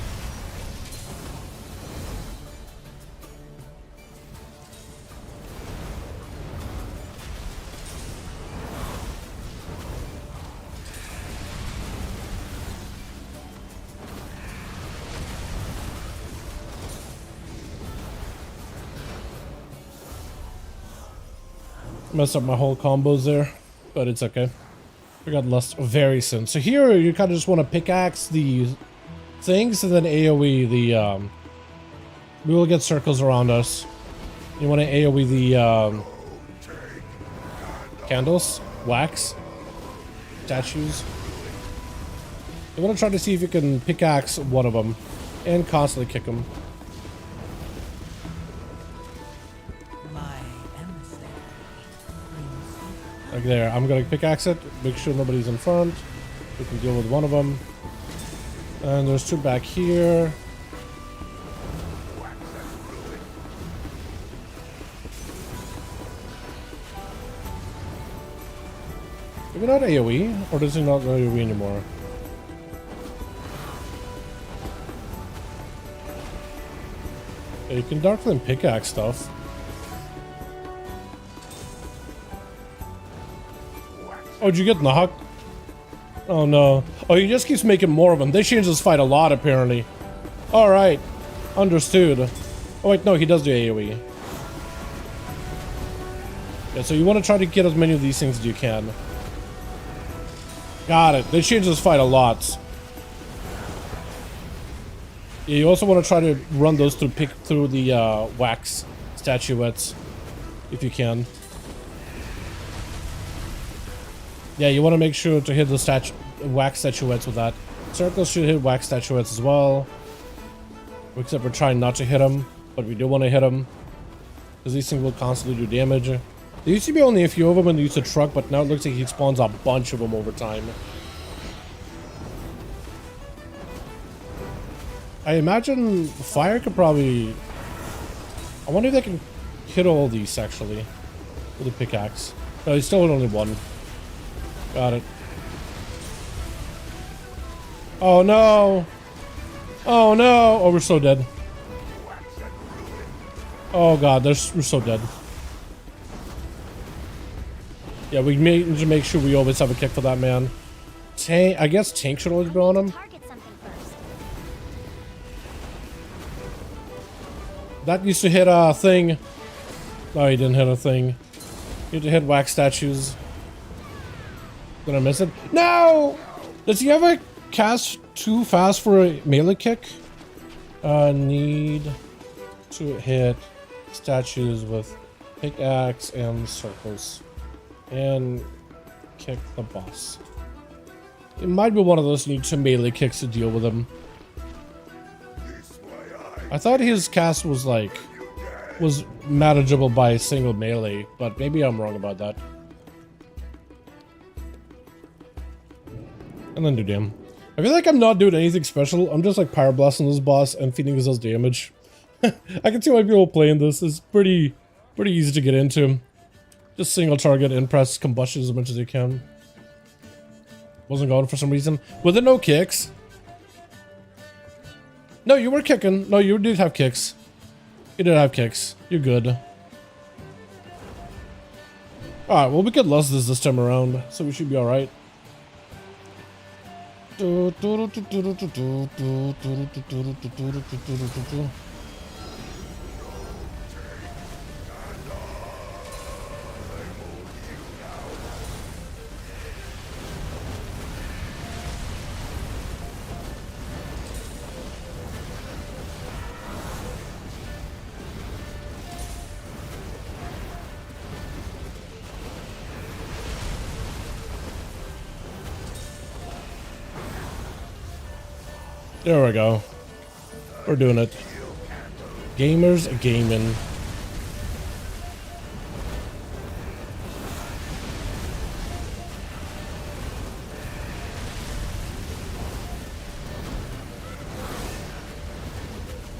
Messed up my whole combos there, but it's okay. We got lust very soon. So here you kind of just want to pickaxe the things and then AoE the we will get circles around us. You want to AoE the candles, wax, statues. You want to try to see if you can pickaxe one of them and constantly kick them. Like there, I'm gonna pickaxe it, make sure nobody's in front. We can deal with one of them. And there's two back here. Maybe not AoE, or does he not AoE anymore? Yeah, you can dark flame pickaxe stuff. Oh, did you get knocked? Oh no. Oh, he just keeps making more of them. They changed this fight a lot, apparently. Alright. Understood. Oh wait, no, he does do AoE. Yeah, so you want to try to get as many of these things as you can. Got it. They changed this fight a lot. Yeah, you also want to try to run those through, pick through the wax statuettes, if you can. Yeah, you want to make sure to hit the wax statuettes with that. Circles should hit wax statuettes as well. Except we're trying not to hit them, but we do want to hit them. Because these things will constantly do damage. There used to be only a few of them when they used to truck, but now it looks like he spawns a bunch of them over time. I imagine fire could probably... I wonder if they can hit all these, actually. With a pickaxe. No, he's still hit only one. Got it. Oh no! Oh no! Oh, we're so dead. Oh god, we're so dead. Yeah, we need to make sure we always have a kick for that man. Tank, I guess tank should always be on him. That used to hit a thing. No, he didn't hit a thing. You had to hit wax statues. Did I miss it? No! Does he have a cast too fast for a melee kick? Need to hit statues with pickaxe and circles. And kick the boss. It might be one of those need to melee kicks to deal with him. I thought his cast was like was manageable by a single melee, but maybe I'm wrong about that. And then do damn. I feel like I'm not doing anything special. I'm just like power blasting this boss and feeding this damage. I can see why people playing this. It's pretty easy to get into. Just single target and press combustion as much as you can. Wasn't going for some reason. Were there no kicks? No, you were kicking. No, you did have kicks. You did have kicks. You're good. Alright, well, we could lose this time around, so we should be alright. There we go. We're doing it. Gamers gaming.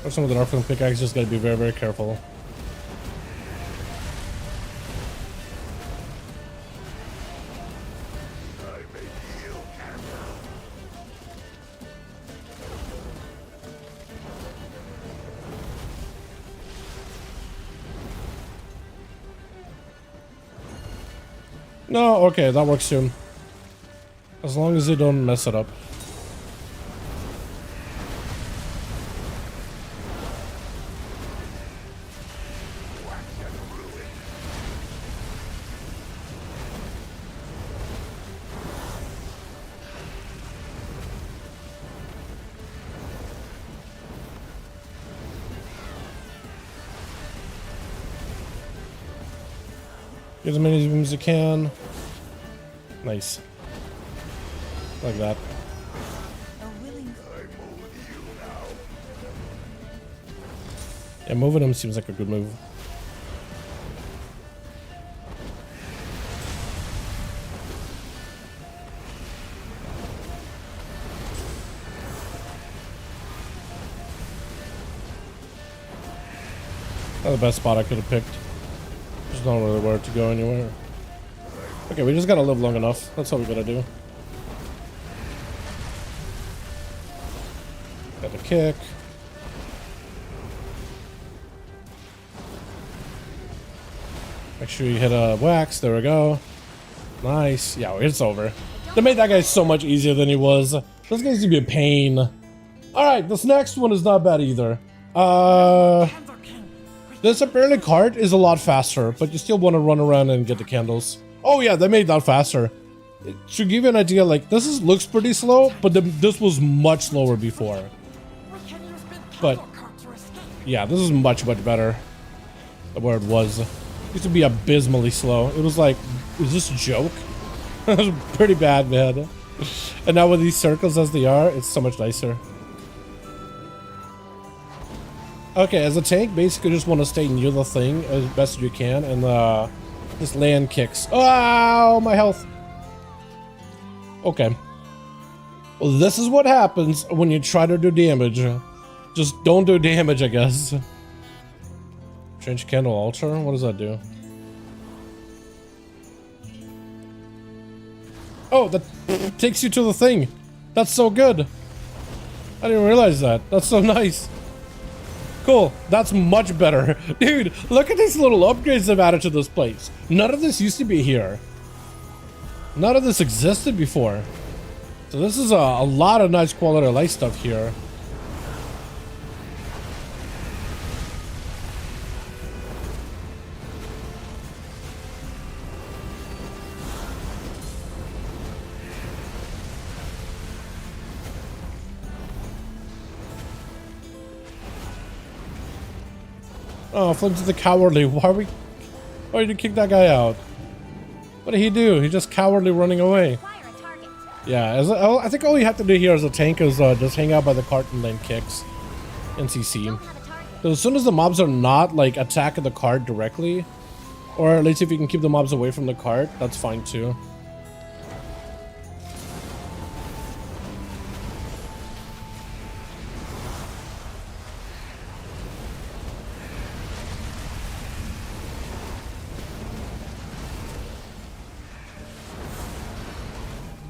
For some of the Darkflame pickaxe, just gotta be very, very careful. No, okay, that works too. As long as they don't mess it up. Get as many of them as you can. Nice. Like that. Yeah, moving him seems like a good move. Not the best spot I could have picked. There's not really where to go anywhere. Okay, we just gotta live long enough. That's all we gotta do. Got the kick. Make sure you hit a wax. There we go. Nice. Yeah, it's over. They made that guy so much easier than he was. This guy's gonna be a pain. Alright, this next one is not bad either. This apparently cart is a lot faster, but you still want to run around and get the candles. Oh yeah, they made that faster. It should give you an idea, like, this looks pretty slow, but this was much slower before. But, yeah, this is much, much better than where it was. It used to be abysmally slow. It was like, is this a joke? It was pretty bad, man. And now with these circles as they are, it's so much nicer. Okay, as a tank, basically just want to stay near the thing as best as you can, and just land kicks. Oh, my health. Okay. Well, this is what happens when you try to do damage. Just don't do damage, I guess. Change candle altar? What does that do? Oh, that takes you to the thing. That's so good. I didn't realize that. That's so nice. Cool, that's much better. Dude, look at these little upgrades they've added to this place. None of this used to be here. None of this existed before. So this is a lot of nice quality of life stuff here. Oh, Flim's the cowardly. Why did you kick that guy out? What did he do? He just cowardly running away. Require a target. Yeah, I think all you have to do here as a tank is just hang out by the cart and then kicks. NCC. Don't have a target. So as soon as the mobs are not like attacking the cart directly, or at least if you can keep the mobs away from the cart, that's fine too.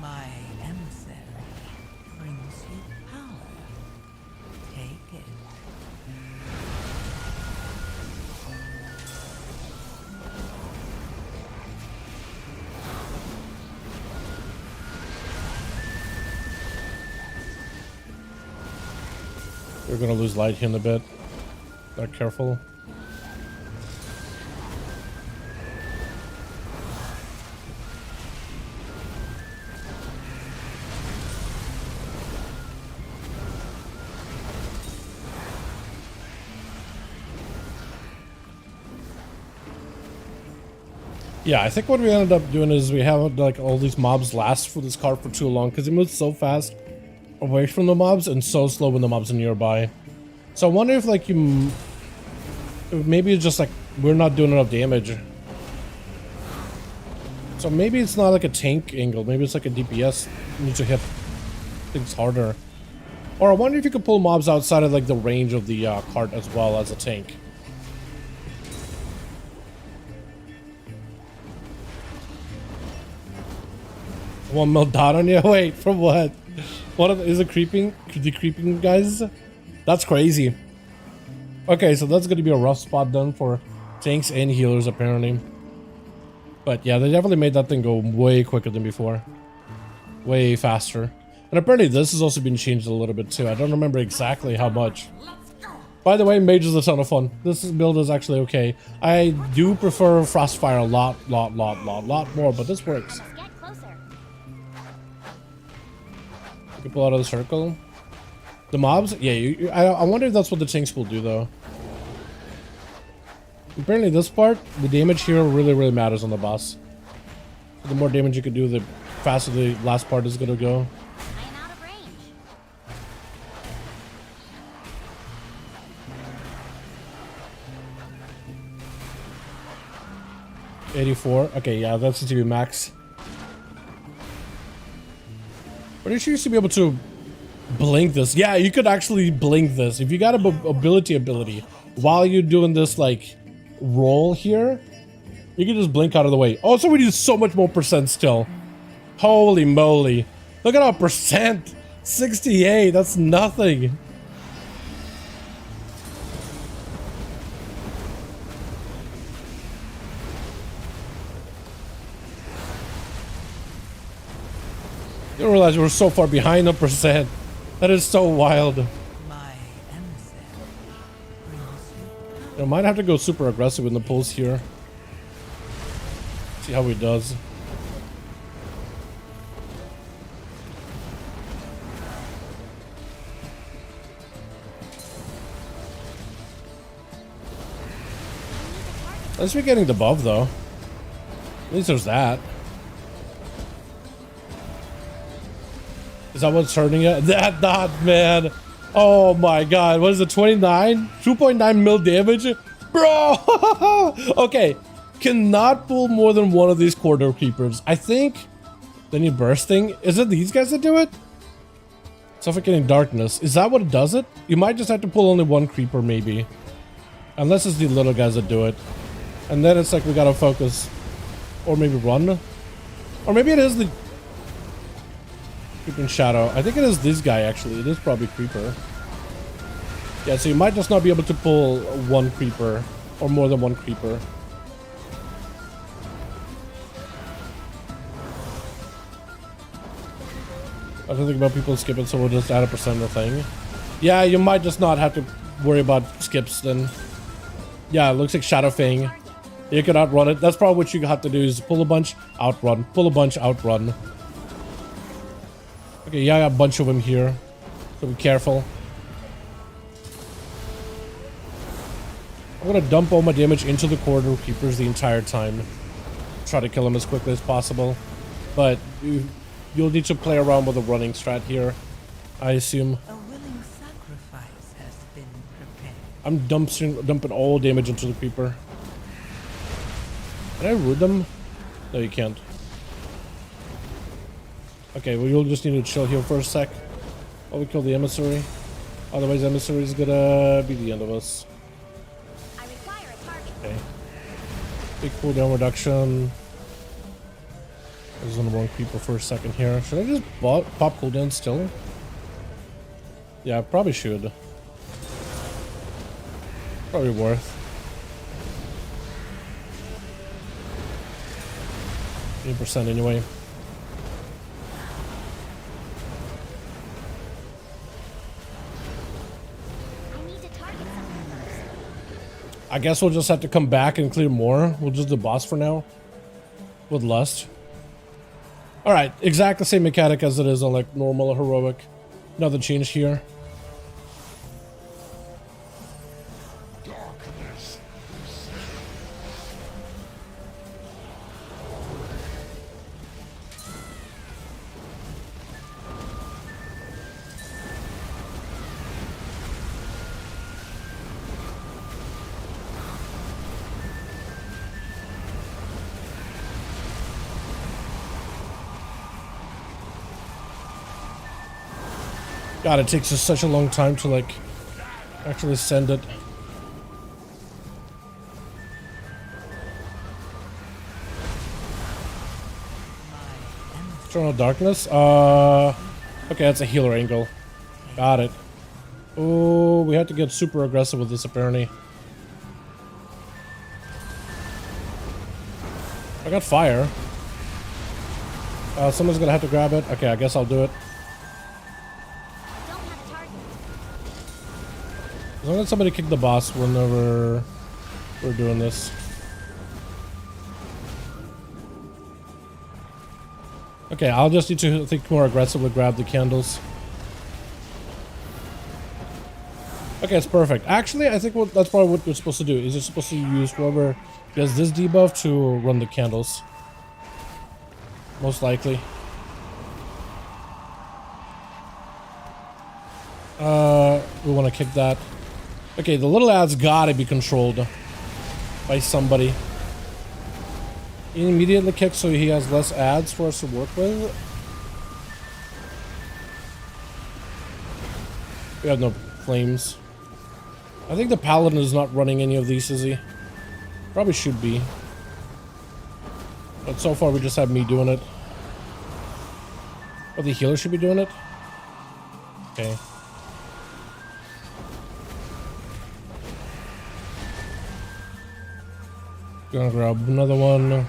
My emissary brings you power. Take it. We're gonna lose light here in a bit. Not careful. Yeah, I think what we ended up doing is we have like all these mobs last for this cart for too long because it moves so fast away from the mobs and so slow when the mobs are nearby. So I wonder if like maybe it's just like we're not doing enough damage. So maybe it's not like a tank angle, maybe it's like a DPS needs to hit things harder. Or I wonder if you could pull mobs outside of like the range of the cart as well as a tank. One mil dot on you? Wait, from what? Is it creeping? The creeping guys? That's crazy. Okay, so that's gonna be a rough spot done for tanks and healers apparently. But yeah, they definitely made that thing go way quicker than before. Way faster. And apparently this has also been changed a little bit too. I don't remember exactly how much. By the way, Mage is a ton of fun. This build is actually okay. I do prefer Frostfire a lot more, but this works. Let's get closer. You can pull out of the circle. The mobs? Yeah, I wonder if that's what the tanks will do though. Apparently this part, the damage here really matters on the boss. The more damage you can do, the faster the last part is gonna go. I am out of range. 84. Okay, yeah, that's the TV max. But you used to be able to blink this. Yeah, you could actually blink this. If you got a ability while you're doing this like roll here, you can just blink out of the way. Also, we do so much more percent still. Holy moly. Look at our percent. 68. That's nothing. You don't realize we're so far behind the percent. That is so wild. My emissary brings you I might have to go super aggressive in the pulls here. See how he does. At least we're getting the buff though. At least there's that. Is that what's hurting it? That not, man. Oh my god. What is it? 29? 2.9 mil damage? Bro! Okay. Cannot pull more than one of these corridor creepers. I think they need bursting. Is it these guys that do it? Suffocating darkness. Is that what it does it? You might just have to pull only one creeper maybe. Unless it's the little guys that do it. And then it's like we gotta focus. Or maybe run. Or maybe it is the Creeping Shadow. I think it is this guy actually. It is probably Creeper. Yeah, so you might just not be able to pull one Creeper. Or more than one Creeper. I don't think about people skipping, so we'll just add a percent of the thing. Yeah, you might just not have to worry about skips then. Yeah, it looks like Shadow Fang. You can outrun it. That's probably what you have to do is pull a bunch, outrun. Pull a bunch, outrun. Okay, yeah, I got a bunch of them here. So be careful. I'm gonna dump all my damage into the corridor keepers the entire time. Try to kill them as quickly as possible. But you'll need to play around with a running strat here, I assume. A willing sacrifice has been prepared. I'm dumping all damage into the creeper. Can I root them? No, you can't. Okay, well, you'll just need to chill here for a sec while we kill the emissary. Otherwise, emissary is gonna be the end of us. I require a target. Okay. Big cooldown reduction. I was on the wrong creeper for a second here. Should I just pop cooldown still? Yeah, I probably should. Probably worth. 20% anyway. I need to target something first. I guess we'll just have to come back and clear more. We'll just do boss for now. With Lust. Alright, exact the same mechanic as it is on like normal or heroic. Nothing changed here. God, it takes us such a long time to like actually send it. Eternal Darkness? Okay, that's a healer angle. Got it. Oh, we had to get super aggressive with this apparently. I got fire. Someone's gonna have to grab it. Okay, I guess I'll do it. Don't have a target. As long as somebody kick the boss whenever we're doing this. Okay, I'll just need to think more aggressively, grab the candles. Okay, it's perfect. Actually, I think that's probably what you're supposed to do. Is you're supposed to use whoever does this debuff to run the candles. Most likely. We want to kick that. Okay, the little ad's gotta be controlled by somebody. He immediately kicks so he has less ads for us to work with. We have no flames. I think the paladin is not running any of these, is he? Probably should be. But so far we just have me doing it. Oh, the healer should be doing it? Okay. Gonna grab another one.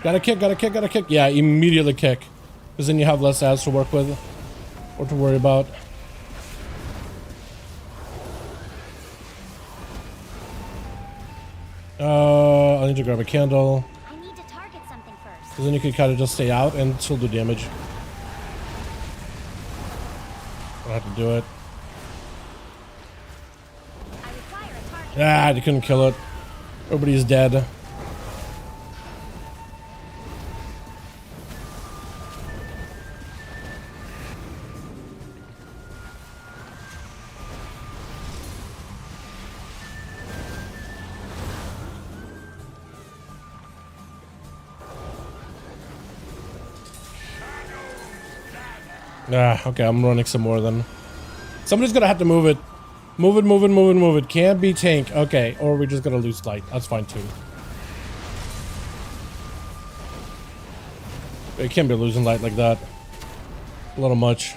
Gotta kick, gotta kick, gotta kick. Yeah, immediately kick. Because then you have less ads to work with. Or to worry about. I need to grab a candle. I need to target something first. Because then you can kind of just stay out and still do damage. I'll have to do it. I require a target. Ah, they couldn't kill it. Everybody's dead. Ah, okay, I'm running some more then. Somebody's gonna have to move it. Move it, move it, move it, move it. Can't be tank. Okay, or we're just gonna lose light. That's fine too. It can't be losing light like that. A little much.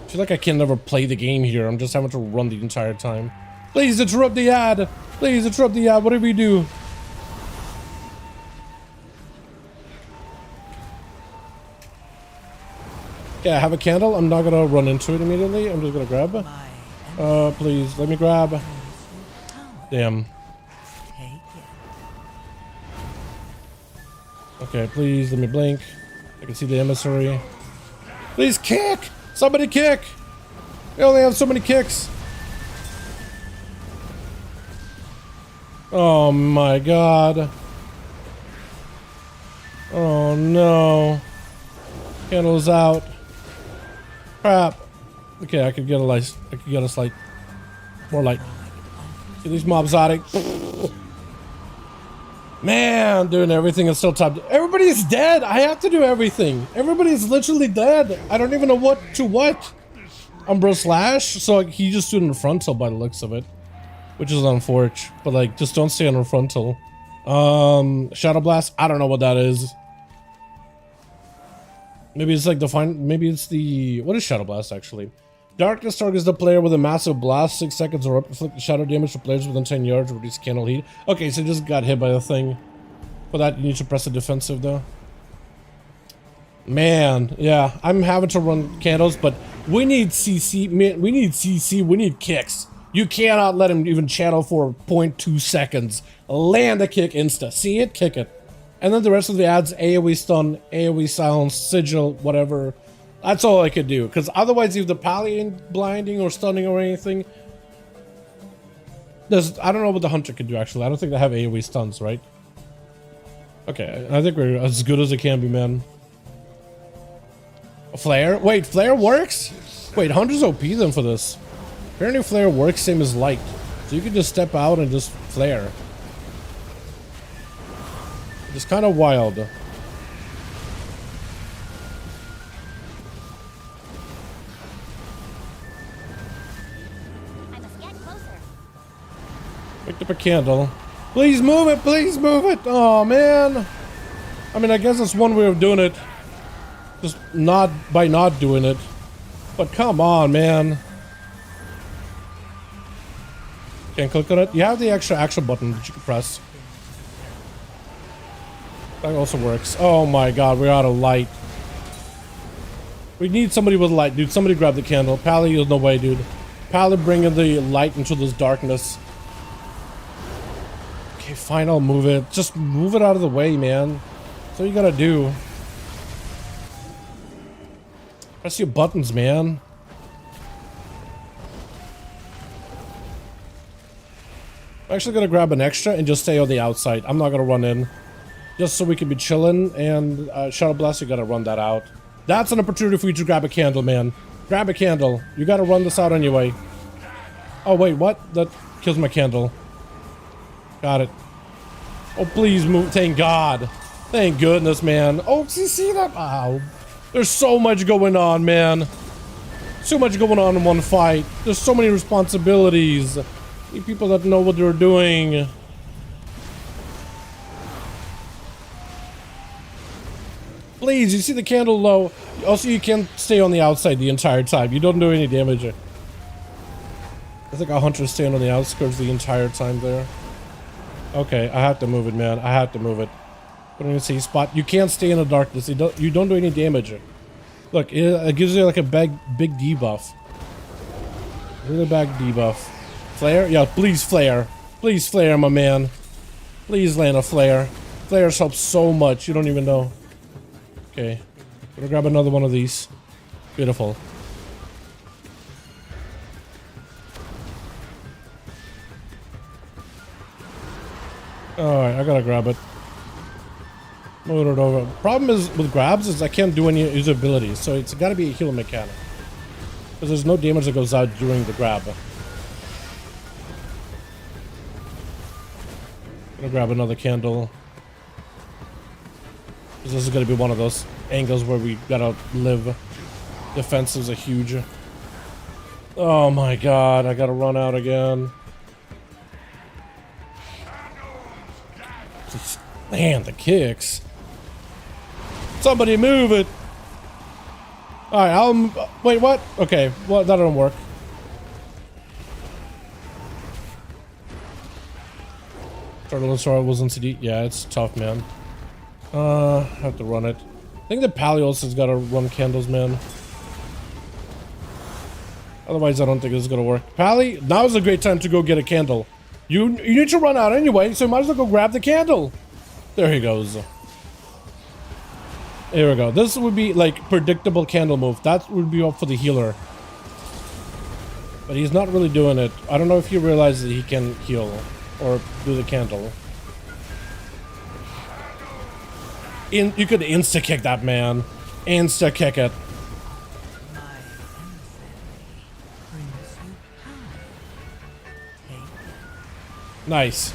I feel like I can never play the game here. I'm just having to run the entire time. Please interrupt the ad. Please interrupt the ad. Whatever you do. Okay, I have a candle. I'm not gonna run into it immediately. I'm just gonna grab. Please let me grab. Damn. Okay, please let me blink. I can see the emissary. Please kick! Somebody kick! They only have so many kicks. Oh my god. Oh no. Candle's out. Crap. Okay, I could get a light. I could get a slight. More light. Get these mobs out of. Man, doing everything is still top. Everybody's dead. I have to do everything. Everybody's literally dead. I don't even know what to what. Umbra Slash. So like, he just doing the frontal by the looks of it, which is unfortunate. But like, just don't stay on the frontal. Shadow Blast. I don't know what that is. Maybe it's like the fine. Maybe it's the what is Shadow Blast actually? Darkness targets the player with a massive blast, 6 seconds or up, inflict shadow damage to players within 10 yards, reduce candle heat. Okay, so just got hit by the thing. For that, you need to press the defensive though. Man, yeah, I'm having to run candles, but we need CC, we need CC, we need kicks. You cannot let him even channel for 0.2 seconds. Land a kick insta. See it, kick it. And then the rest of the ads, AoE stun, AoE silence, sigil, whatever. That's all I could do, because otherwise if the pally ain't blinding or stunning or anything, I don't know what the hunter can do actually. I don't think they have AoE stuns, right? Okay, I think we're as good as it can be, man. A flare? Wait, flare works? Wait, hunter's OP then for this. Apparently flare works same as light. So you can just step out and just flare. It's kind of wild. Picked up a candle. Please move it, please move it. Oh man. I mean, I guess that's one way of doing it. Just not by not doing it. But come on, man. Can't click on it. You have the extra action button that you can press. That also works. Oh my god, we're out of light. We need somebody with light, dude. Somebody grab the candle. Pally, there's no way, dude. Pally bringing the light into this darkness. Okay, fine, I'll move it. Just move it out of the way, man. That's all you gotta do. Press your buttons, man. I'm actually gonna grab an extra and just stay on the outside. I'm not gonna run in. Just so we can be chilling, and Shadow Blast, you gotta run that out. That's an opportunity for you to grab a candle, man. Grab a candle. You gotta run this out anyway. Oh, wait, what? That kills my candle. Got it. Oh, please move. Thank God. Thank goodness, man. Oh, see that? Wow. There's so much going on, man. So much going on in one fight. There's so many responsibilities. Need people that know what they're doing. Please, you see the candle low. Also, you can't stay on the outside the entire time. You don't do any damage. I think our hunter's staying on the outskirts the entire time there. Okay, I have to move it, man. I have to move it. Put it in a safe spot. You can't stay in the darkness. You don't do any damage. Look, it gives you like a big debuff. Really big debuff. Flare? Yeah, please flare. Please flare, my man. Please land a flare. Flares help so much. You don't even know. Okay. Gonna grab another one of these. Beautiful. Alright, I gotta grab it. Move it over. Problem is with grabs is I can't do any user abilities, so it's gotta be a heal mechanic. Because there's no damage that goes out during the grab. Gonna grab another candle. This is gonna be one of those angles where we gotta live. Defensives are huge. Oh my god, I gotta run out again. Man, the kicks. Somebody move it. Alright, I'll... Wait, what? Okay, well, that didn't work. Turtle and Sora was in CD. Yeah, it's tough, man. I have to run it. I think the Palios has got to run candles, man. Otherwise, I don't think it's gonna work. Pally, now is a great time to go get a candle. You need to run out anyway, so you might as well go grab the candle. There he goes. Here we go. This would be like predictable candle move. That would be up for the healer. But he's not really doing it. I don't know if he realizes that he can heal. or do the candle. You could insta kick that man. Insta kick it. My emissary brings you power. Take it. Nice.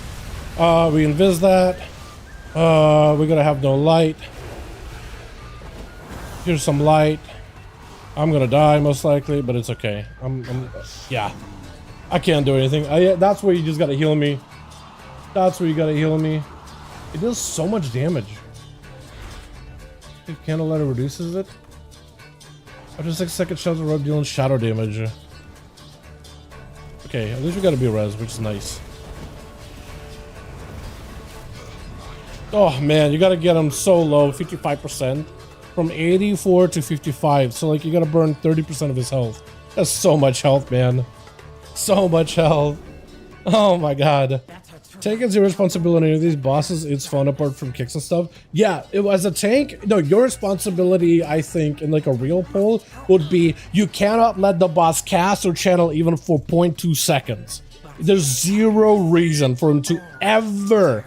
We invis that. We're gonna have no light. Here's some light. I'm gonna die most likely, but it's okay. Yeah. I can't do anything. That's where you just gotta heal me. That's where you gotta heal me. It does so much damage. If candle lighter reduces it. After 6 seconds, shots of rope dealing shadow damage. Okay, at least we gotta be res, which is nice. Oh man, you gotta get him so low, 55%. From 84 to 55. So like you gotta burn 30% of his health. That's so much health, man. So much health. Oh my god. Taking zero responsibility of these bosses, it's fun apart from kicks and stuff. Yeah, as a tank, no, your responsibility, I think, in like a real poll, would be you cannot let the boss cast or channel even for 0.2 seconds. There's zero reason for him to ever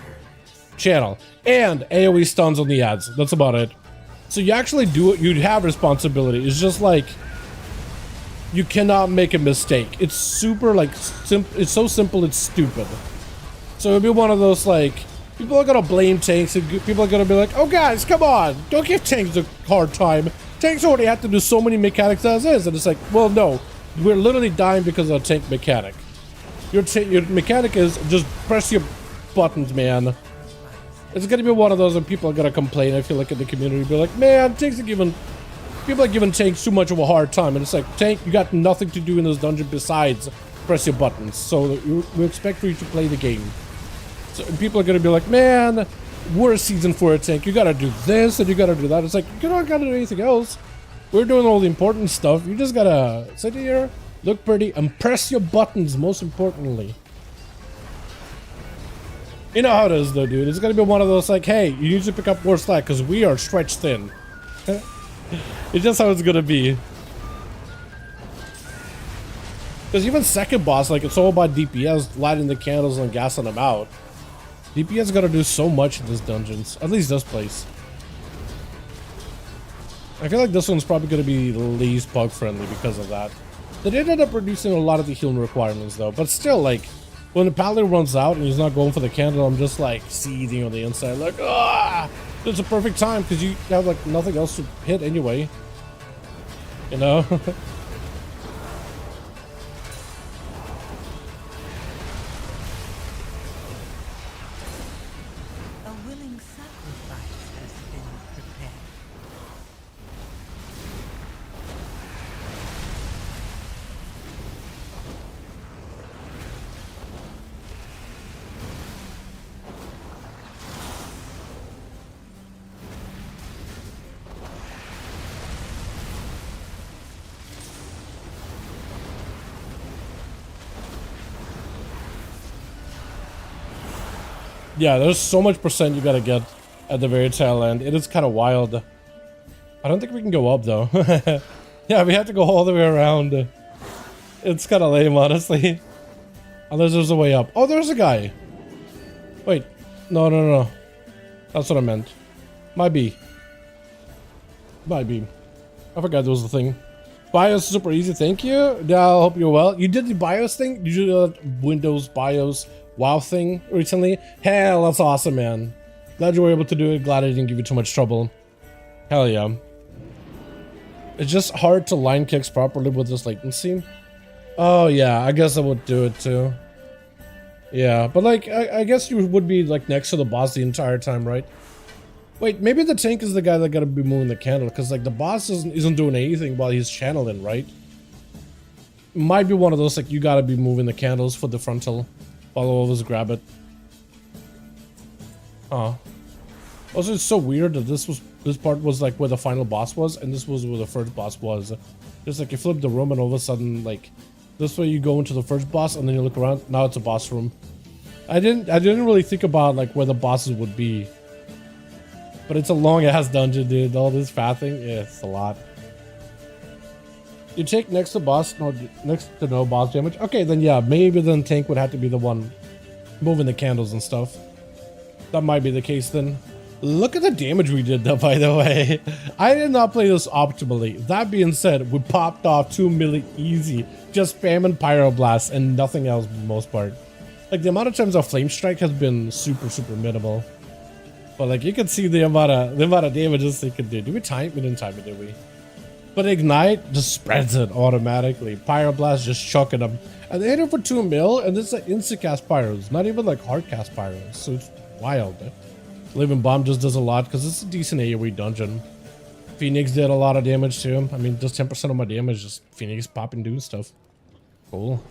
channel. And AoE stuns on the ads. That's about it. So you actually do it, you'd have responsibility. It's just like you cannot make a mistake. It's super like it's so simple it's stupid. So it'd be one of those like people are gonna blame tanks and people are gonna be like, oh guys, come on, don't give tanks a hard time. Tanks already have to do so many mechanics as is, and it's like, well, no, we're literally dying because of a tank mechanic. Your mechanic is just press your buttons, man. It's gonna be one of those when people are gonna complain. I feel like in the community, be like, man, tanks are giving people are giving tanks too much of a hard time, and it's like, tank, you got nothing to do in this dungeon besides press your buttons. So we expect for you to play the game. So people are gonna be like, man, we're a season for a tank. You gotta do this and you gotta do that. It's like you don't gotta do anything else. We're doing all the important stuff. You just gotta sit here, look pretty, and press your buttons. Most importantly. You know how it is though, dude. It's gonna be one of those like, hey, you need to pick up more slack because we are stretched thin. It's just how it's gonna be. Because even second boss, like, it's all about DPS, lighting the candles and gassing them out. DPS gotta do so much in this dungeons. At least this place. I feel like this one's probably gonna be the least bug friendly because of that. They did end up reducing a lot of the healing requirements though, but still, like, when the paladin runs out and he's not going for the candle, I'm just like seething on the inside, like, ah! It's a perfect time because you have like nothing else to hit anyway. You know? A willing sacrifice has been prepared. Yeah, there's so much percent you gotta get at the very tail end. It is kind of wild. I don't think we can go up though. Yeah, we have to go all the way around. It's kind of lame, honestly. Unless there's a way up. Oh, there's a guy. Wait. No, no, no. That's what I meant. Might be. Might be. I forgot there was a thing. BIOS super easy, thank you. Yeah, I hope you're well. You did the BIOS thing? Did you do the Windows BIOS WoW thing recently? Hell, that's awesome, man. Glad you were able to do it. Glad I didn't give you too much trouble. Hell yeah. It's just hard to line kicks properly with this latency. Oh yeah, I guess I would do it too. Yeah, but like, I guess you would be like next to the boss the entire time, right? Wait, maybe the tank is the guy that gotta be moving the candle, because like the boss isn't doing anything while he's channeling, right? Might be one of those like you gotta be moving the candles for the frontal. Follow overs, grab it. Oh. Also, it's so weird that this part was like where the final boss was, and this was where the first boss was. Just like you flip the room, and all of a sudden, like this way you go into the first boss, and then you look around. Now it's a boss room. I didn't really think about like where the bosses would be. But it's a long ass dungeon, dude. All this pathing, yeah, it's a lot. You take next to boss, no, next to no boss damage. Okay, then yeah, maybe then tank would have to be the one moving the candles and stuff. That might be the case then. Look at the damage we did though, by the way. I did not play this optimally. That being said, we popped off 2 milli easy, just spamming Pyroblast and nothing else for the most part. Like the amount of times our Flame Strike has been super minimal. But like you can see the amount of damage this thing can do. Did we time? We didn't time it, did we? But Ignite just spreads it automatically. Pyroblast just chucking them. And they hit it for 2 mil, and this is like instant cast pyros, not even like hard cast pyros. So it's wild. Living Bomb just does a lot because it's a decent AoE dungeon. Phoenix did a lot of damage to him. I mean, just 10% of my damage, just Phoenix popping doing stuff. Cool.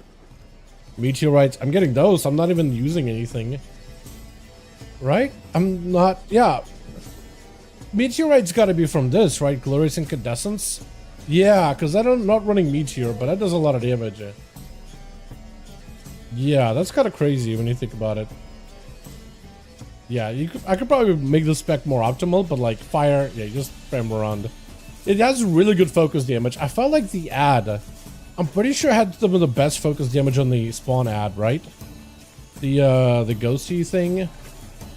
Meteorites, I'm getting those. I'm not even using anything. Right? I'm not, yeah. Meteorites gotta be from this, right? Glorious Incandescence? Yeah, because I'm not running Meteor, but that does a lot of damage. Yeah, that's kind of crazy when you think about it. Yeah, I could probably make the spec more optimal, but like fire, yeah, just spam around. It has really good focus damage. I felt like the ad, I'm pretty sure it had some of the best focus damage on the spawn ad, right? The ghosty thing.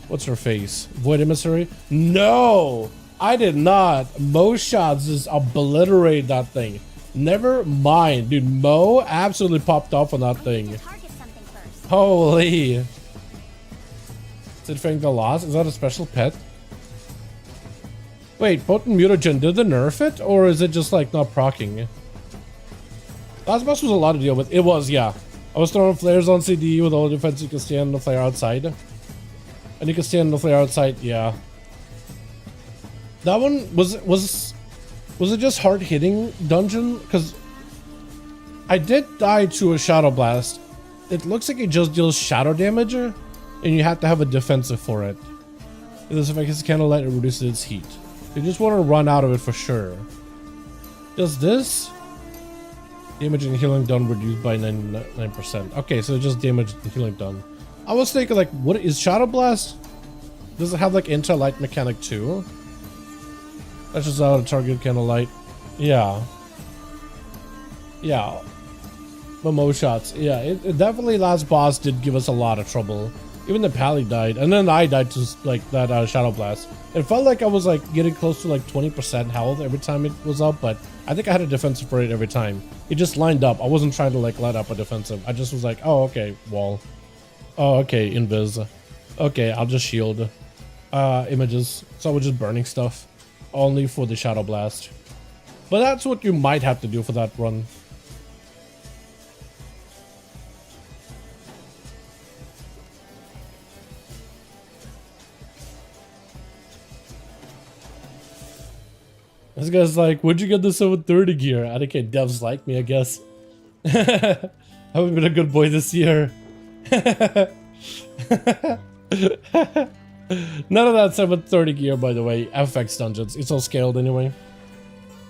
What's her face? Void Emissary? No, I did not. Mo shots just obliterate that thing. Never mind, dude. Mo absolutely popped off on that thing. Holy. Did Frank the loss? Is that a special pet? Wait, Potent Mutagen, did they nerf it? Or is it just like not proccing? Last boss was a lot to deal with. It was, yeah. I was throwing flares on CD with all the defense. You can stand the flare outside. And you can stand the flare outside, yeah. That one, was it just hard hitting dungeon? Because I did die to a Shadow Blast. It looks like it just deals shadow damage. And you have to have a defensive for it. If this effect is candlelight, it reduces its heat. You just want to run out of it for sure. Does this? Damage and healing done reduced by 99%. Okay, so just damage and healing done. I was thinking like, what is Shadow Blast? Does it have like anti-light mechanic too? That's just out of target candlelight. Yeah. Yeah. Momo shots. Yeah, it definitely last boss did give us a lot of trouble. Even the Pally died, and then I died to like that Shadow Blast. It felt like I was like getting close to like 20% health every time it was up, but I think I had a defensive for it every time. It just lined up. I wasn't trying to like let up a defensive. I just was like, oh okay, wall. Oh okay, invis. Okay, I'll just shield. Images. So we're just burning stuff. Only for the Shadow Blast. But that's what you might have to do for that run. This guy's like, where'd you get this 730 gear? I think devs like me, I guess. I haven't been a good boy this year. None of that 730 gear, by the way. FX dungeons. It's all scaled anyway.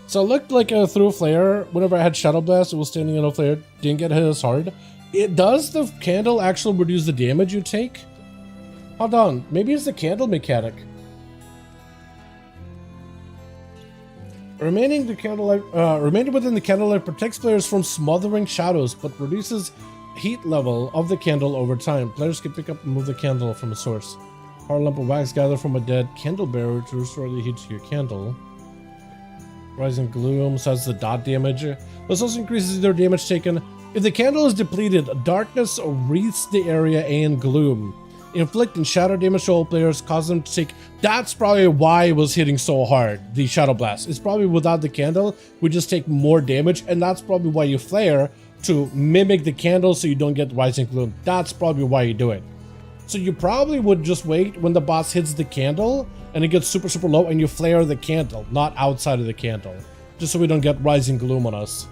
So it looked like through flare. Whenever I had Shadow Blast, it was standing in a flare. Didn't get hit as hard. It does the candle actually reduce the damage you take? Hold on. Maybe it's the candle mechanic. Remaining within the candlelight protects players from smothering shadows, but reduces heat level of the candle over time. Players can pick up and move the candle from a source. Hard lump of wax gathered from a dead candle bearer to restore the heat to your candle. Rising gloom, so that's the dot damage. This also increases their damage taken. If the candle is depleted, darkness wreaths the area and gloom. Inflicting shadow damage to all players, cause them to take. That's probably why it was hitting so hard, the Shadow Blast. It's probably without the candle, we just take more damage, and that's probably why you flare to mimic the candle so you don't get Rising Gloom. That's probably why you do it. So you probably would just wait when the boss hits the candle and it gets super low and you flare the candle, not outside of the candle. Just so we don't get Rising Gloom on us.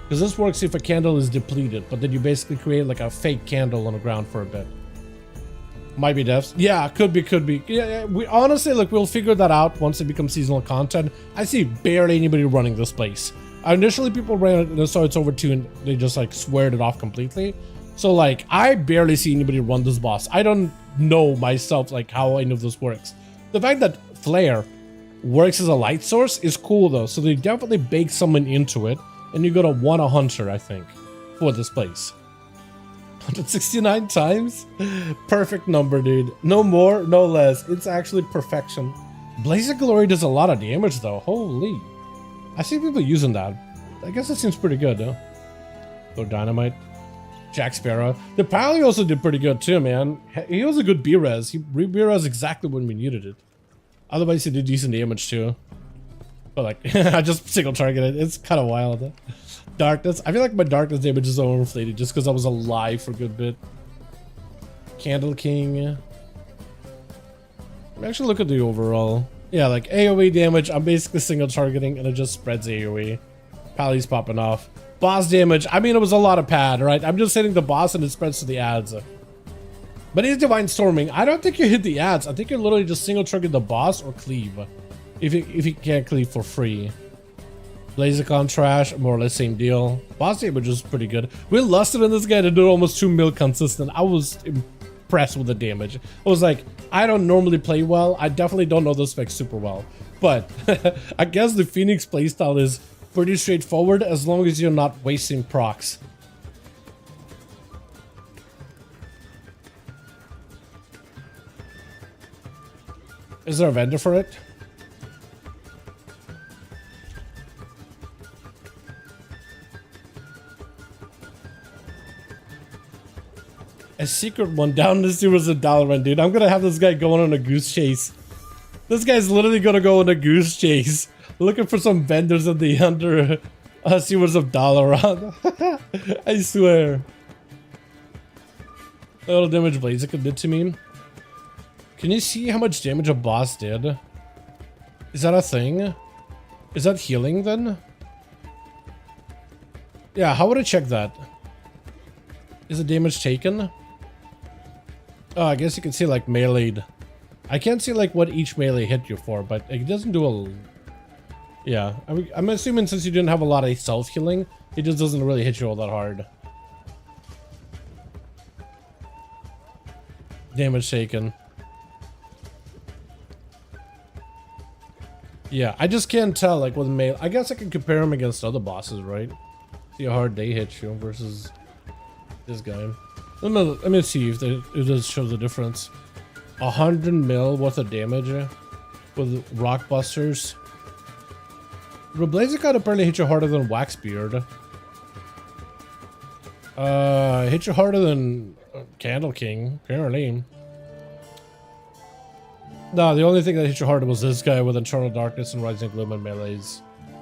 Because this works if a candle is depleted, but then you basically create like a fake candle on the ground for a bit. Might be devs. Yeah, could be. Yeah, we honestly, look, we'll figure that out once it becomes seasonal content. I see barely anybody running this place. Initially, people ran it and saw it's over 2 and they just like squared it off completely. So like, I barely see anybody run this boss. I don't know myself like how any of this works. The fact that Flare works as a light source is cool though. So they definitely baked someone into it, and you gotta want a hunter, I think, for this place. 169 times? Perfect number, dude. No more, no less. It's actually perfection. Blaze of Glory does a lot of damage, though. Holy. I see people using that. I guess it seems pretty good, though. Or Dynamite. Jack Sparrow. The Pally also did pretty good, too, man. He was a good B-Res. He B-Res exactly when we needed it. Otherwise, he did decent damage, too. But, like, I just single targeted. It's kind of wild. Darkness. I feel like my darkness damage is overinflated just because I was alive for a good bit. Candle King. Actually, look at the overall. Yeah, like AoE damage, I'm basically single targeting and it just spreads AoE. Pally's popping off. Boss damage, I mean, it was a lot of pad, right? I'm just hitting the boss and it spreads to the ads. But he's Divine Storming. I don't think you hit the ads. I think you're literally just single targeting the boss or cleave. If you can't cleave for free. Blazicon trash, more or less same deal. Boss damage is pretty good. We lusted in this guy to do almost 2 mil consistent. I was impressed with the damage. I was like, I don't normally play well. I definitely don't know the specs super well. But I guess the Phoenix playstyle is pretty straightforward as long as you're not wasting procs. Is there a vendor for it? A secret one down the sewers of Dalaran, dude. I'm gonna have this guy going on a goose chase. This guy's literally gonna go on a goose chase, looking for some vendors in the under sewers of Dalaran. I swear. A little damage Blaziken did to me. Can you see how much damage a boss did? Is that a thing? Is that healing then? Yeah, how would I check that? Is the damage taken? Oh, I guess you can see like meleeed. I can't see like what each melee hit you for, but it doesn't do a... Yeah, I'm assuming since you didn't have a lot of self-healing, it just doesn't really hit you all that hard. Damage taken. Yeah, I just can't tell like with melee. I guess I can compare them against other bosses, right? See how hard they hit you versus this guy. Let me see if it does show the difference. 100 mil worth of damage with rock busters. But Blaziken apparently hit you harder than Waxbeard. Hit you harder than Candle King, apparently. No, the only thing that hit you harder was this guy with Eternal Darkness and Rising Gloom and melees.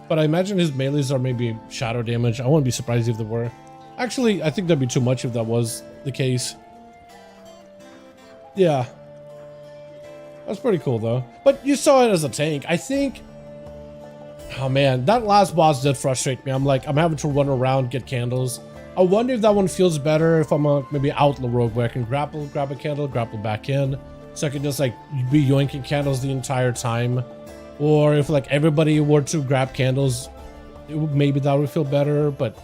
But I imagine his melees are maybe shadow damage. I wouldn't be surprised if they were. Actually, I think that'd be too much if that was the case. Yeah. That's pretty cool though. But you saw it as a tank. I think... Oh man, that last boss did frustrate me. I'm having to run around, get candles. I wonder if that one feels better if I'm a maybe Outlaw Rogue where I can grapple, grab a candle, grapple back in. So I can just like be yoinking candles the entire time. Or if like everybody were to grab candles, maybe that would feel better. But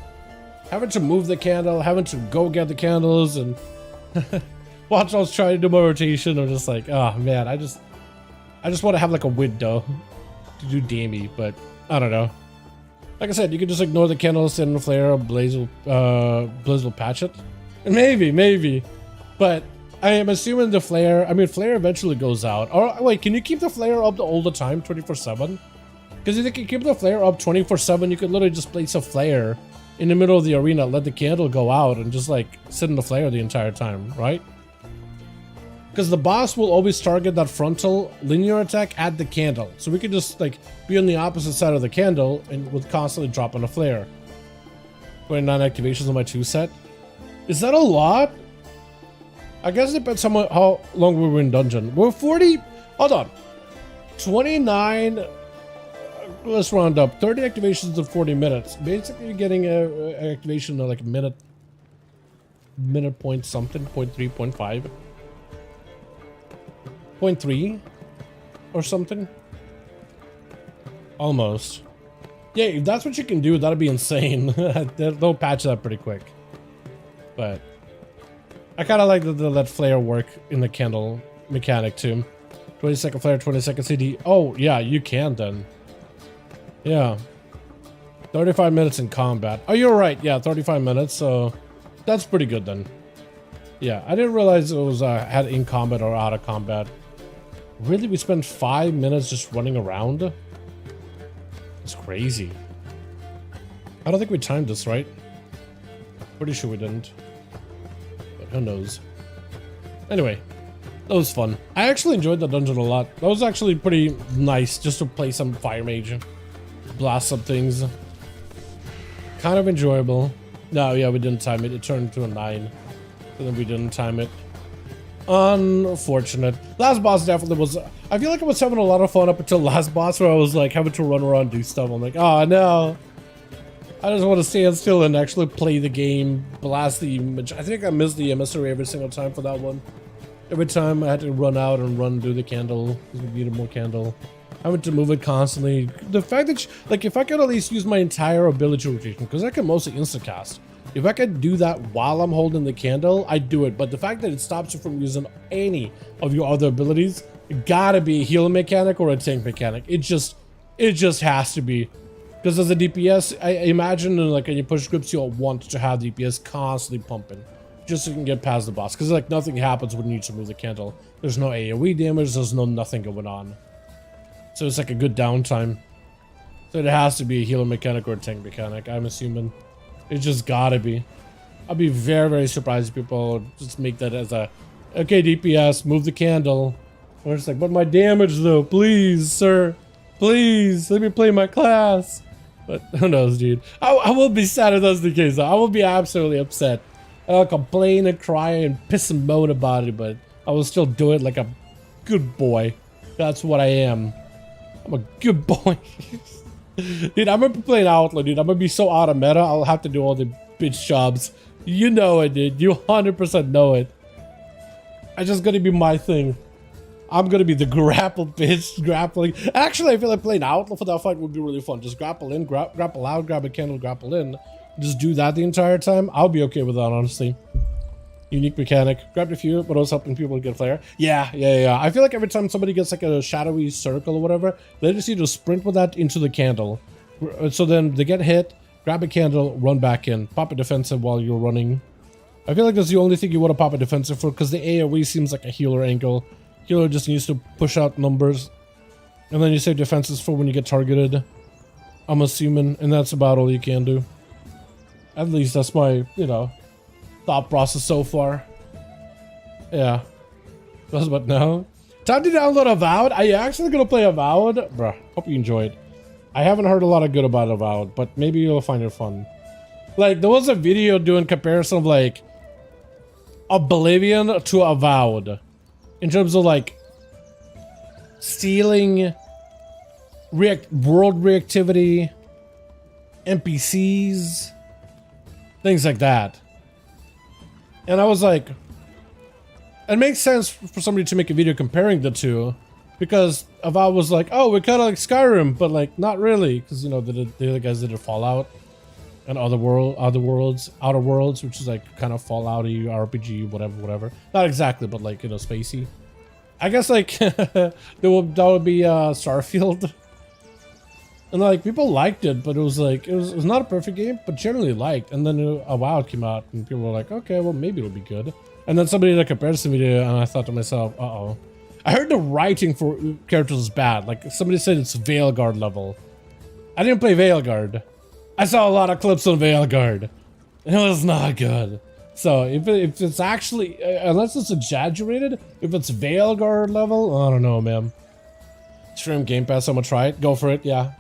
having to move the candle, having to go get the candles and watch us try to do my rotation, I'm just like, oh man, I just want to have like a window to do damage, but I don't know. Like I said, you can just ignore the candles, send a flare, Blaze will patch it. Maybe. But I am assuming the flare, flare eventually goes out. Or wait, can you keep the flare up all the time, 24/7? Because if you can keep the flare up 24/7, you could literally just place a flare in the middle of the arena, let the candle go out, and just like sit in the flare the entire time, right? Because the boss will always target that frontal linear attack at the candle. So we could just like be on the opposite side of the candle and with constantly dropping a flare. 29 activations on my 2 set. Is that a lot? I guess it depends on how long we were in dungeon. We're 40. Hold on. 29. Let's round up. 30 activations in 40 minutes. Basically, you're getting a activation of like a minute point something, 0.3, 0.5. 0.3 or something. Almost. Yeah, if that's what you can do, that'd be insane. They'll patch that pretty quick. But I kind of like that flare work in the candle mechanic too. 20-second flare, 20-second CD. Oh, yeah, you can then. Yeah. 35 minutes in combat. Oh, you're right. Yeah, 35 minutes. So that's pretty good then. Yeah, I didn't realize it was had in combat or out of combat. Really, we spent 5 minutes just running around? It's crazy. I don't think we timed this, right? Pretty sure we didn't. But who knows? Anyway, that was fun. I actually enjoyed the dungeon a lot. That was actually pretty nice just to play some Fire Mage. Blast some things. Kind of enjoyable. No, yeah, we didn't time it. It turned to a 9. And then we didn't time it. Unfortunate. Last boss definitely was... I feel like I was having a lot of fun up until last boss where I was like having to run around and do stuff. I'm like, oh no. I just want to stand still and actually play the game. Blast the image. I think I missed the emissary every single time for that one. Every time I had to run out and run do the candle. Because we needed more candle. Having to move it constantly. The fact that, like, if I could at least use my entire ability rotation, because I can mostly instacast. If I could do that while I'm holding the candle, I'd do it. But the fact that it stops you from using any of your other abilities, it gotta be a healing mechanic or a tank mechanic. It just has to be. Because as a DPS, I imagine like when you push scripts, you'll want to have DPS constantly pumping. Just so you can get past the boss. Because like nothing happens when you need to move the candle. There's no AoE damage, there's no nothing going on. So it's like a good downtime. So it has to be a healer mechanic or a tank mechanic, I'm assuming. It just gotta be. I'd be very, very surprised if people just make that as a, okay, DPS, move the candle. Or it's like, but my damage though, please, sir. Please, let me play my class. But who knows, dude. I will be sad if that's the case, though. I will be absolutely upset. And I'll complain and cry and piss and moan about it, but I will still do it like a good boy. That's what I am. I'm a good boy. Dude, I'm gonna be playing Outlaw, dude. I'm gonna be so out of meta, I'll have to do all the bitch jobs. You know it, dude. You 100% know it. I just gonna be my thing. I'm gonna be the grapple bitch, grappling. Actually, I feel like playing Outlaw for that fight would be really fun. Just grapple in, grapple out, grab a candle, grapple in. Just do that the entire time. I'll be okay with that, honestly. Unique mechanic. Grabbed a few, but I was helping people get flare. Yeah. I feel like every time somebody gets like a shadowy circle or whatever, they just need to sprint with that into the candle. So then they get hit, grab a candle, run back in, pop a defensive while you're running. I feel like that's the only thing you want to pop a defensive for, because the AoE seems like a healer angle. Healer just needs to push out numbers. And then you save defenses for when you get targeted. I'm assuming, and that's about all you can do. At least that's my, you know, thought process so far. Yeah. That's about now. Time to download Avowed. Are you actually gonna play Avowed? Bruh, hope you enjoyed. I haven't heard a lot of good about Avowed, but maybe you'll find it fun. Like, there was a video doing comparison of like Oblivion to Avowed. In terms of like stealing, world reactivity, NPCs, things like that. And I was like, it makes sense for somebody to make a video comparing the two, because Avowed was like, oh, we're kind of like Skyrim, but like not really, because you know the other guys did a Fallout and Outer Worlds, which is like kind of Fallout-y, RPG, whatever. Not exactly, but like, you know, spacey. I guess like that would be Starfield. And like people liked it, but it was like it was not a perfect game, but generally liked. And then Avowed came out, and people were like, okay, well maybe it'll be good. And then somebody did a comparison video, and I thought to myself, uh-oh. I heard the writing for characters is bad. Like somebody said it's Veilguard level. I didn't play Veilguard. I saw a lot of clips on Veilguard. It was not good. So if it's actually, unless it's exaggerated, if it's Veilguard level, I don't know, man. Stream Game Pass, I'm gonna try it. Go for it, yeah.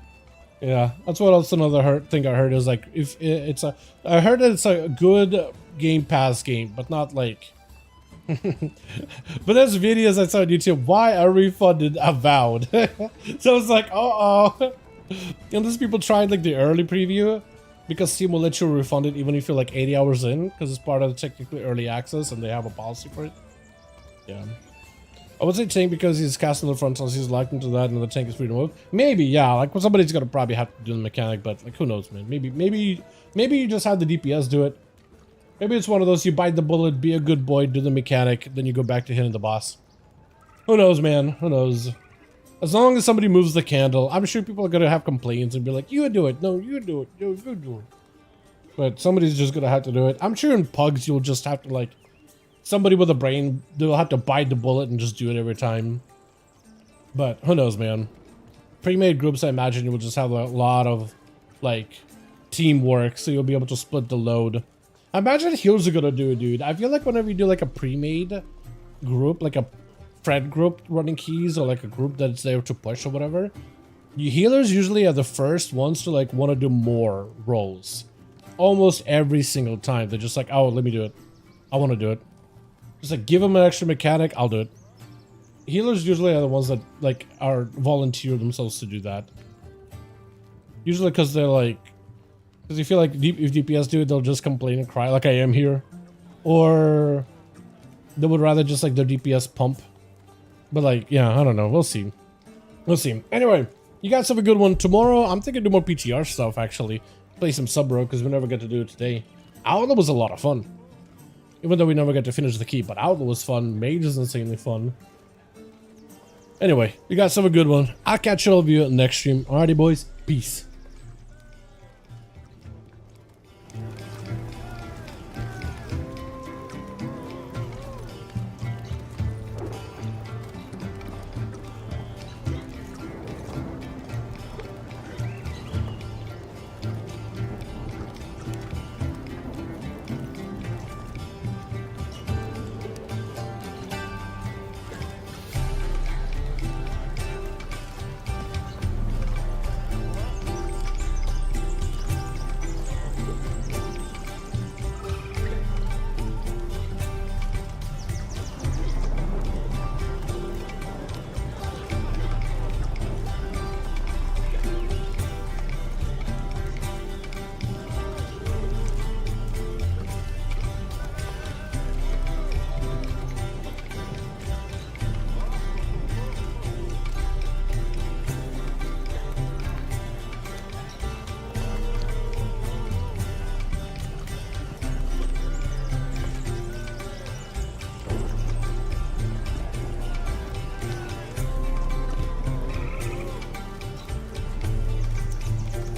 Yeah, that's what else another thing I heard is like, if it's a, I heard that it's a good Game Pass game, but not like, but there's videos I saw on YouTube, why I refunded Avowed. So it's like, uh-oh. And there's people trying like the early preview, because Steam will let you refund it even if you're like 80 hours in, because it's part of the technically early access and they have a policy for it. Yeah. I would say tank because he's casting the frontals, he's locked into that, and the tank is free to move. Maybe, yeah, like somebody's gonna probably have to do the mechanic, but like who knows, man. Maybe you just have the DPS do it. Maybe it's one of those, you bite the bullet, be a good boy, do the mechanic, then you go back to hitting the boss. Who knows, man? Who knows? As long as somebody moves the candle, I'm sure people are gonna have complaints and be like, you do it, no, you do it, no, you do it. But somebody's just gonna have to do it. I'm sure in pugs you'll just have to like somebody with a brain, they'll have to bite the bullet and just do it every time. But who knows, man. Pre-made groups, I imagine you will just have a lot of like teamwork, so you'll be able to split the load. I imagine healers are gonna do it, dude. I feel like whenever you do like a pre-made group, like a friend group running keys, or like a group that's there to push or whatever, you healers usually are the first ones to like want to do more roles. Almost every single time. They're just like, oh, let me do it. I want to do it. Just like give them an extra mechanic, I'll do it. Healers usually are the ones that like are volunteer themselves to do that. Usually because they're like, because you feel like if DPS do it, they'll just complain and cry like I am here. Or they would rather just like their DPS pump. But like, yeah, I don't know. We'll see. We'll see. Anyway, you guys have a good one. Tomorrow, I'm thinking do more PTR stuff actually. Play some sub-bro because we never get to do it today. Outlaw was a lot of fun. Even though we never get to finish the key, but Outlaw was fun. Mage is insanely fun. Anyway, you guys have a good one. I'll catch all of you next stream. Alrighty, boys. Peace.